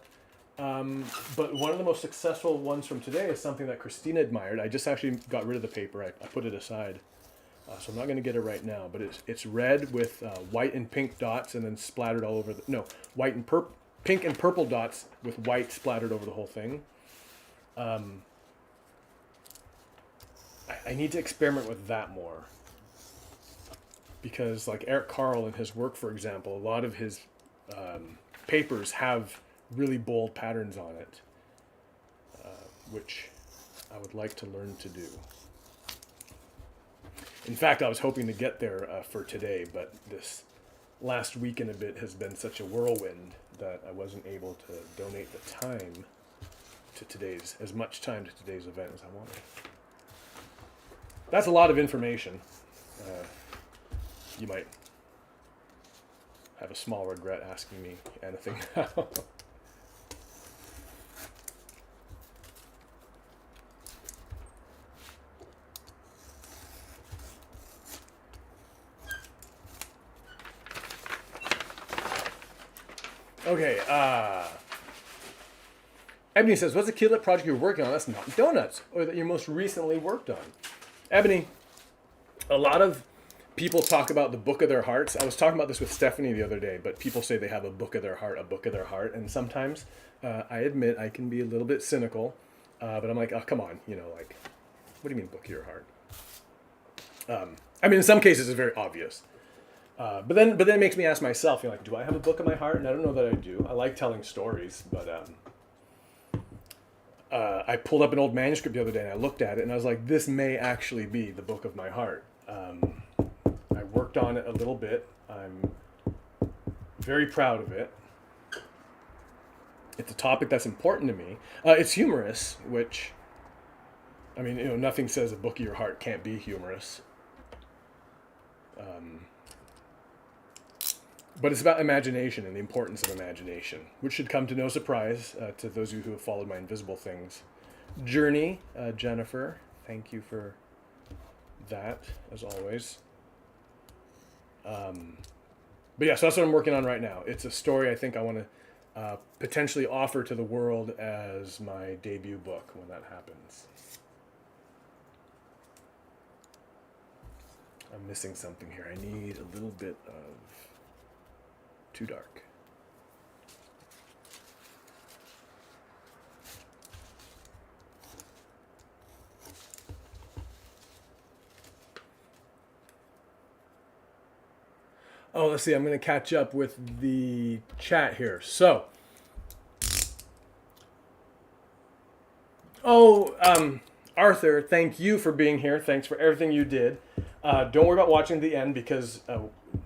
But one of the most successful ones from today is something that Christina admired. I just actually got rid of the paper. I put it aside. So I'm not going to get it right now, but it's red with white and pink dots, and then splattered all over. White and pink and purple dots with white splattered over the whole thing. I need to experiment with that more, because like Eric Carle in his work, for example, a lot of his papers have really bold patterns on it, which I would like to learn to do. In fact, I was hoping to get there for today, but this last week and a bit has been such a whirlwind that I wasn't able to donate the time to as much time to today's event as I wanted. That's a lot of information. You might have a small regret asking me anything now. Okay, Ebony says, what's the Kidlit project you're working on? That's not donuts, or that you most recently worked on. Ebony, a lot of people talk about the book of their hearts. I was talking about this with Stephanie the other day, but people say they have a book of their heart, and sometimes I admit I can be a little bit cynical, but I'm like, oh, come on, like, what do you mean book of your heart? I mean, in some cases it's very obvious. But then it makes me ask myself, like, do I have a book of my heart? And I don't know that I do. I like telling stories, but I pulled up an old manuscript the other day and I looked at it and I was like, this may actually be the book of my heart. I worked on it a little bit. I'm very proud of it. It's a topic that's important to me. It's humorous, which, I mean, nothing says a book of your heart can't be humorous. But it's about imagination and the importance of imagination, which should come to no surprise to those of you who have followed my Invisible Things journey. Jennifer, thank you for that, as always. But yeah, so that's what I'm working on right now. It's a story I think I want to potentially offer to the world as my debut book when that happens. I'm missing something here. I need a little bit of too dark. Oh, let's see. I'm going to catch up with the chat here. So, Arthur, thank you for being here. Thanks for everything you did. Don't worry about watching the end because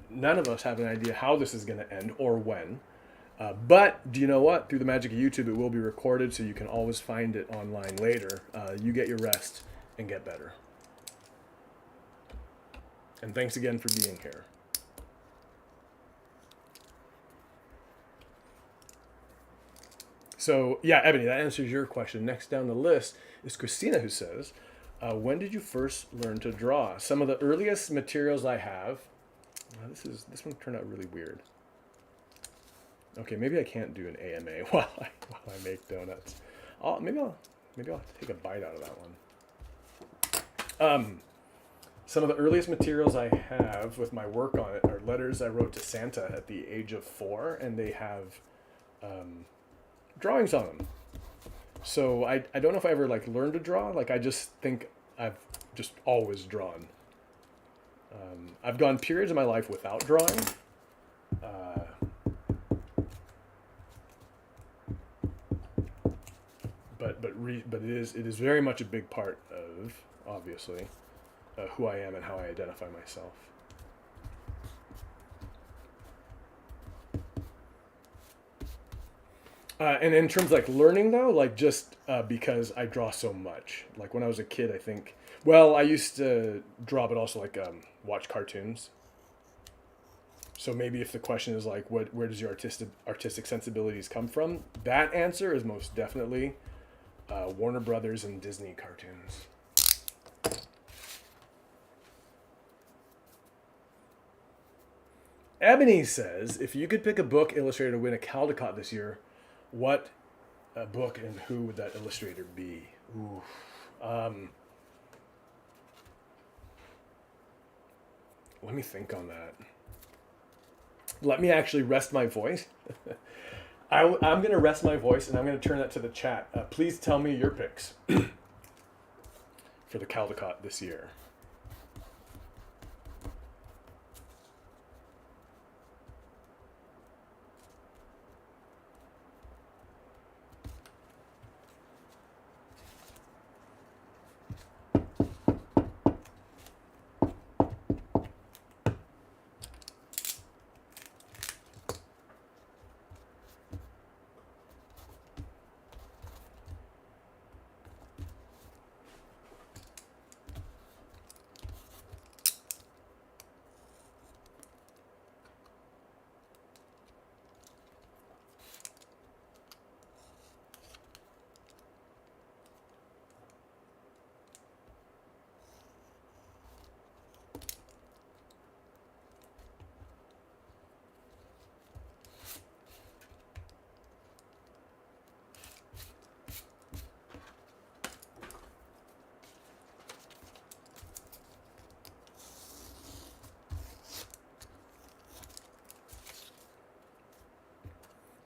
none of us have an idea how this is going to end or when. But do you know what? Through the magic of YouTube, it will be recorded so you can always find it online later. You get your rest and get better. And thanks again for being here. So, yeah, Ebony, that answers your question. Next down the list is Christina, who says, when did you first learn to draw? Some of the earliest materials I have... this one turned out really weird. Okay, maybe I can't do an AMA while I make donuts. Maybe I'll take a bite out of that one. Some of the earliest materials I have with my work on it are letters I wrote to Santa at the age of 4, and they have drawings on them. So I don't know if I ever learned to draw. I just think I've just always drawn. I've gone periods of my life without drawing. But it is very much a big part of, obviously, who I am and how I identify myself. And in terms of learning though, just because I draw so much. When I was a kid, I think, I used to draw, but also watch cartoons. So maybe if the question is where does your artistic sensibilities come from? That answer is most definitely Warner Brothers and Disney cartoons. Ebony says, if you could pick a book illustrator to win a Caldecott this year, what book, and who would that illustrator be? Ooh. Let me think on that. Let me actually rest my voice. I'm going to rest my voice, and I'm going to turn that to the chat. Please tell me your picks for the Caldecott this year.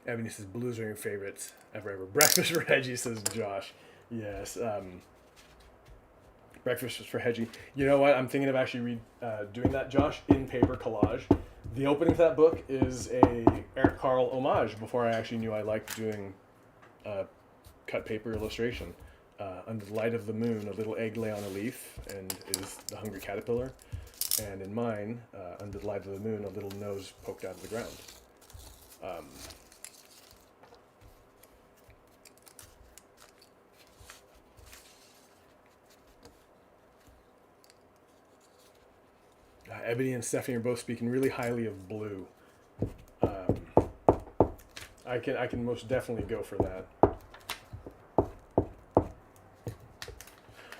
Ebony says, blues are your favorites ever. Breakfast for Hedgie, says Josh. Yes. Breakfast for Hedgie. You know what? I'm thinking of actually doing that, Josh, in paper collage. The opening to that book is a Eric Carle homage before I actually knew I liked doing cut paper illustration. Under the light of the moon, a little egg lay on a leaf and is the hungry caterpillar. And in mine, under the light of the moon, a little nose poked out of the ground. Ebony and Stephanie are both speaking really highly of blue. I can most definitely go for that.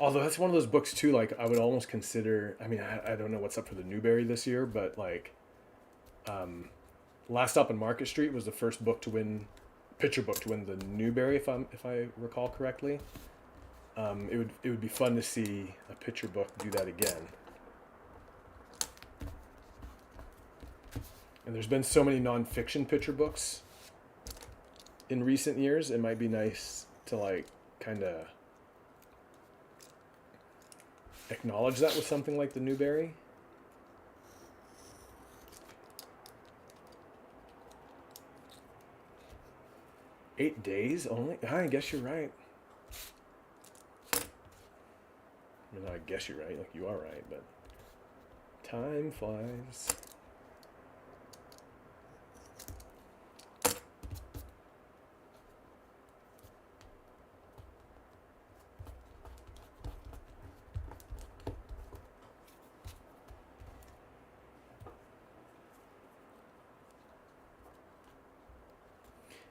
Although that's one of those books too, like I would almost consider, I mean, I don't know what's up for the Newbery this year, but like Last Stop on Market Street was the first book to win, picture book to win the Newbery, if I recall correctly. It would be fun to see a picture book do that again. And there's been so many nonfiction picture books in recent years. It might be nice to like kind of acknowledge that with something like the Newbery. Eight days only? I guess you're right. I mean, I guess you're right. Like you are right, but time flies.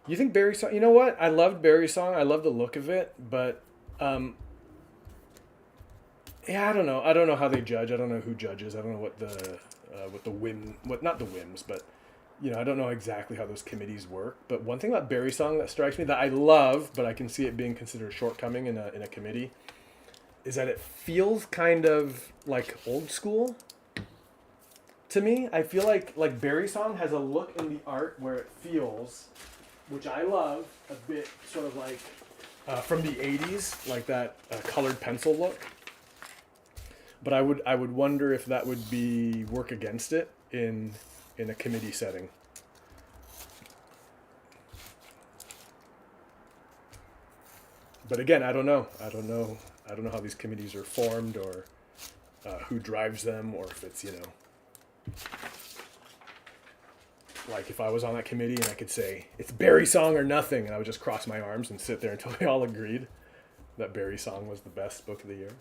You think Barry Song? You know what? I loved Barry Song. I love the look of it, but yeah, I don't know. I don't know how they judge. I don't know who judges. I don't know what the whim, what not the whims, but you know, I don't know exactly how those committees work. But one thing about Barry Song that strikes me that I love, but I can see it being considered a shortcoming in a committee, is that it feels kind of like old school. To me, I feel like Barry Song has a look in the art where it feels, which I love, a bit sort of like from the 80s, like that colored pencil look. But I would wonder if that would be work against it in a committee setting. But again, I don't know. I don't know how these committees are formed or who drives them, or if it's, you know, like if I was on that committee and I could say it's Barry Song or nothing, and I would just cross my arms and sit there until they all agreed that Barry Song was the best book of the year.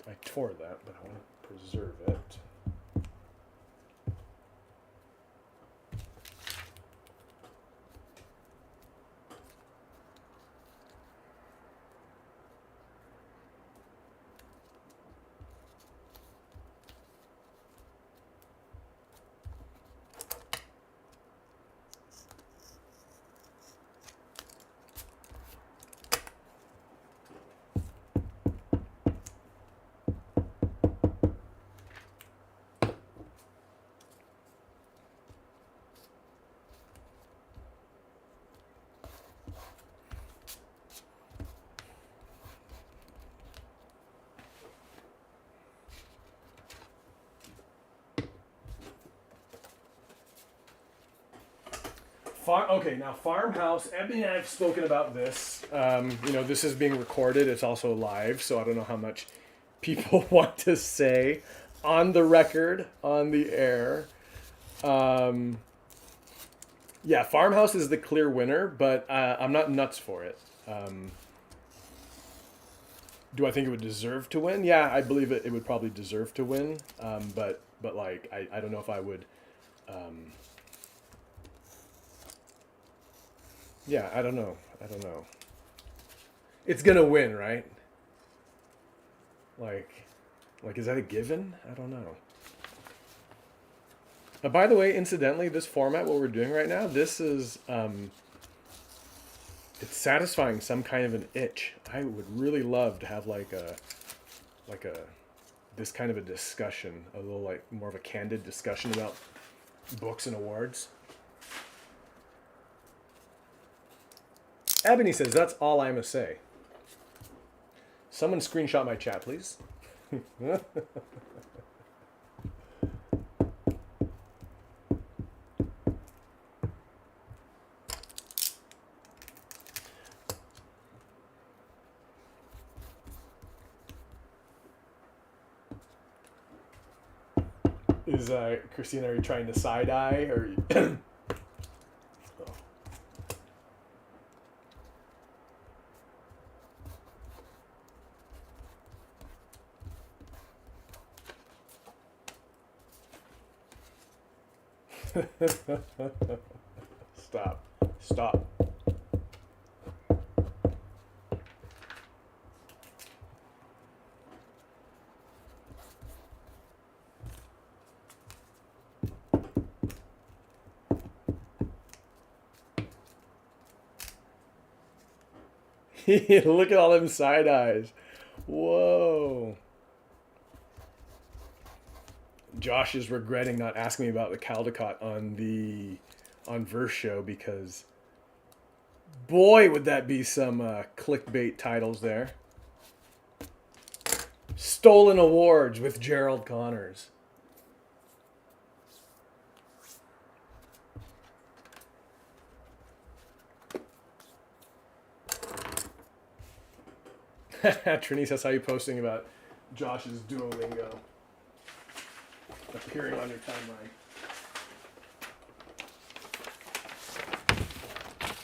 I tore that, but I want to preserve it. Okay, now farmhouse. Ebony and I have spoken about this. This is being recorded. It's also live, so I don't know how much people want to say on the record, on the air. Yeah, farmhouse is the clear winner, but I'm not nuts for it. Do I think it would deserve to win? Yeah, I believe it would probably deserve to win. But like I don't know if I would. Yeah, I don't know. It's gonna win, right? Like is that a given? I don't know. By the way, incidentally, this format, what we're doing right now, this is it's satisfying some kind of an itch. I would really love to have like a this kind of a discussion, a little like more of a candid discussion about books and awards. Ebony says, that's all I'm going to say. Someone screenshot my chat, please. Is Christina, are you trying to side eye or? Stop. Look at all them side eyes. Whoa. Josh is regretting not asking me about the Caldecott on Verse Show because boy would that be some clickbait titles there. Stolen awards with Gerald Connors. Trini says, how you posting about Josh's Duolingo appearing on your timeline?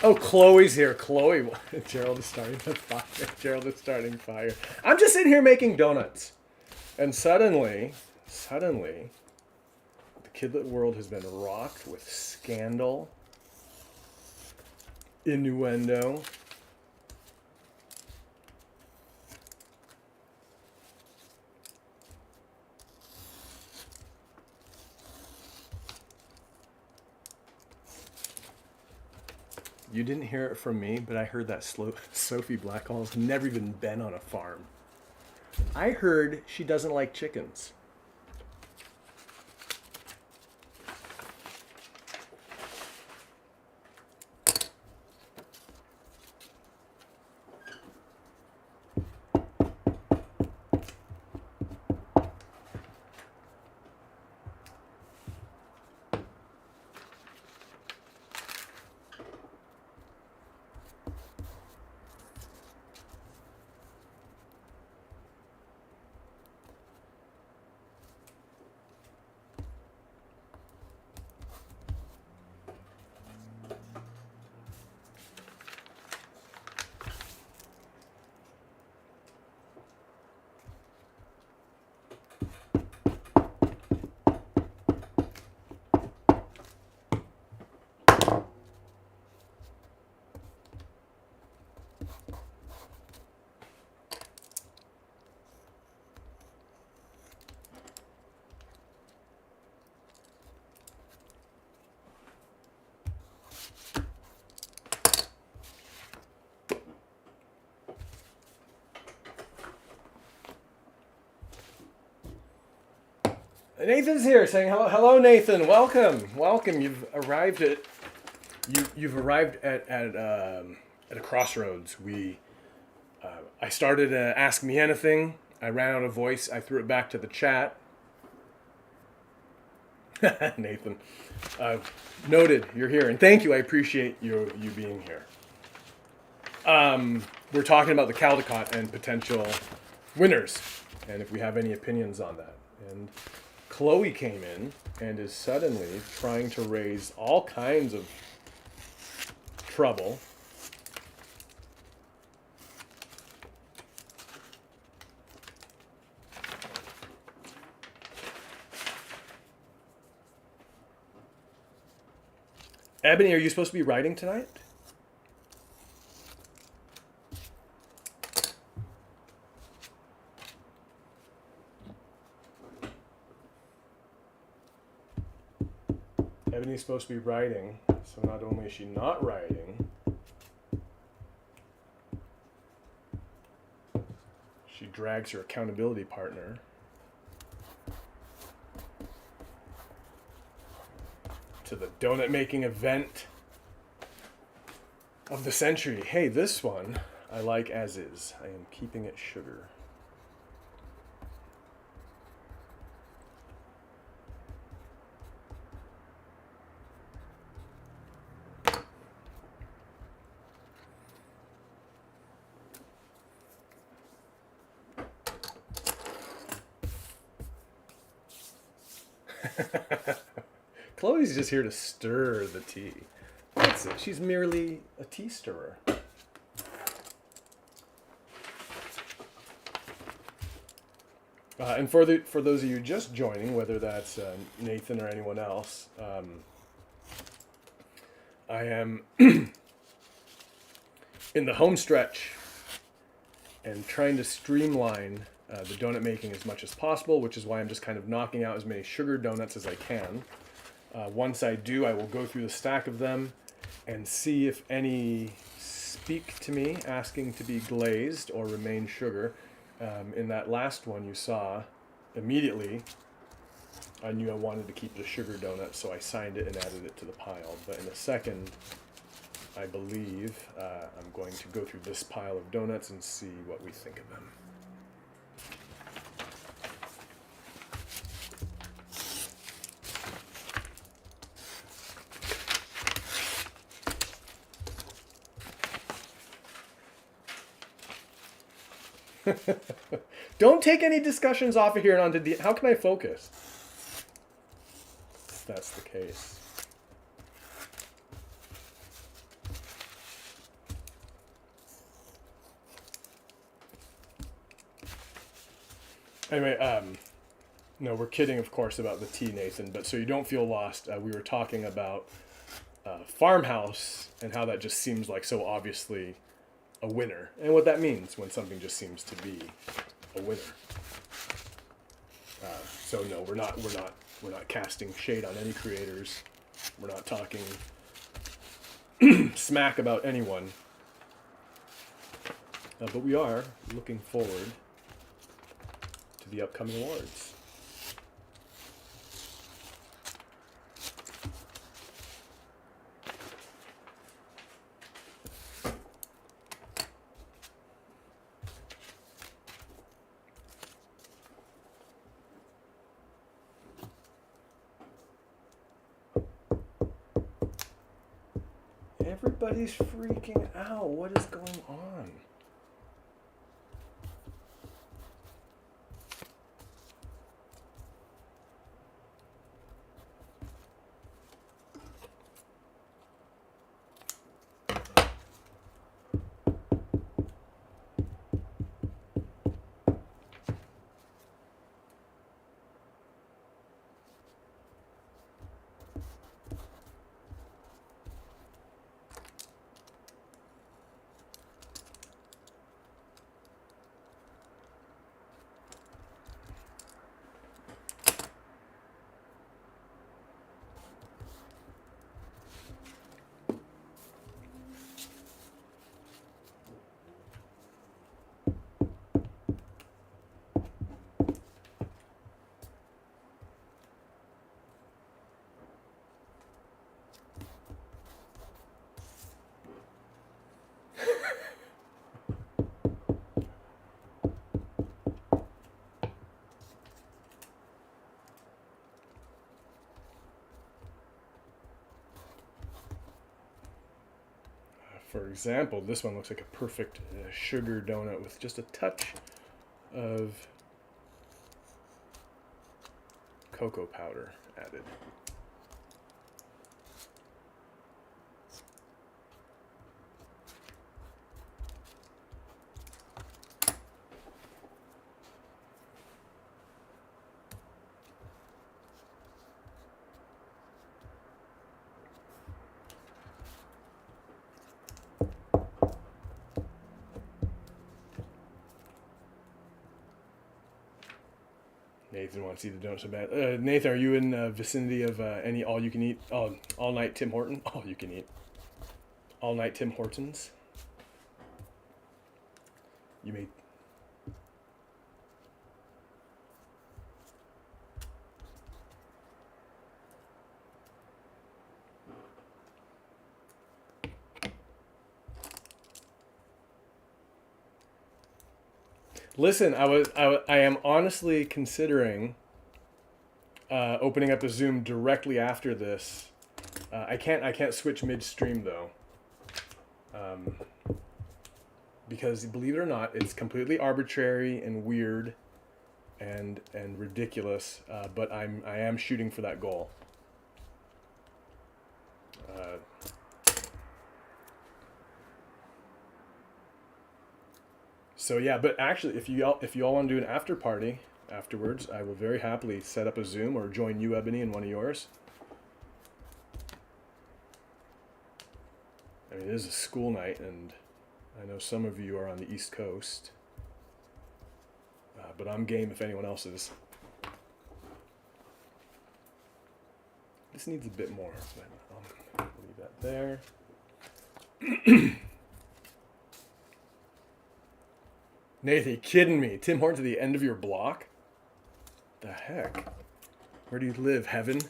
Oh, Chloe's here. Chloe, Gerald is starting the fire. Gerald is starting fire. I'm just sitting here making donuts, and suddenly, the Kidlit world has been rocked with scandal, innuendo. You didn't hear it from me, but I heard that Sophie Blackhall's never even been on a farm. I heard she doesn't like chickens. Nathan's here saying hello. Hello, Nathan. Welcome. You've arrived at a crossroads. I started Ask Me Anything. I ran out of voice. I threw it back to the chat. Nathan. Noted, you're here, and thank you. I appreciate you being here. We're talking about the Caldecott and potential winners, and if we have any opinions on that. And Chloe came in and is suddenly trying to raise all kinds of trouble. Ebony, are you supposed to be writing tonight? Ebony's supposed to be writing, so not only is she not writing, she drags her accountability partner to the donut making event of the century. Hey, this one I like as is. I am keeping it sugar. Chloe's just here to stir the tea. That's it. She's merely a tea stirrer. And for those of you just joining, whether that's Nathan or anyone else, I am in the home stretch and trying to streamline the donut making as much as possible, which is why I'm just kind of knocking out as many sugar donuts as I can. Once I do, I will go through the stack of them and see if any speak to me asking to be glazed or remain sugar. In that last one you saw, immediately I knew I wanted to keep the sugar donut, so I signed it and added it to the pile. But in a second, I believe I'm going to go through this pile of donuts and see what we think of them. Don't take any discussions off of here and onto the... How can I focus? If that's the case. Anyway, no, we're kidding, of course, about the tea, Nathan, but so you don't feel lost, we were talking about Farmhouse and how that just seems like so obviously a winner, and what that means when something just seems to be a winner. So no, we're not casting shade on any creators. We're not talking smack about anyone. But we are looking forward to the upcoming awards. Everybody's freaking out. What is going on? For example, this one looks like a perfect sugar donut with just a touch of cocoa powder added. Nathan wants to eat the donut so bad. Nathan, are you in vicinity of any all-you-can-eat, all-night Tim Horton? All-you-can-eat. All-night Tim Hortons? You may... Listen, I am honestly considering opening up the Zoom directly after this. I can't switch midstream though, because believe it or not, it's completely arbitrary and weird, and ridiculous. But I am shooting for that goal. So yeah, but actually, if you all want to do an after party afterwards, I will very happily set up a Zoom or join you, Ebony, in one of yours. I mean, it is a school night, and I know some of you are on the East Coast, but I'm game if anyone else is. This needs a bit more, but I'll leave that there. Nathan, you kidding me? Tim Hortons at the end of your block? The heck? Where do you live, heaven?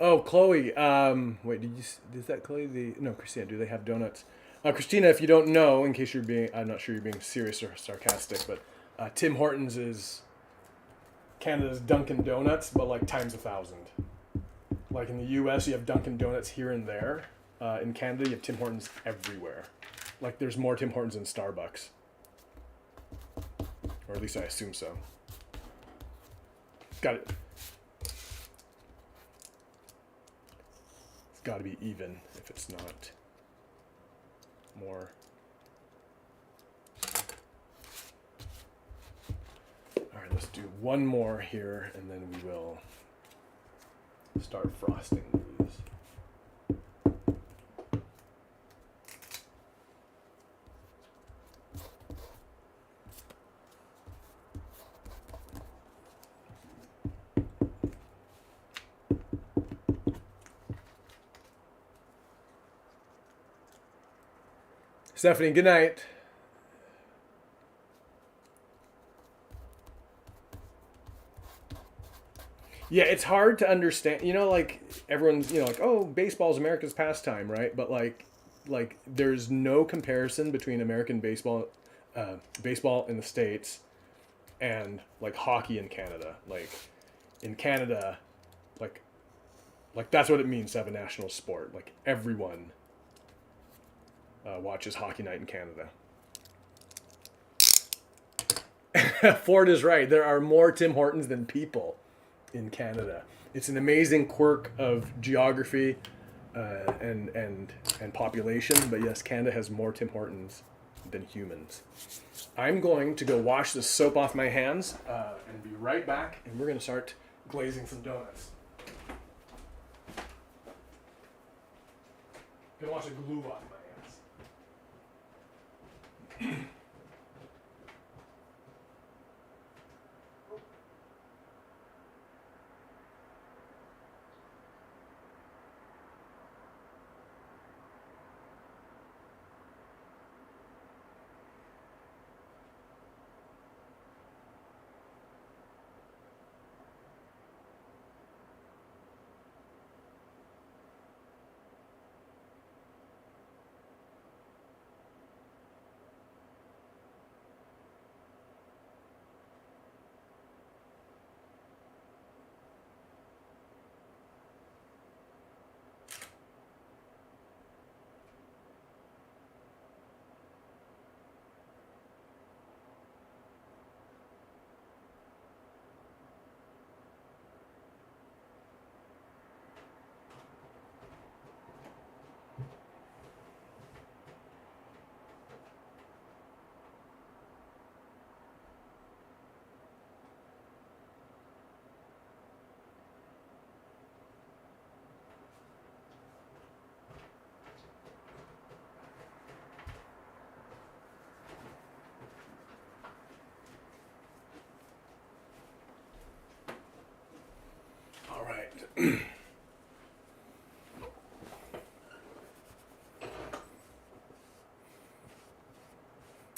Oh, Chloe. Wait, is that Chloe? No, Christina. Do they have donuts? Christina, if you don't know, in case I'm not sure you're being serious or sarcastic, but Tim Hortons is Canada's Dunkin' Donuts, but like times 1,000. Like in the U.S., you have Dunkin' Donuts here and there. In Canada, you have Tim Hortons everywhere. Like there's more Tim Hortons than Starbucks, or at least I assume so. Got it. Got to be even if it's not more. All right, let's do one more here, and then we will start frosting these. Stephanie, good night. Yeah, it's hard to understand. You know, like everyone's, like, oh, baseball's America's pastime, right? But like there's no comparison between American baseball, baseball in the States, and like hockey in Canada. Like in Canada, like that's what it means to have a national sport. Like everyone watches Hockey Night in Canada. Ford is right. There are more Tim Hortons than people in Canada. It's an amazing quirk of geography and population. But yes, Canada has more Tim Hortons than humans. I'm going to go wash the soap off my hands and be right back. And we're going to start glazing some donuts. Gonna wash the glue off my hands.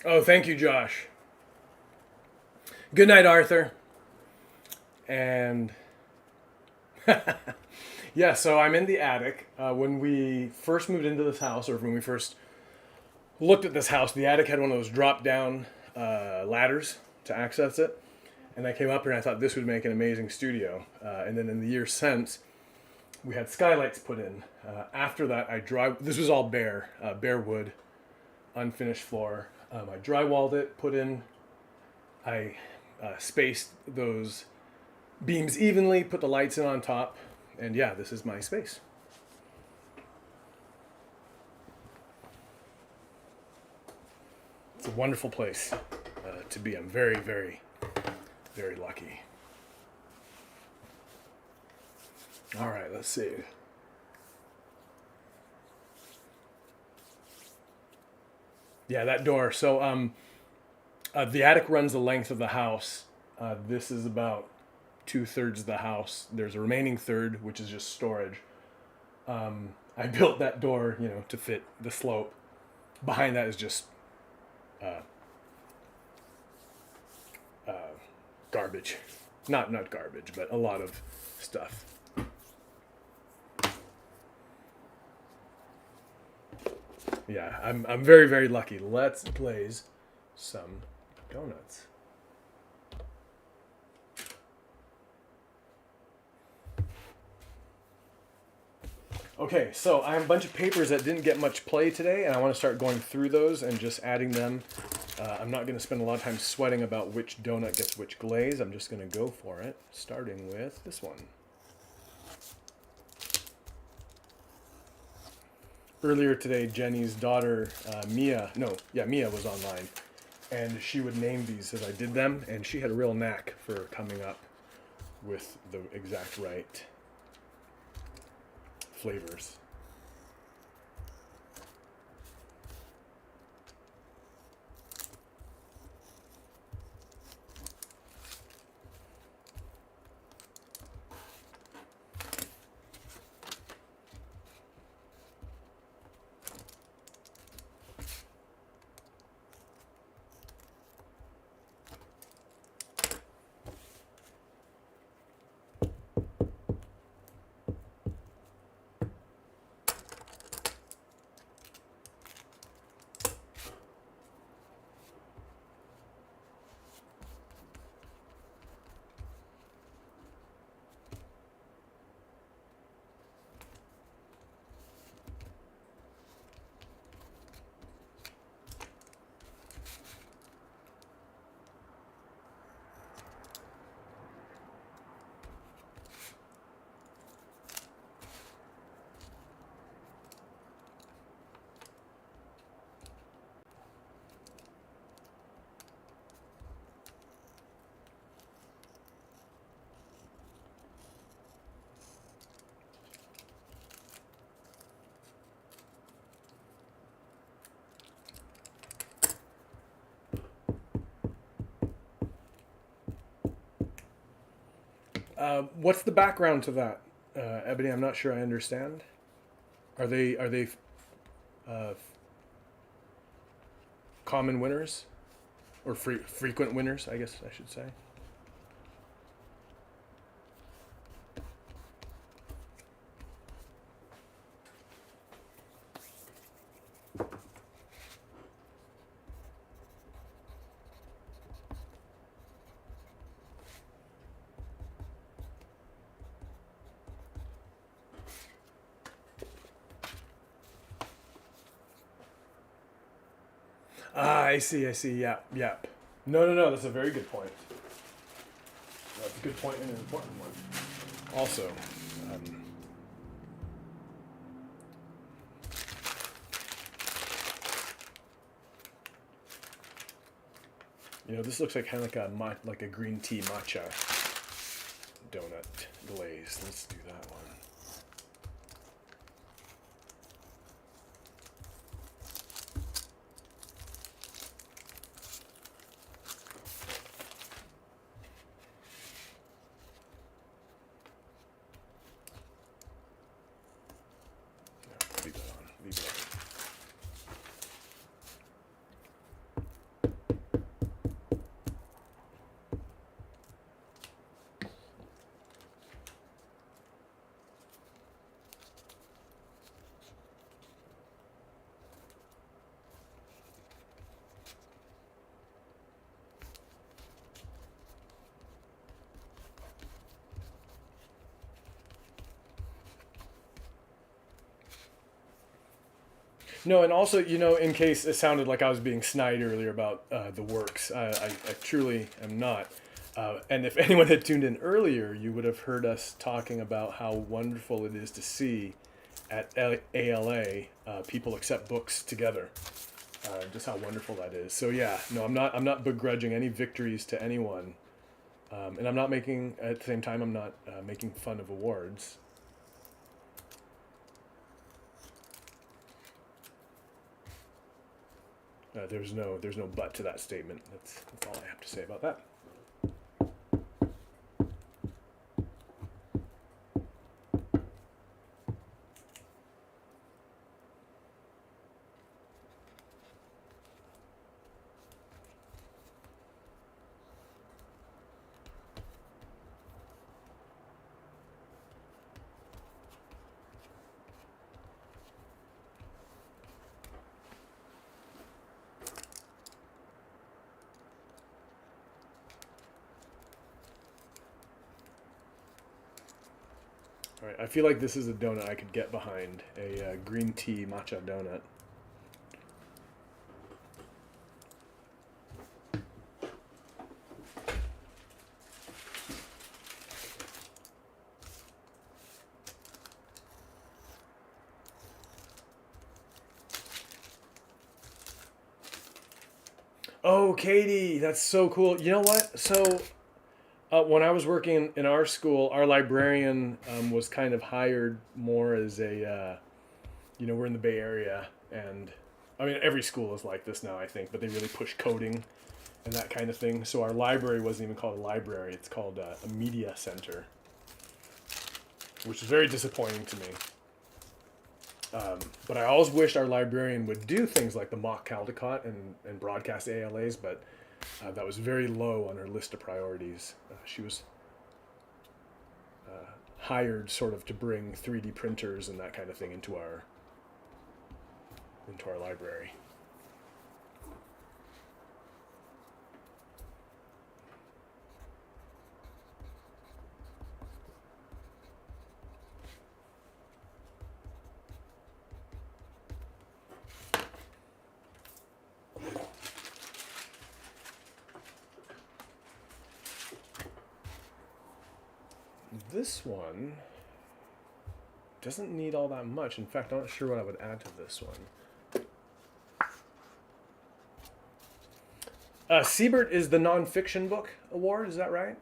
Oh, thank you, Josh. Good night, Arthur. And yeah, so I'm in the attic. When we first moved into this house, or when we first looked at this house, the attic had one of those drop down ladders to access it. And I came up here and I thought this would make an amazing studio. And then in the years since, we had skylights put in. After that, this was all bare wood, unfinished floor. I drywalled it, I spaced those beams evenly, put the lights in on top, and yeah, this is my space. It's a wonderful place to be. I'm very, very, very lucky. All right, let's see. Yeah, that door. So the attic runs the length of the house. This is about 2/3 of the house. There's a remaining third, which is just storage. I built that door, to fit the slope. Behind that is just uh, uh, garbage. Not garbage, but a lot of stuff. Yeah, I'm very, very lucky. Let's glaze some donuts. Okay, so I have a bunch of papers that didn't get much play today, and I want to start going through those and just adding them. I'm not going to spend a lot of time sweating about which donut gets which glaze. I'm just going to go for it, starting with this one. Earlier today, Jenny's daughter, Mia was online, and she would name these as I did them, and she had a real knack for coming up with the exact right flavors. What's the background to that, Ebony? I'm not sure I understand. Are they uh, common winners or frequent winners? I guess I should say. Ah, I see. Yeah, yeah. No. That's a very good point. That's a good point and an important one. Also, um, this looks like kind of like a green tea matcha donut glaze. Let's do that one. No, and also, in case it sounded like I was being snide earlier about the works, I truly am not. And if anyone had tuned in earlier, you would have heard us talking about how wonderful it is to see at ALA people accept books together. Just how wonderful that is. So yeah, no, I'm not begrudging any victories to anyone, and I'm not making at the same time I'm not making fun of awards. There's no but to that statement. That's all I have to say about that. All right, I feel like this is a donut I could get behind, a green tea matcha donut. Oh, Katie, that's so cool. You know what? So when I was working in our school, our librarian was kind of hired more as we're in the Bay Area, and I mean, every school is like this now, I think, but they really push coding and that kind of thing. So our library wasn't even called a library, it's called a media center, which is very disappointing to me. But I always wished our librarian would do things like the mock Caldecott and broadcast ALAs, but that was very low on her list of priorities. She was hired sort of to bring 3D printers and that kind of thing into our library. This one doesn't need all that much. In fact, I'm not sure what I would add to this one. Siebert is the nonfiction book award, is that right?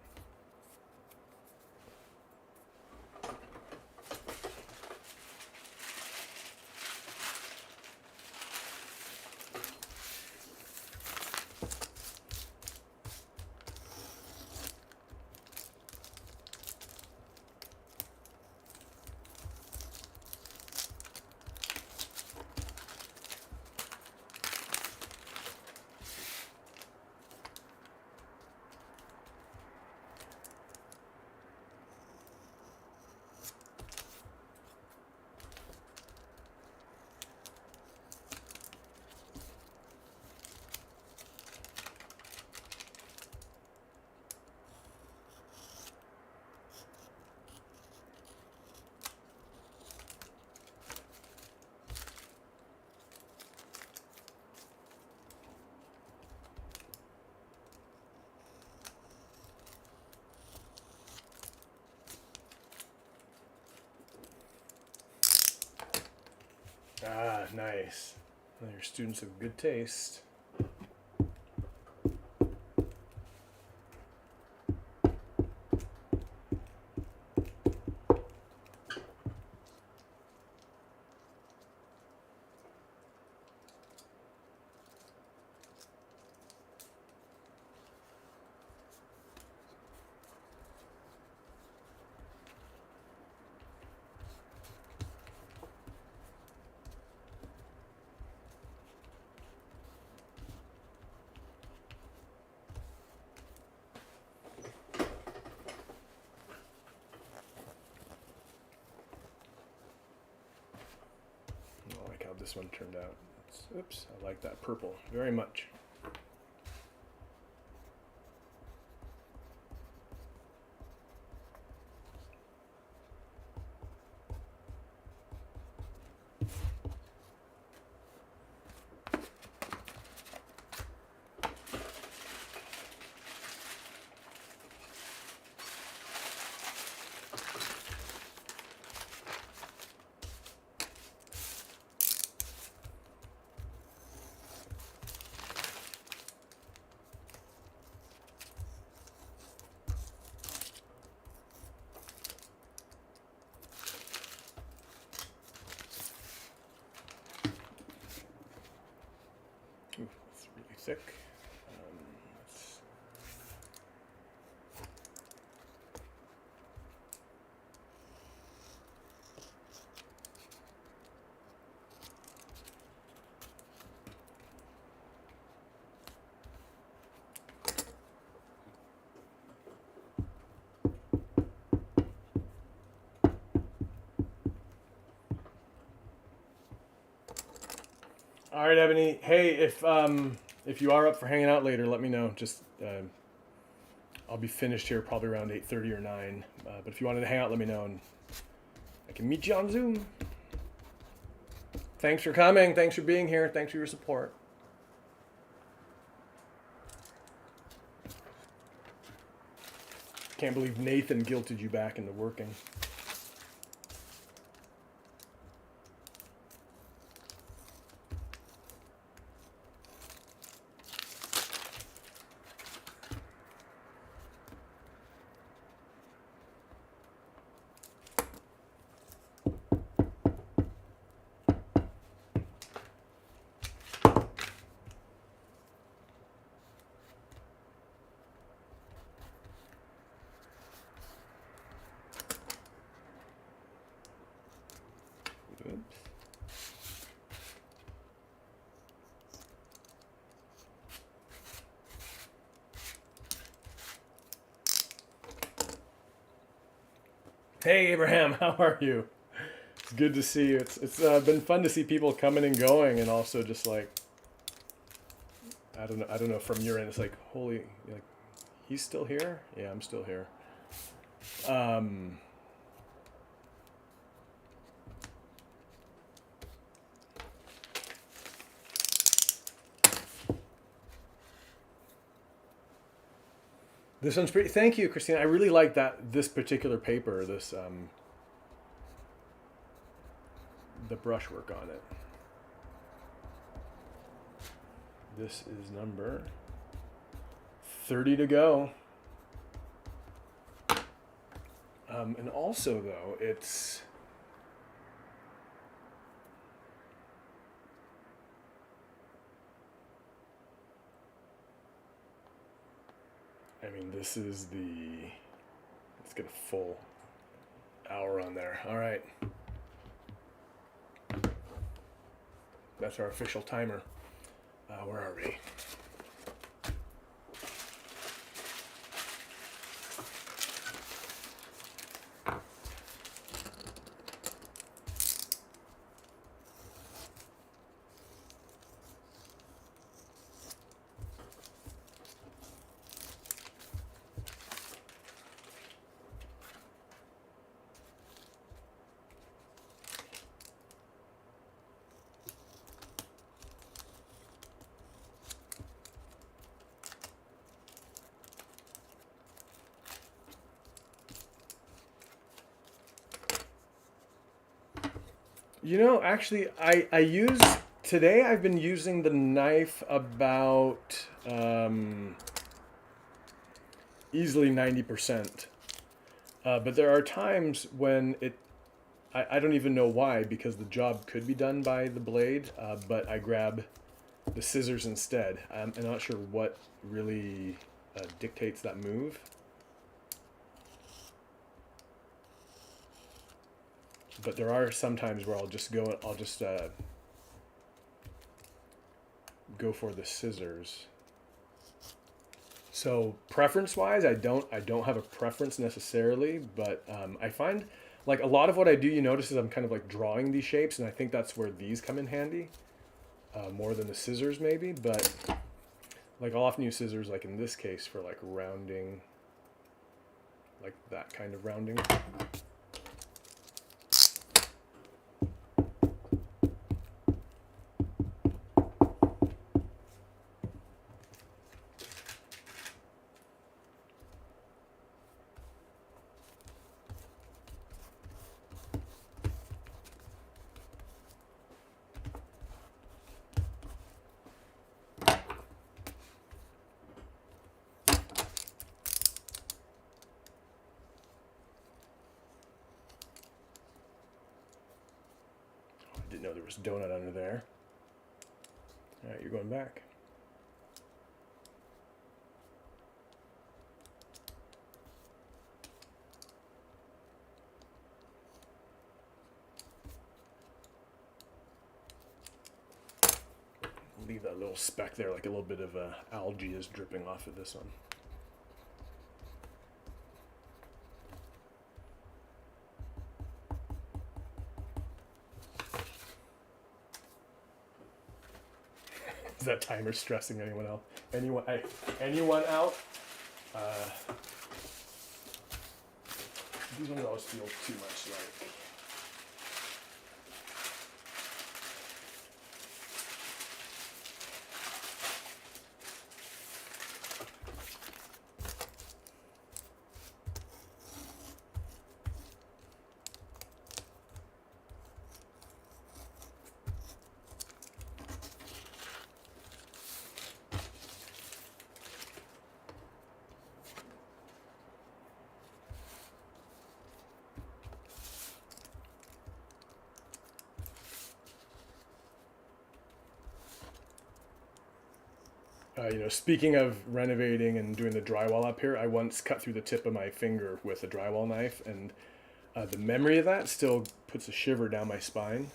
Ah, nice. Well, your students have good taste. I like how this one turned out. Oops, I like that purple very much. thick. Let's All right, Ebony. Hey, if you are up for hanging out later, let me know. Just I'll be finished here probably around 8:30 or 9. But if you wanted to hang out, let me know, and I can meet you on Zoom. Thanks for coming. Thanks for being here. Thanks for your support. Can't believe Nathan guilted you back into working. Hey Abraham, how are you? It's good to see you. It's been fun to see people coming and going, and also just like I don't know from your end. It's like holy, like he's still here. Yeah, I'm still here. Um, this one's pretty. Thank you, Christina. I really like this particular paper. The brushwork on it. This is number 30 to go. And also, though, it's... I mean, this is the... Let's get a full hour on there. All right. That's our official timer. Where are we? You know, actually, I use today. I've been using the knife about easily 90%. But there are times when I don't even know why, because the job could be done by the blade, but I grab the scissors instead. I'm not sure what really dictates that move. But there are some times where I'll just go for the scissors. So preference-wise, I don't have a preference necessarily, but I find like a lot of what I do, you notice, is I'm kind of like drawing these shapes, and I think that's where these come in handy more than the scissors maybe. But like I'll often use scissors, like in this case, for like rounding, like that kind of rounding. Didn't know there was a donut under there. All right, you're going back. leave that little speck there, like a little bit of algae is dripping off of this one. Is that timer stressing anyone else? Anyone out? These ones always feel too much like. Speaking of renovating and doing the drywall up here, I once cut through the tip of my finger with a drywall knife, and the memory of that still puts a shiver down my spine.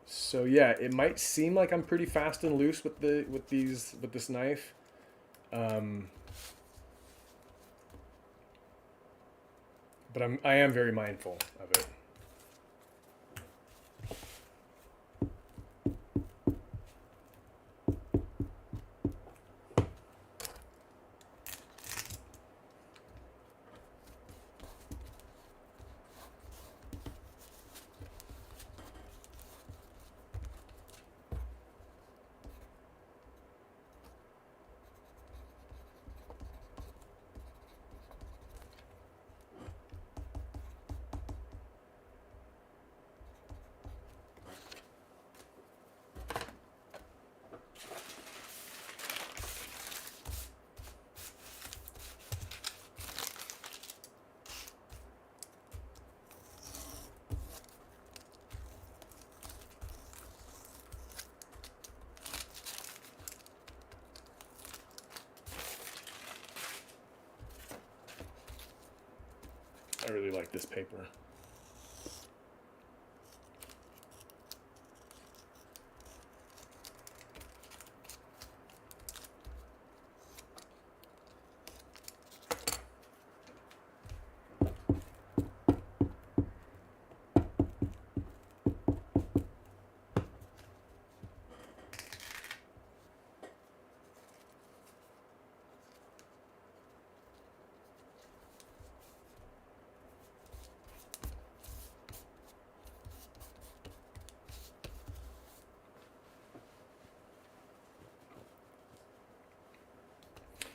So yeah, it might seem like I'm pretty fast and loose with this knife. But I am very mindful of it. I really like this paper.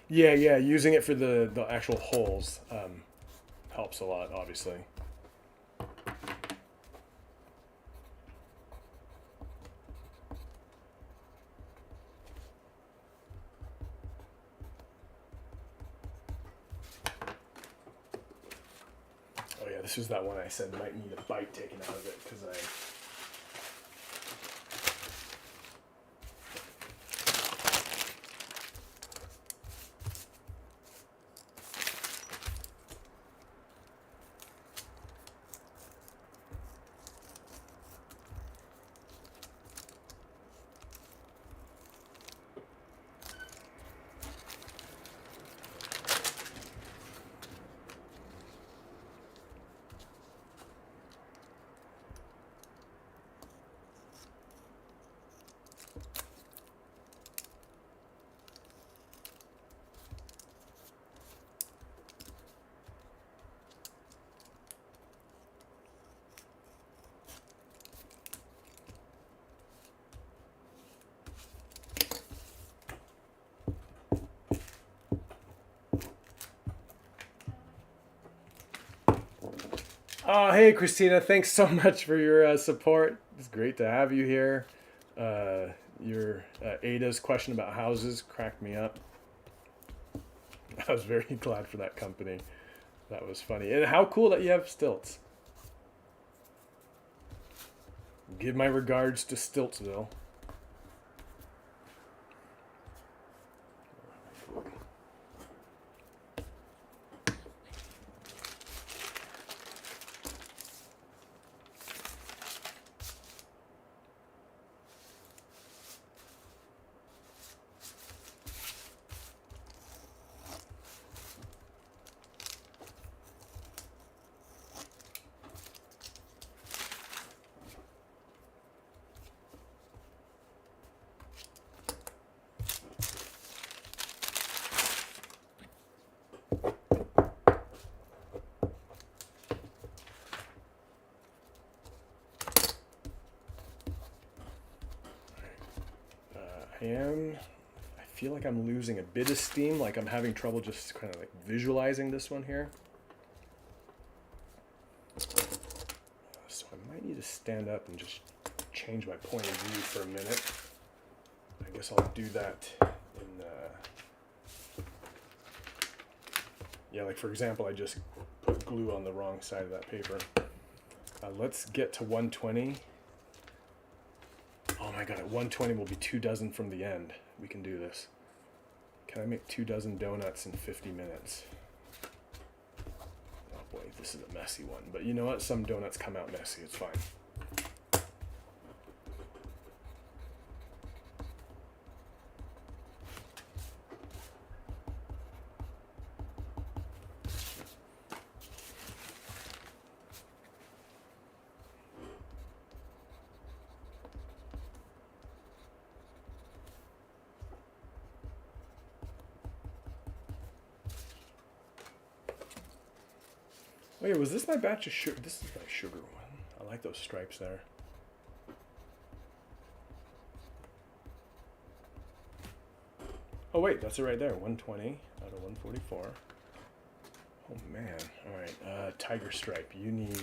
Yeah, using it for the actual holes helps a lot, obviously. Oh yeah, this is that one I said might need a bite taken out of it because I. Oh, hey, Christina. Thanks so much for your support. It's great to have you here. Your Ada's question about houses cracked me up. I was very glad for that company. That was funny. And how cool that you have stilts. Give my regards to Stiltsville. I feel like I'm losing a bit of steam, like I'm having trouble just kind of like visualizing this one here. So I might need to stand up and just change my point of view for a minute. I guess I'll do that in, yeah, like for example, I just put glue on the wrong side of that paper. Let's get to 120. Oh my god, at 120 will be 2 dozen from the end. We can do this. Can I make 2 dozen donuts in 50 minutes? Oh boy, this is a messy one. But you know what? Some donuts come out messy. It's fine. Wait, was this my batch of sugar? This is my sugar one. I like those stripes there. Oh wait, that's it right there. 120 out of 144. Oh man. All right, tiger stripe. You need.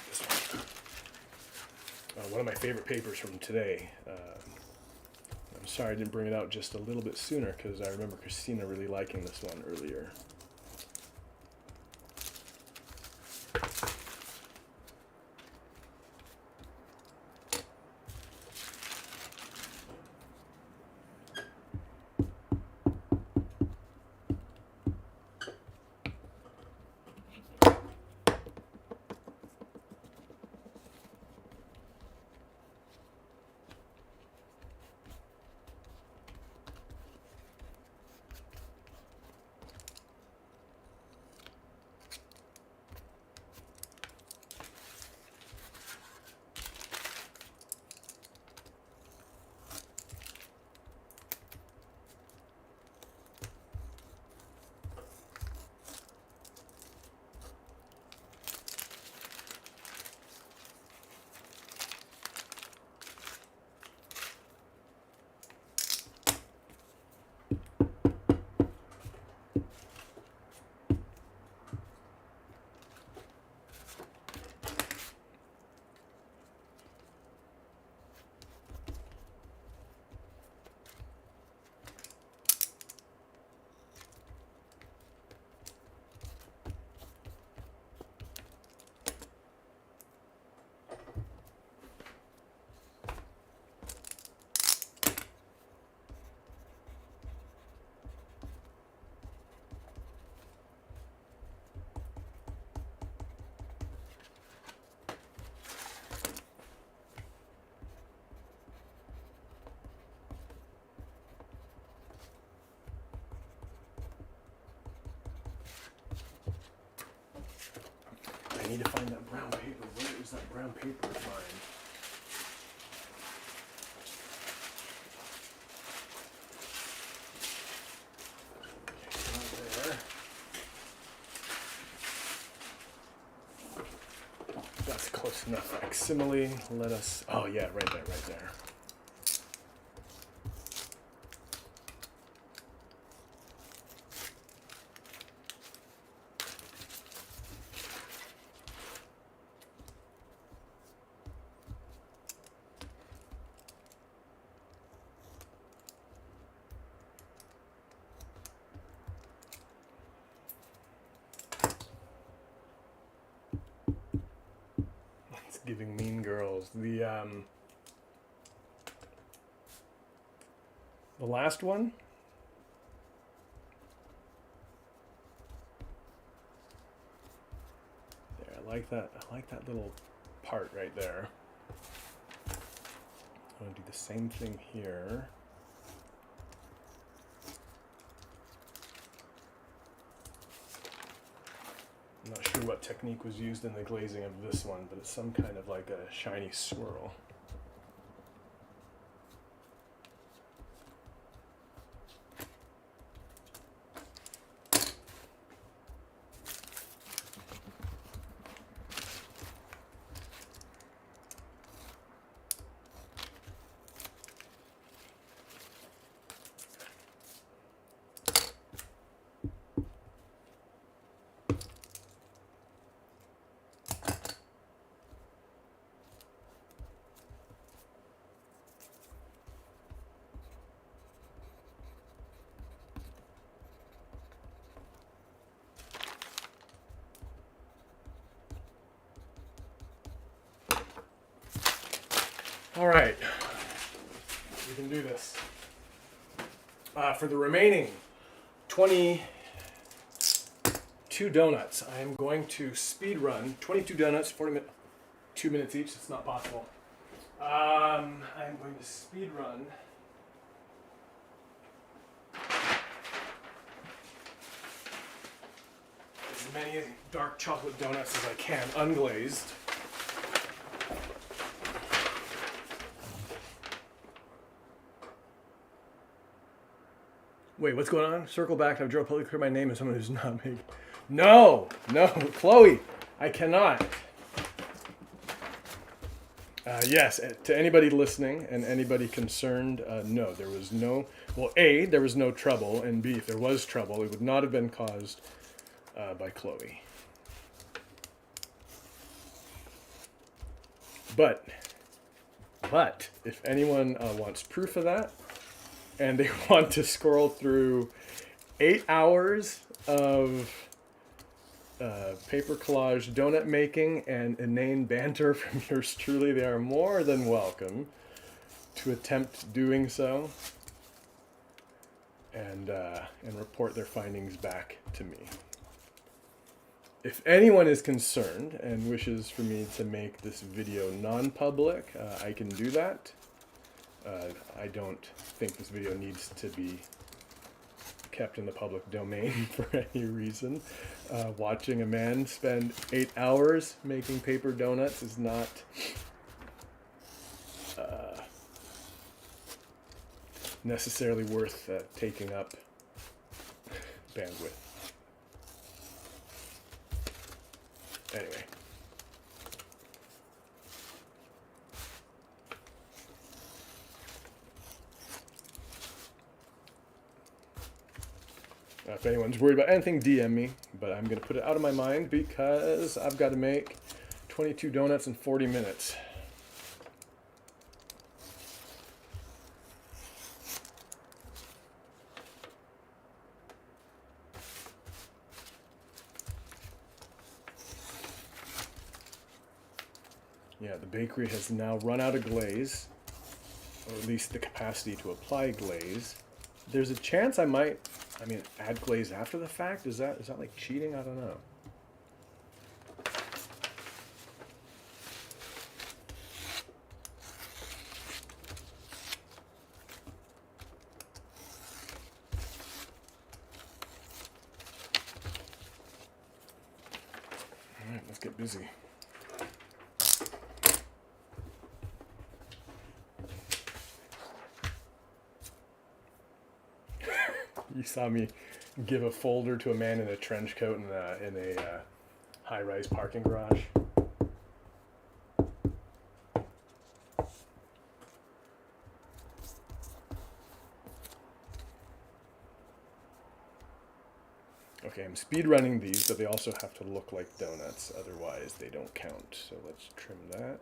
This one. One of my favorite papers from today. I'm sorry I didn't bring it out just a little bit sooner because I remember Christina really liking this one earlier. I need to find that brown paper. Where is that brown paper of mine? Okay, not there. That's close enough. Facsimile. Let us. Oh yeah, right there, right there. Giving Mean Girls. The last one. There, I like that. I like that little part right there. I'm gonna do the same thing here. I'm not sure what technique was used in the glazing of this one, but it's some kind of like a shiny swirl. All right. We can do this. For the remaining 22 donuts, I am going to speed run 22 donuts, 2 minutes each. It's not possible. I'm going to speed run as many dark chocolate donuts as I can, unglazed. Wait, what's going on? Circle back. I've drawn publicly clear my name as someone who's not me. No, Chloe, I cannot. Yes, to anybody listening and anybody concerned, no, there was no. Well, A, there was no trouble, and B, if there was trouble, it would not have been caused by Chloe. But if anyone wants proof of that, and they want to scroll through 8 hours of paper collage donut making and inane banter from yours truly, they are more than welcome to attempt doing so and report their findings back to me. If anyone is concerned and wishes for me to make this video non-public, I can do that. I don't think this video needs to be kept in the public domain for any reason. Watching a man spend 8 hours making paper donuts is not necessarily worth taking up bandwidth. Anyway. If anyone's worried about anything, DM me, but I'm going to put it out of my mind because I've got to make 22 donuts in 40 minutes. Yeah, the bakery has now run out of glaze, or at least the capacity to apply glaze. There's a chance I might, add glaze after the fact. Is that like cheating? I don't know. All right, let's get busy. You saw me give a folder to a man in a trench coat in a high-rise parking garage. Okay, I'm speed running these, but they also have to look like donuts, otherwise they don't count. So let's trim that.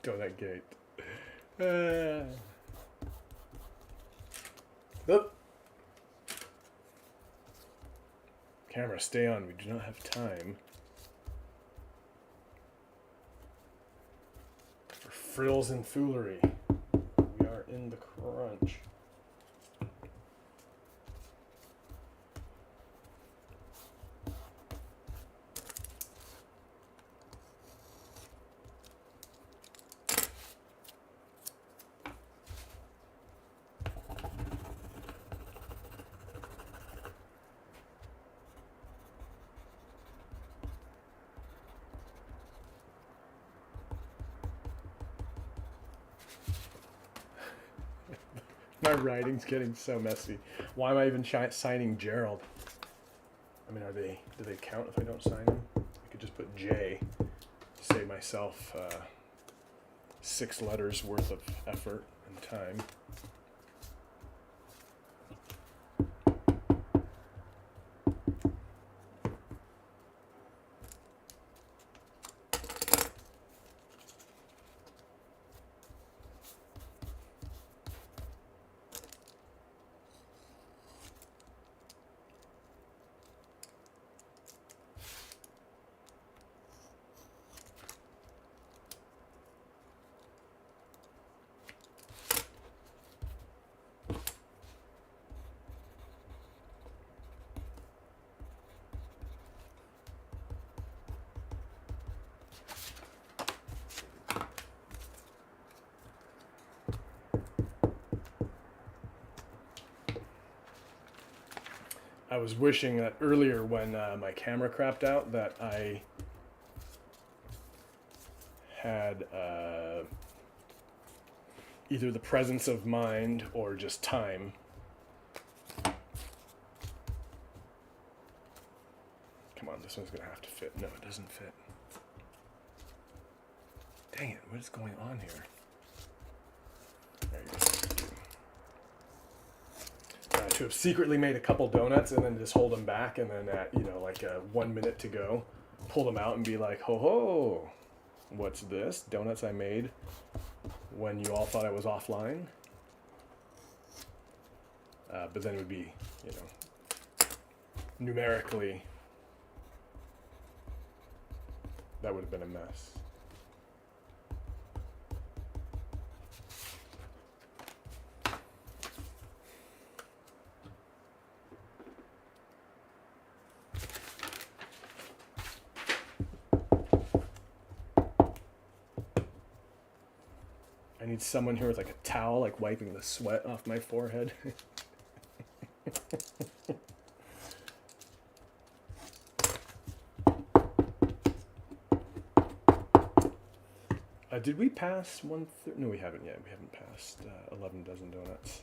Donut gate. Oop. Camera, stay on. We do not have time for frills and foolery. We are in the crunch. My writing's getting so messy. Why am I even signing Gerald? I mean, do they count if I don't sign them? I could just put J to save myself 6 letters worth of effort and time. I was wishing that earlier when my camera crapped out that I had either the presence of mind or just time. Come on, this one's gonna have to fit. No, it doesn't fit. Dang it, what is going on here? There you go. To have secretly made a couple donuts and then just hold them back, and then at 1 minute to go, pull them out and be like, ho ho, what's this? Donuts I made when you all thought I was offline. But then it would be, numerically, that would have been a mess. I need someone here with like a towel, like wiping the sweat off my forehead. Did we pass 1/3? No, we haven't yet. We haven't passed 11 dozen donuts.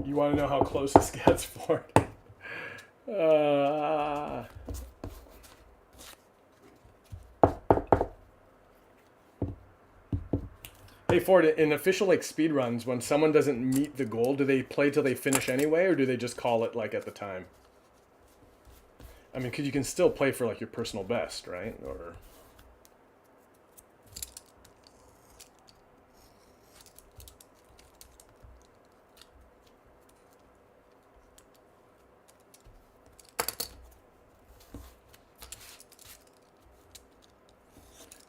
You want to know how close this gets, Ford? Hey Ford, in official speed runs, when someone doesn't meet the goal, do they play till they finish anyway, or do they just call it at the time? I mean, because you can still play for your personal best, right? Or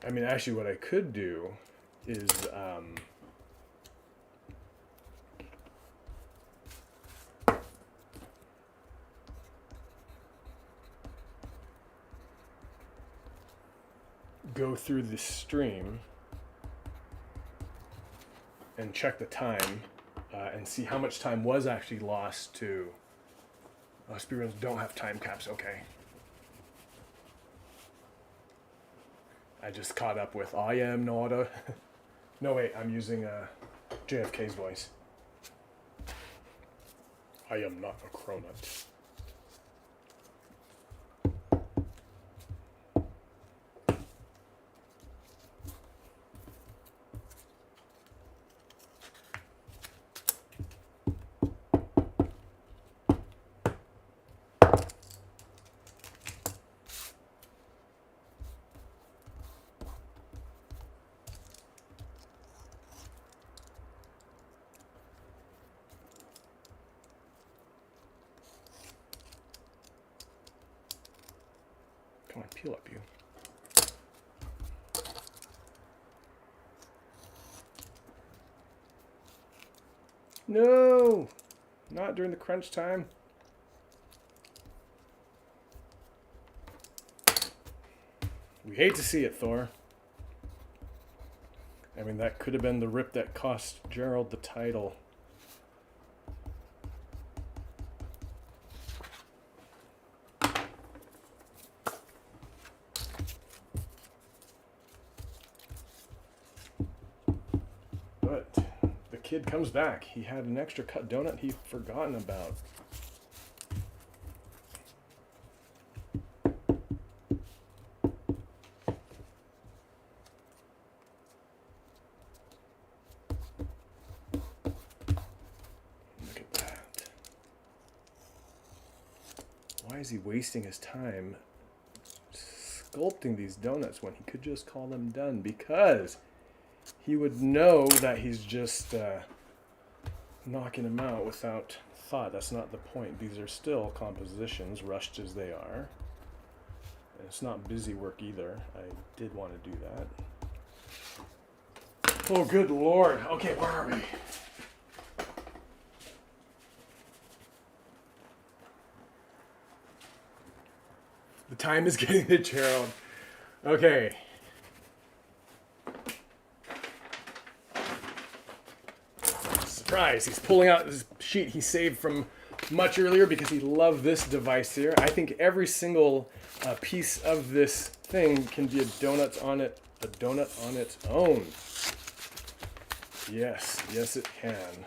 I mean, actually, what I could do is go through the stream and check the time and see how much time was actually lost to. Speedruns don't have time caps. Okay. I just caught up with I am not a... No, wait, I'm using JFK's voice. I am not a cronut. peel up, you. No! Not during the crunch time. We hate to see it, Thor. I mean, that could have been the rip that cost Gerald the title. But the kid comes back. He had an extra cut donut he'd forgotten about. Why is he wasting his time sculpting these donuts when he could just call them done? Because he would know that he's just knocking them out without thought. That's not the point. These are still compositions, rushed as they are. And it's not busy work either. I did want to do that. Oh, good Lord. Okay, where are we? The time is getting to Gerald. Okay. Surprise! He's pulling out this sheet he saved from much earlier because he loved this device here. I think every single piece of this thing can be a donut on its own. Yes, yes it can.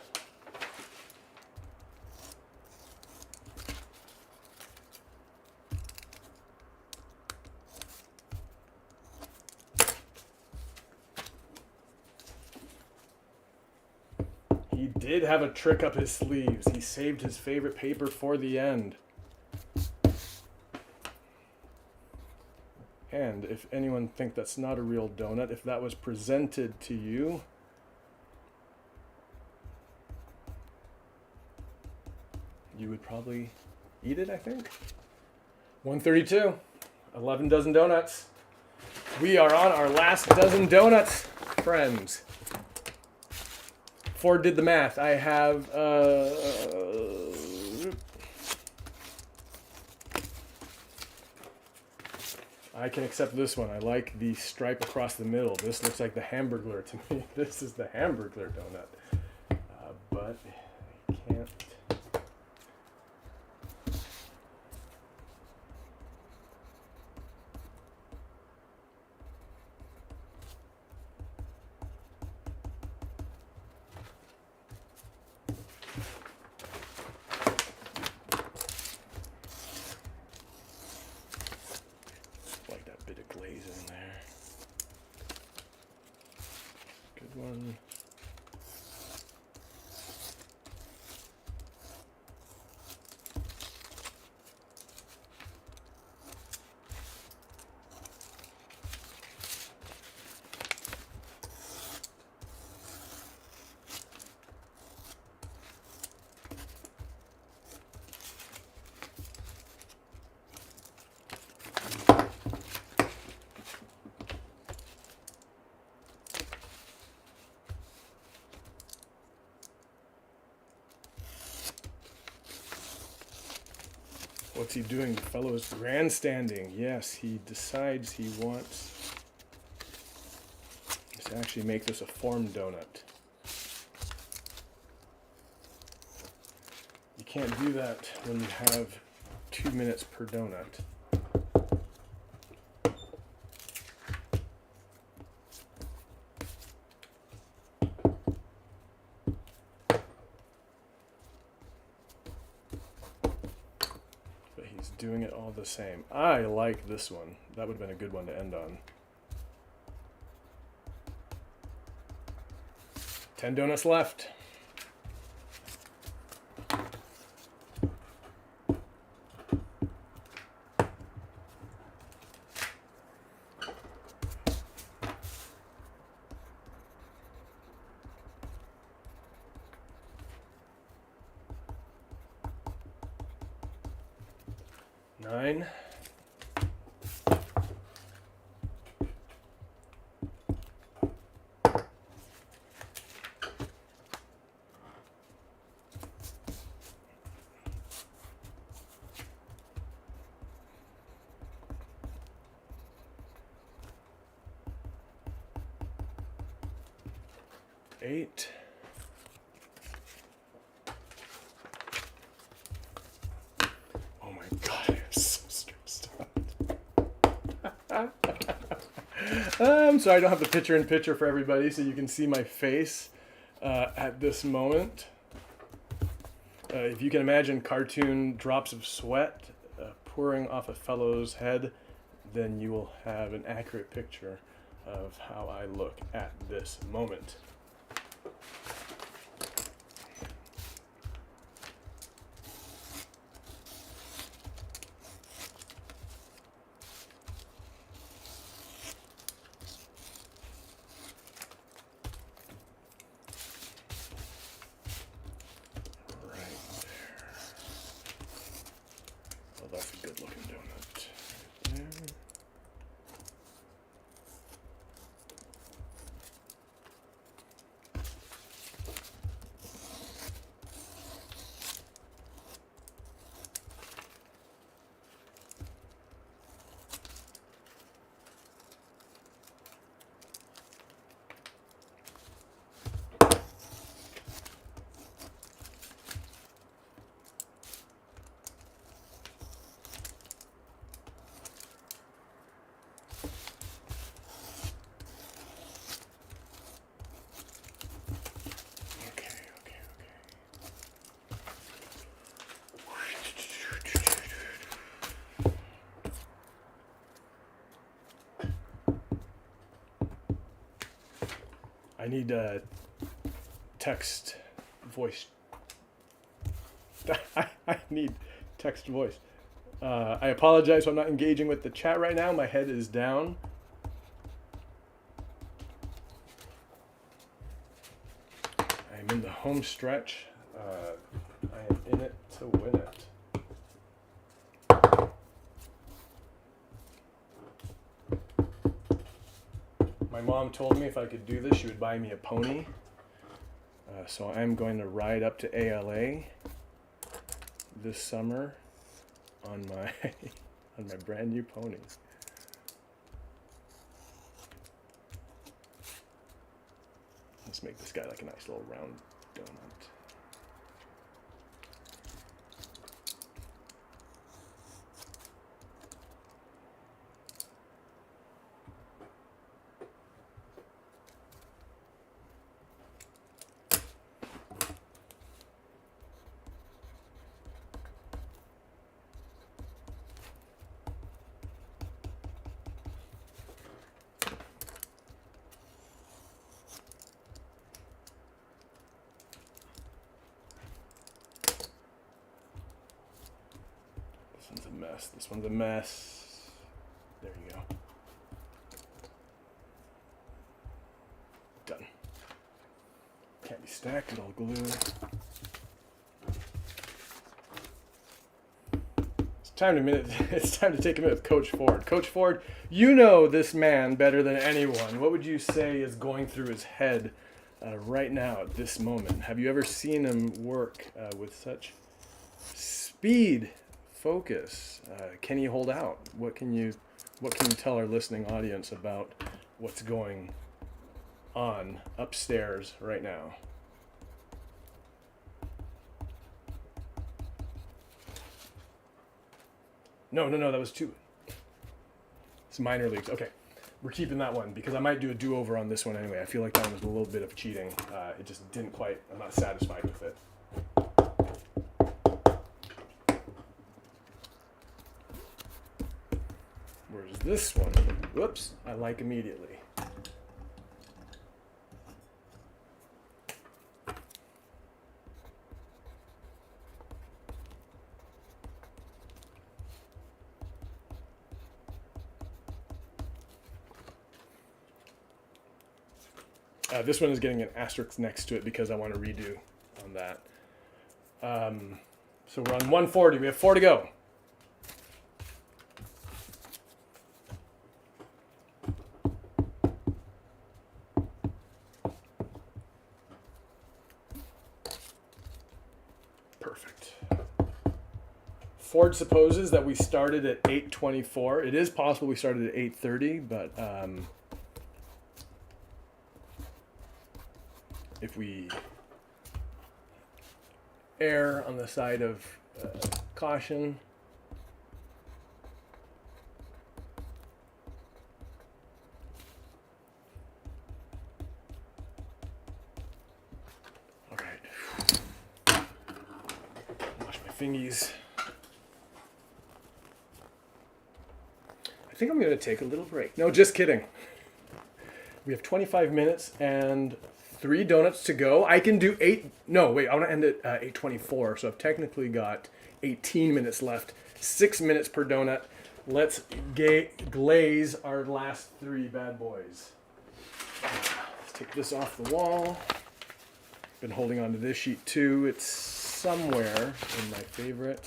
He did have a trick up his sleeves. He saved his favorite paper for the end. And if anyone thinks that's not a real donut, if that was presented to you, you would probably eat it, I think. 132. 11 dozen donuts. We are on our last dozen donuts, friends. Ford did the math. I have I can accept this one. I like the stripe across the middle. This looks like the Hamburglar to me. This is the Hamburglar donut. But I can't. Like that bit of glaze in there. Good one. What's he doing? The fellow is grandstanding. Yes, he decides he wants to actually make this a form donut. You can't do that when you have 2 minutes per donut. Doing it all the same. I like this one. That would have been a good one to end on. 10 donuts left. Nine. 8. Oh my God, I'm so stressed out. I'm sorry I don't have the picture-in-picture for everybody so you can see my face at this moment. If you can imagine cartoon drops of sweat pouring off a fellow's head, then you will have an accurate picture of how I look at this moment. That's a good looking donut. Right there. I need text voice. I need text voice. I apologize if I'm not engaging with the chat right now. My head is down. I'm in the home stretch. I am in it to win it. My mom told me if I could do this, she would buy me a pony. So I'm going to ride up to ALA this summer on my on my brand new pony. Let's make this guy like a nice little round donut. This one's a mess. There you go. Done. Can't be stacked, it'll glue. It's time to take a minute with Coach Ford. Coach Ford, you know this man better than anyone. What would you say is going through his head right now at this moment? Have you ever seen him work with such speed? Focus. Can he hold out? What can you tell our listening audience about what's going on upstairs right now? No, that was 2. It's minor leagues. Okay, we're keeping that one because I might do a do-over on this one anyway. I feel like that was a little bit of cheating. It just didn't quite, I'm not satisfied with it. Where's this one? Whoops, I like immediately. This one is getting an asterisk next to it because I want to redo on that. So we're on 140. We have 4 to go. Perfect. Ford supposes that we started at 8:24. It is possible we started at 8:30, but if we err on the side of caution. All right. Wash my fingies. I think I'm going to take a little break. No, just kidding. We have 25 minutes and 3 donuts to go. I can do 8. No, wait, I want to end at 8:24. So I've technically got 18 minutes left. 6 minutes per donut. Let's glaze our last 3 bad boys. Let's take this off the wall. Been holding on to this sheet too. It's somewhere in my favorite.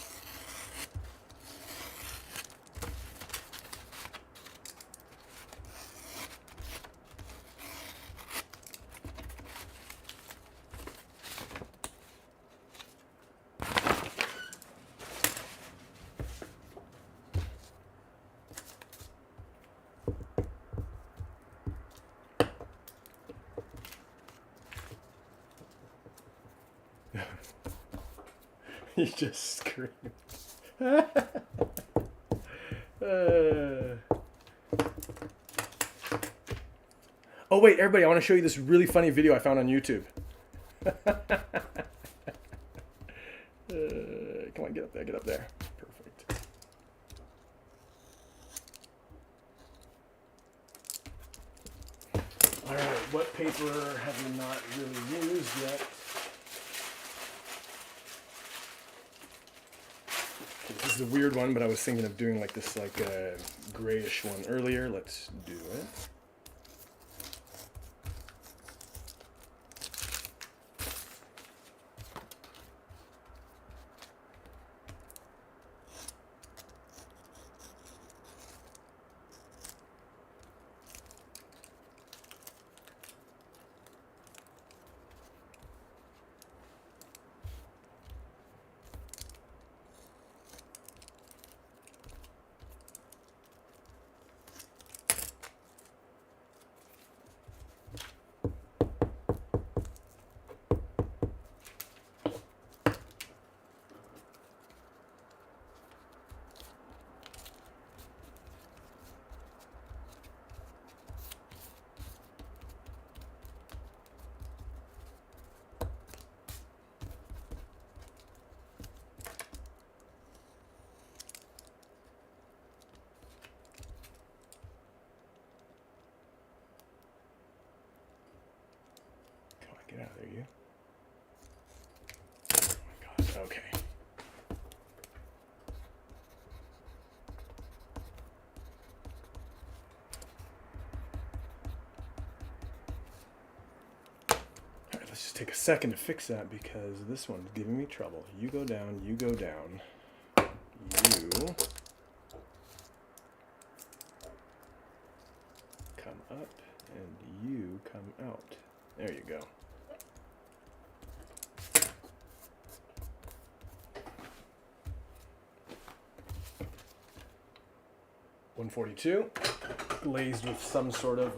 He just screamed. Oh wait, everybody, I want to show you this really funny video I found on YouTube. Come on, get up there, get up there. Perfect. All right, what paper have we not really used yet? This is a weird one, but I was thinking of doing like this grayish one earlier. Let's do it. Get out of there, you. Oh my gosh, okay. Alright, let's just take a second to fix that because this one's giving me trouble. You go down, you go down. You come up, and you come out. There you go. 142, glazed with some sort of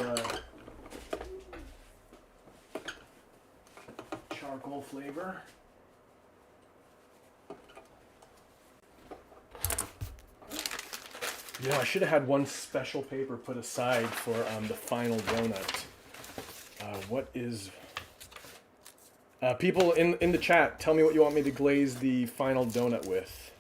charcoal flavor. You know, I should have had one special paper put aside for the final donut. What is... people in the chat, tell me what you want me to glaze the final donut with.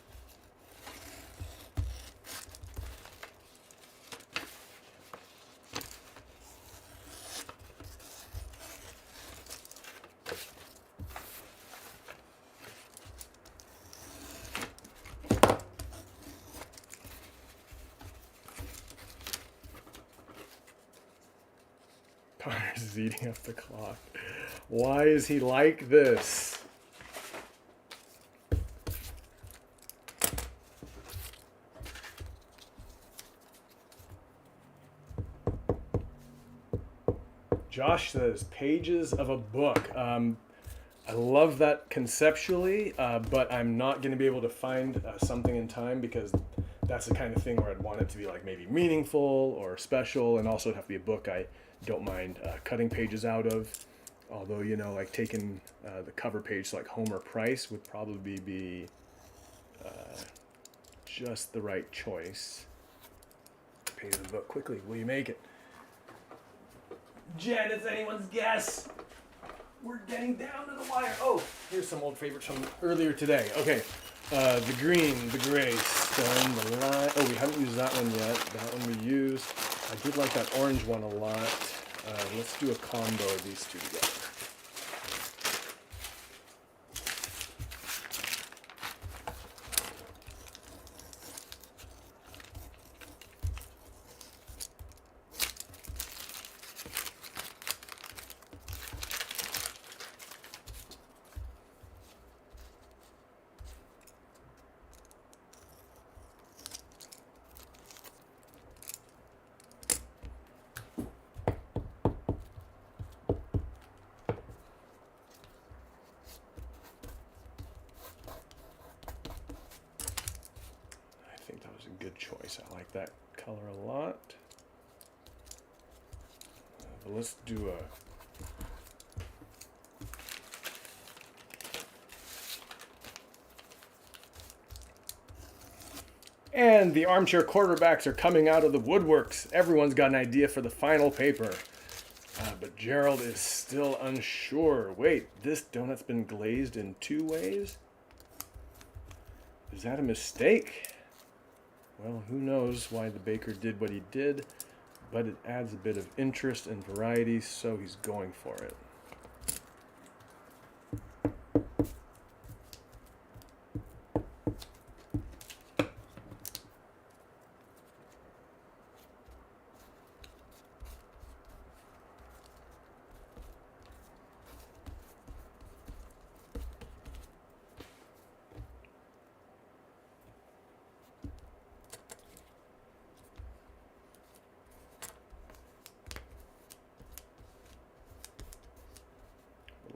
Connors is eating up the clock. Why is he like this? Josh says, pages of a book. I love that conceptually, but I'm not going to be able to find something in time because that's the kind of thing where I'd want it to be like maybe meaningful or special, and also it'd have to be a book I don't mind cutting pages out of. Although, you know, like taking the cover page, like Homer Price would probably be just the right choice. Page of the book quickly. Will you make it? Jen, it's anyone's guess. We're getting down to the wire. Oh, here's some old favorites from earlier today. Okay. The green, the gray, stone, the lime. Oh, we haven't used that one yet. That one we used. I did like that orange one a lot. Let's do a combo of these two together. I think that was a good choice. I like that color a lot. But let's do a... And the armchair quarterbacks are coming out of the woodworks. Everyone's got an idea for the final paper. But Gerald is still unsure. Wait, this donut's been glazed in 2 ways? Is that a mistake? Well, who knows why the baker did what he did, but it adds a bit of interest and variety, so he's going for it.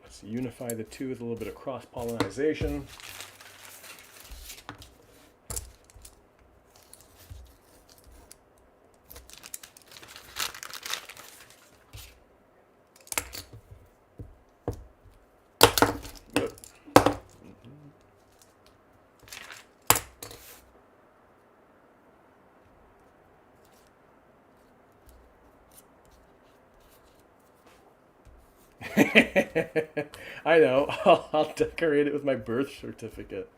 Let's unify the two with a little bit of cross-pollination. Yep. I know. I'll decorate it with my birth certificate.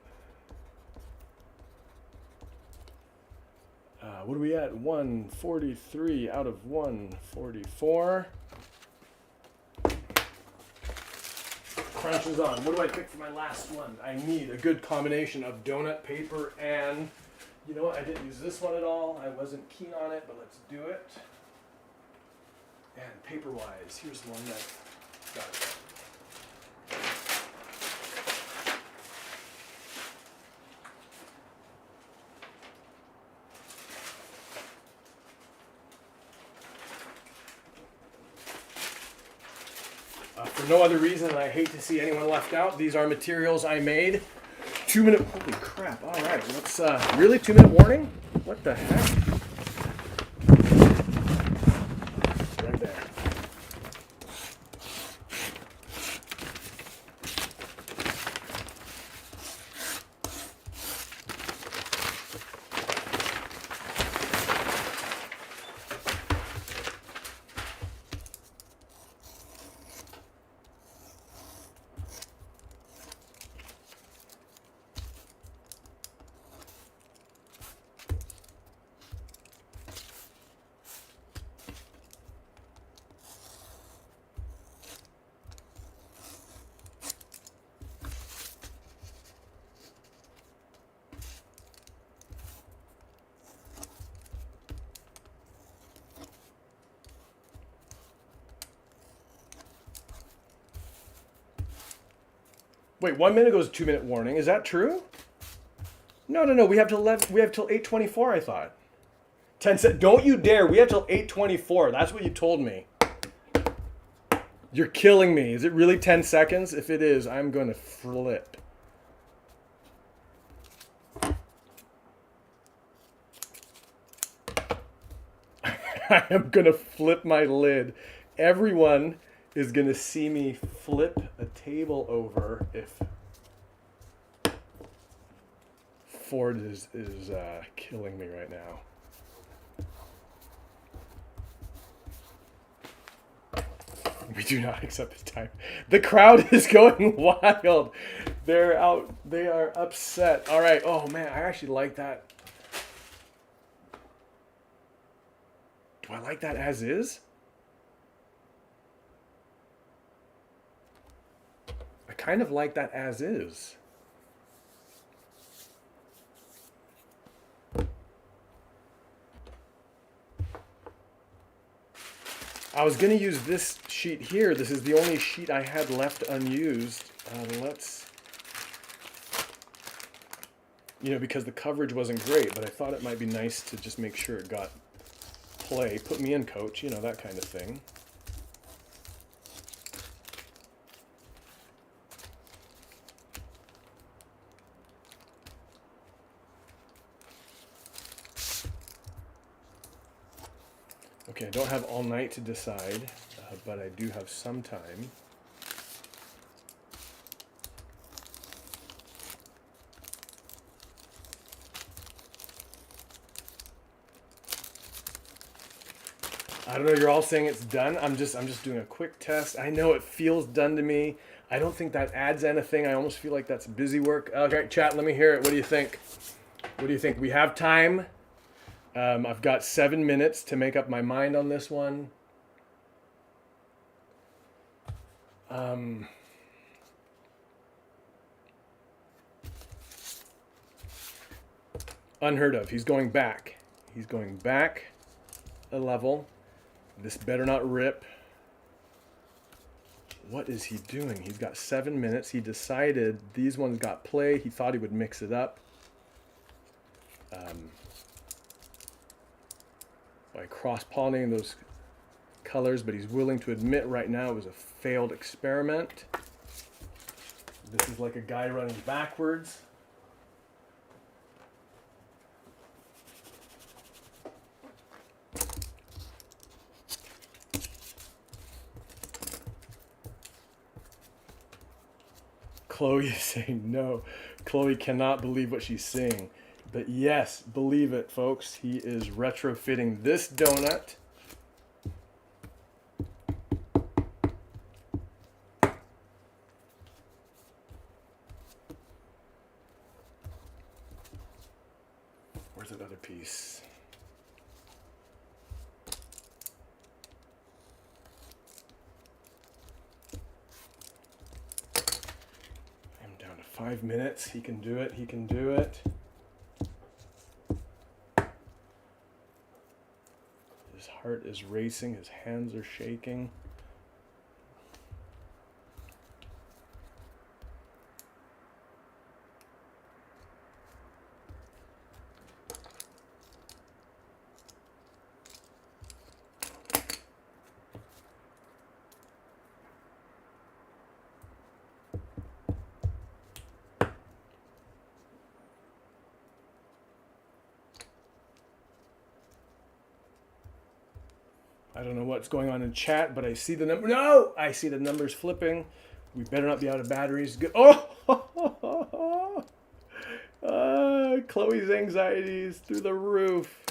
What are we at? 143 out of 144. Crunch is on. What do I pick for my last one? I need a good combination of donut paper and, you know what? I didn't use this one at all. I wasn't keen on it, but let's do it. And paper-wise, here's the one that got it. For no other reason than I hate to see anyone left out, these are materials I made. 2 minute, holy crap, all right, let's, really 2 minute warning? What the heck? Right there. Wait, 1 minute goes 2 minute warning. Is that true? No. We have till 8:24. I thought. 10 cents. Don't you dare. We have till 8:24. That's what you told me. You're killing me. Is it really 10 seconds? If it is, I'm going to flip. I am going to flip my lid. Everyone is going to see me flip a table over if Ford is killing me right now. We do not accept this time. The crowd is going wild. They're out. They are upset. All right. Oh, man. I actually like that. Do I like that as is? I kind of like that as is. I was going to use this sheet here. This is the only sheet I had left unused. Let's, because the coverage wasn't great, but I thought it might be nice to just make sure it got play. Put me in, coach, that kind of thing. Okay, I don't have all night to decide, but I do have some time. I don't know, you're all saying it's done. I'm just doing a quick test. I know it feels done to me. I don't think that adds anything. I almost feel like that's busy work. Okay, chat, let me hear it. What do you think? What do you think? We have time. I've got 7 minutes to make up my mind on this one. Unheard of. He's going back. He's going back a level. This better not rip. What is he doing? He's got 7 minutes. He decided these ones got play. He thought he would mix it up. By cross-pollinating those colors, but he's willing to admit right now it was a failed experiment. This is like a guy running backwards. Chloe is saying no. Chloe cannot believe what she's seeing. But yes, believe it, folks. He is retrofitting this donut. Where's that other piece? I'm down to 5 minutes. He can do it. He can do it. His heart is racing. His hands are shaking. I don't know what's going on in chat, but I see the number. No, I see the numbers flipping. We better not be out of batteries. Good. Oh, Chloe's anxieties through the roof.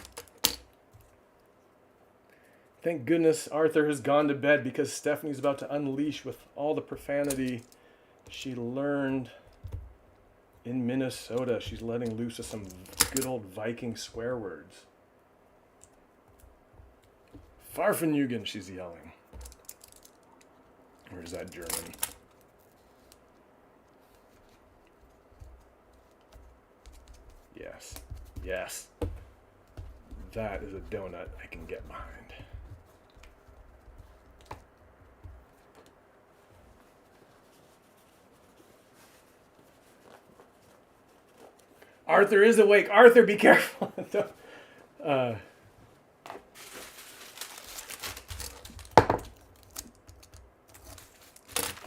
Thank goodness Arthur has gone to bed because Stephanie's about to unleash with all the profanity she learned in Minnesota. She's letting loose of some good old Viking swear words. Farfenjugen, she's yelling. Or is that German? Yes. Yes. That is a donut I can get behind. Arthur is awake. Arthur, be careful.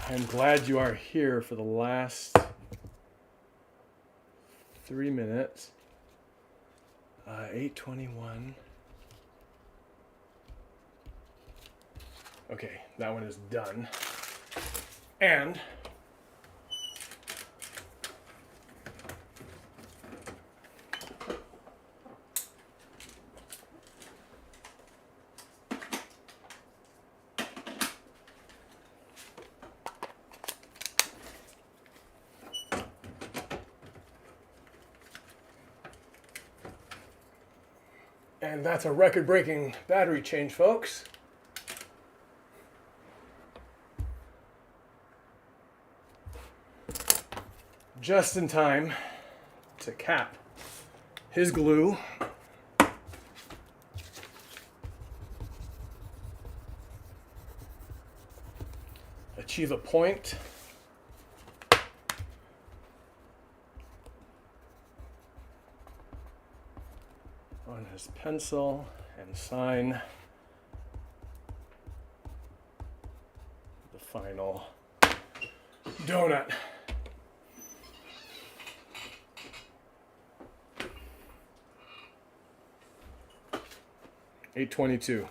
I'm glad you are here for the last 3 minutes. 8:21. Okay, that one is done. And that's a record-breaking battery change, folks. Just in time to cap his glue. Achieve a point. On his pencil and sign the final donut. $8.22.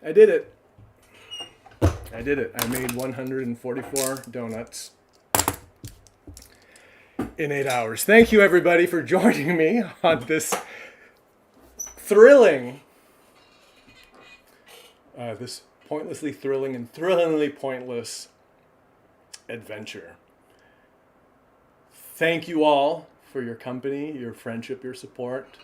I did it. I did it. I made 144 donuts in 8 hours. Thank you, everybody, for joining me on this thrilling, this pointlessly thrilling and thrillingly pointless adventure. Thank you all for your company, your friendship, your support.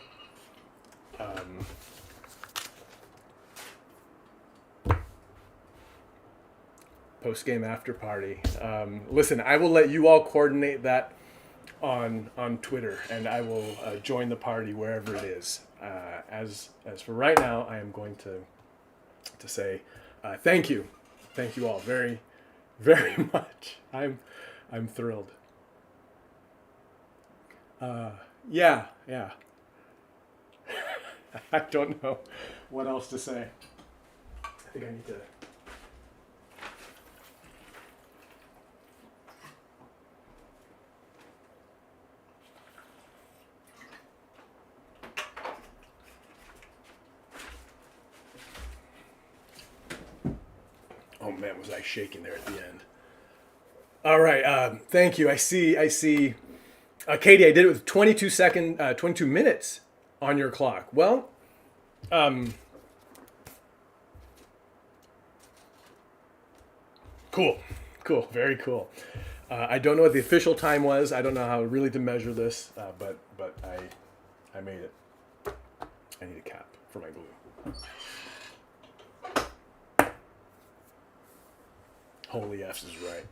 Post-game after party. Listen, I will let you all coordinate that on Twitter, and I will join the party wherever it is. As for right now, I am going to say thank you all very, very much. I'm thrilled. Yeah. I don't know what else to say. I think I need to. Oh man, was I shaking there at the end. All right, thank you. I see. Katie, I did it with 22 minutes on your clock. Well, cool, very cool. I don't know what the official time was. I don't know how really to measure this, but I made it. I need a cap for my glue. Holy F's is right.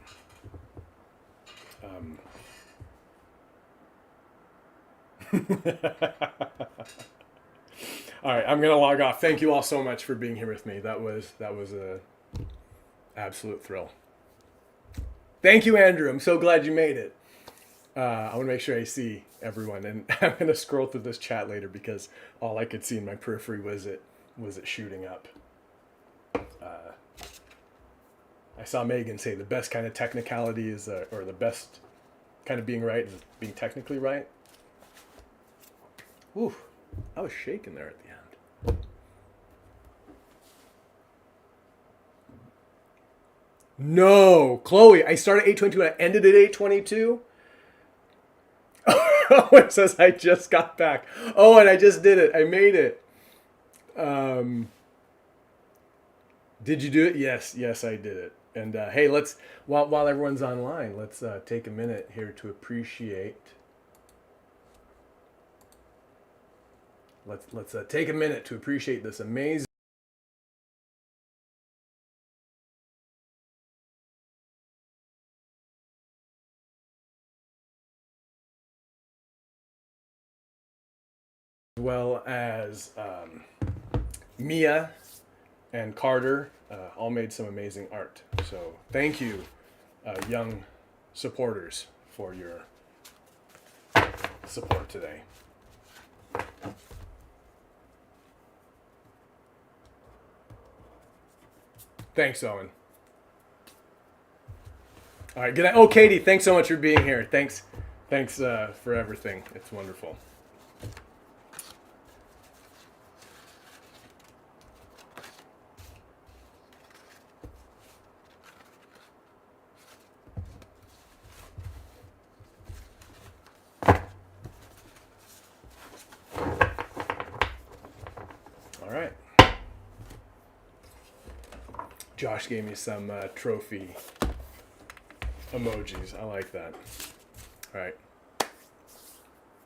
All right, I'm gonna log off. Thank you all so much for being here with me. That was a absolute thrill. Thank you, Andrew. I'm so glad you made it. I want to make sure I see everyone, and I'm gonna scroll through this chat later because all I could see in my periphery was it shooting up. I saw Megan say the best kind of technicality is, or the best kind of being right is being technically right. Ooh, I was shaking there at the end. No, Chloe, I started at 8:22 and I ended at 8:22. Oh, it says I just got back. Oh, and I just did it. I made it. Did you do it? Yes, I did it. And hey, let's while everyone's online, let's take a minute here to appreciate. Let's take a minute to appreciate this amazing. As well as Mia and Carter all made some amazing art. So thank you, young supporters, for your support today. Thanks, Owen. All right, good night. Oh, Katie, thanks so much for being here. Thanks Thanks for everything. It's wonderful. All right. Josh gave me some trophy emojis. I like that. All right.